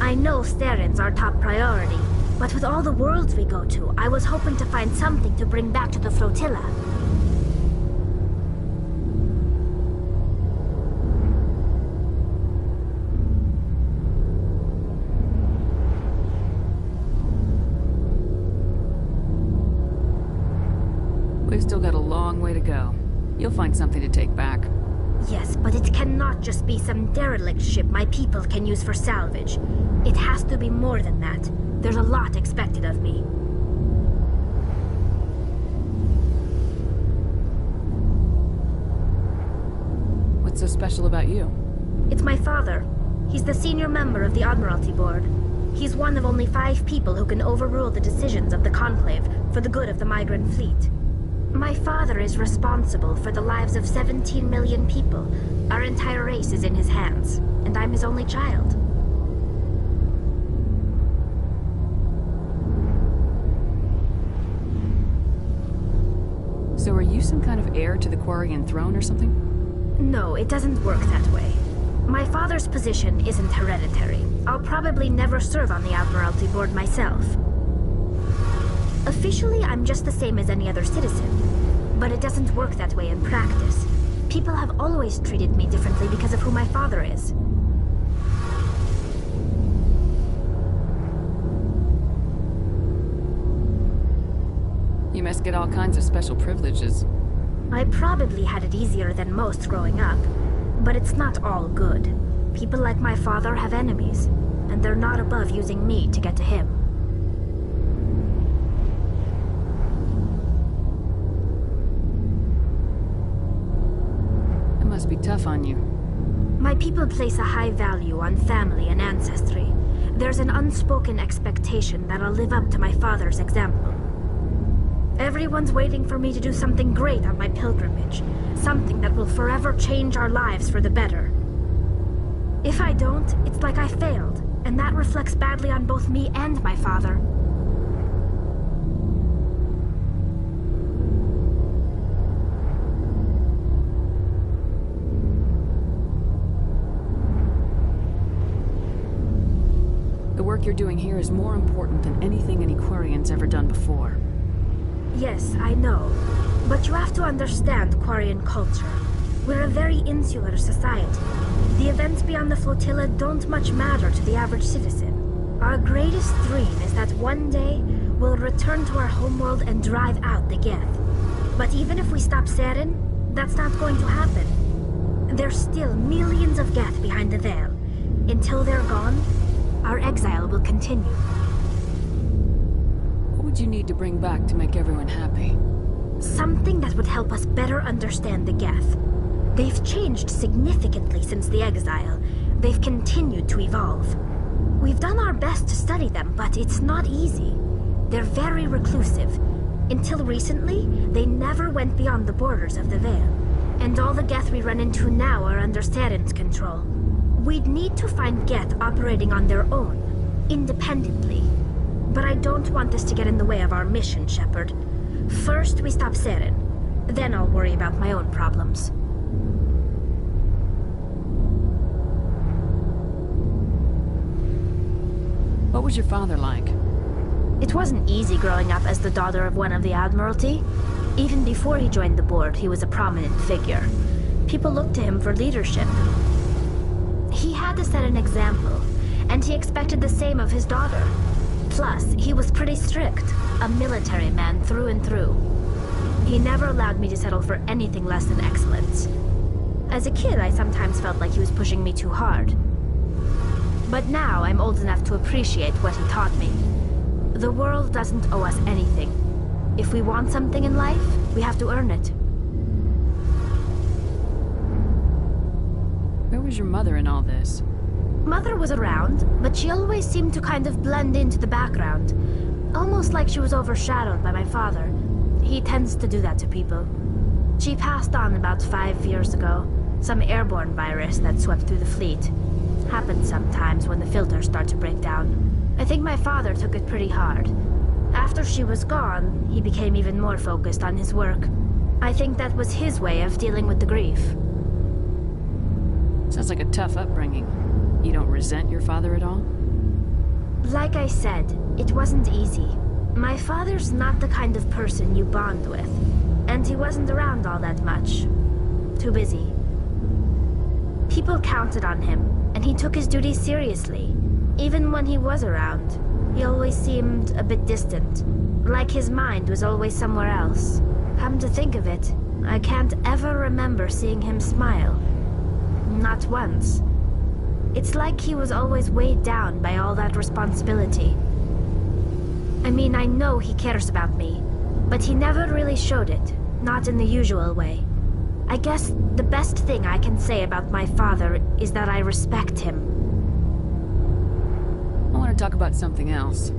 [SPEAKER 4] I know Steren's our top priority, but with all the worlds we go to, I was hoping to find something to bring back to the flotilla.
[SPEAKER 11] We've still got a long way to go. You'll find something to take back.
[SPEAKER 4] Yes, but it cannot just be some derelict ship my people can use for salvage. It has to be more than that. There's a lot expected of me.
[SPEAKER 11] What's so special about you?
[SPEAKER 4] It's my father. He's the senior member of the Admiralty Board. He's one of only 5 people who can overrule the decisions of the Conclave for the good of the migrant fleet. My father is responsible for the lives of 17 million people. Our entire race is in his hands, and I'm his only child.
[SPEAKER 11] So are you some kind of heir to the Quarian throne or something?
[SPEAKER 4] No, it doesn't work that way. My father's position isn't hereditary. I'll probably never serve on the Admiralty Board myself. Officially, I'm just the same as any other citizen. But it doesn't work that way in practice. People have always treated me differently because of who my father is.
[SPEAKER 11] You must get all kinds of special privileges.
[SPEAKER 4] I probably had it easier than most growing up, but it's not all good. People like my father have enemies, and they're not above using me to get to him.
[SPEAKER 11] It must be tough on you.
[SPEAKER 4] My people place a high value on family and ancestry. There's an unspoken expectation that I'll live up to my father's example. Everyone's waiting for me to do something great on my pilgrimage. Something that will forever change our lives for the better. If I don't, it's like I failed, and that reflects badly on both me and my father.
[SPEAKER 11] The work you're doing here is more important than anything any Quarian's ever done before.
[SPEAKER 4] Yes, I know. But you have to understand Quarian culture. We're a very insular society. The events beyond the flotilla don't much matter to the average citizen. Our greatest dream is that one day we'll return to our homeworld and drive out the Geth. But even if we stop Seren, that's not going to happen. There's still millions of Geth behind the veil, Until they're gone, our exile will continue.
[SPEAKER 11] What would you need to bring back to make everyone happy?
[SPEAKER 4] Something that would help us better understand the Geth. They've changed significantly since the exile. They've continued to evolve. We've done our best to study them, but it's not easy. They're very reclusive. Until recently, they never went beyond the borders of the Veil. And all the Geth we run into now are under Saren's control. We'd need to find Geth operating on their own, independently. But I don't want this to get in the way of our mission, Shepard. First, we stop Saren. Then I'll worry about my own problems.
[SPEAKER 11] What was your father like?
[SPEAKER 4] It wasn't easy growing up as the daughter of one of the Admiralty. Even before he joined the board, he was a prominent figure. People looked to him for leadership. He had to set an example, and he expected the same of his daughter. Plus, he was pretty strict, a military man through and through. He never allowed me to settle for anything less than excellence. As a kid, I sometimes felt like he was pushing me too hard. But now I'm old enough to appreciate what he taught me. The world doesn't owe us anything. If we want something in life, we have to earn it.
[SPEAKER 11] Where was your mother in all this?
[SPEAKER 4] Mother was around, but she always seemed to kind of blend into the background. Almost like she was overshadowed by my father. He tends to do that to people. She passed on about 5 years ago. Some airborne virus that swept through the fleet. Happens sometimes when the filters start to break down. I think my father took it pretty hard. After she was gone, he became even more focused on his work. I think that was his way of dealing with the grief.
[SPEAKER 11] Sounds like a tough upbringing. You don't resent your father at all?
[SPEAKER 4] Like I said, it wasn't easy. My father's not the kind of person you bond with. And he wasn't around all that much. Too busy. People counted on him, and he took his duties seriously. Even when he was around, he always seemed a bit distant. Like his mind was always somewhere else. Come to think of it, I can't ever remember seeing him smile. Not once. It's like he was always weighed down by all that responsibility. I mean, I know he cares about me, but he never really showed it, not in the usual way. I guess the best thing I can say about my father is that I respect him.
[SPEAKER 11] I want to talk about something else.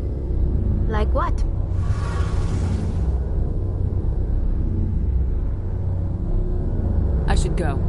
[SPEAKER 4] Like what?
[SPEAKER 11] I should go.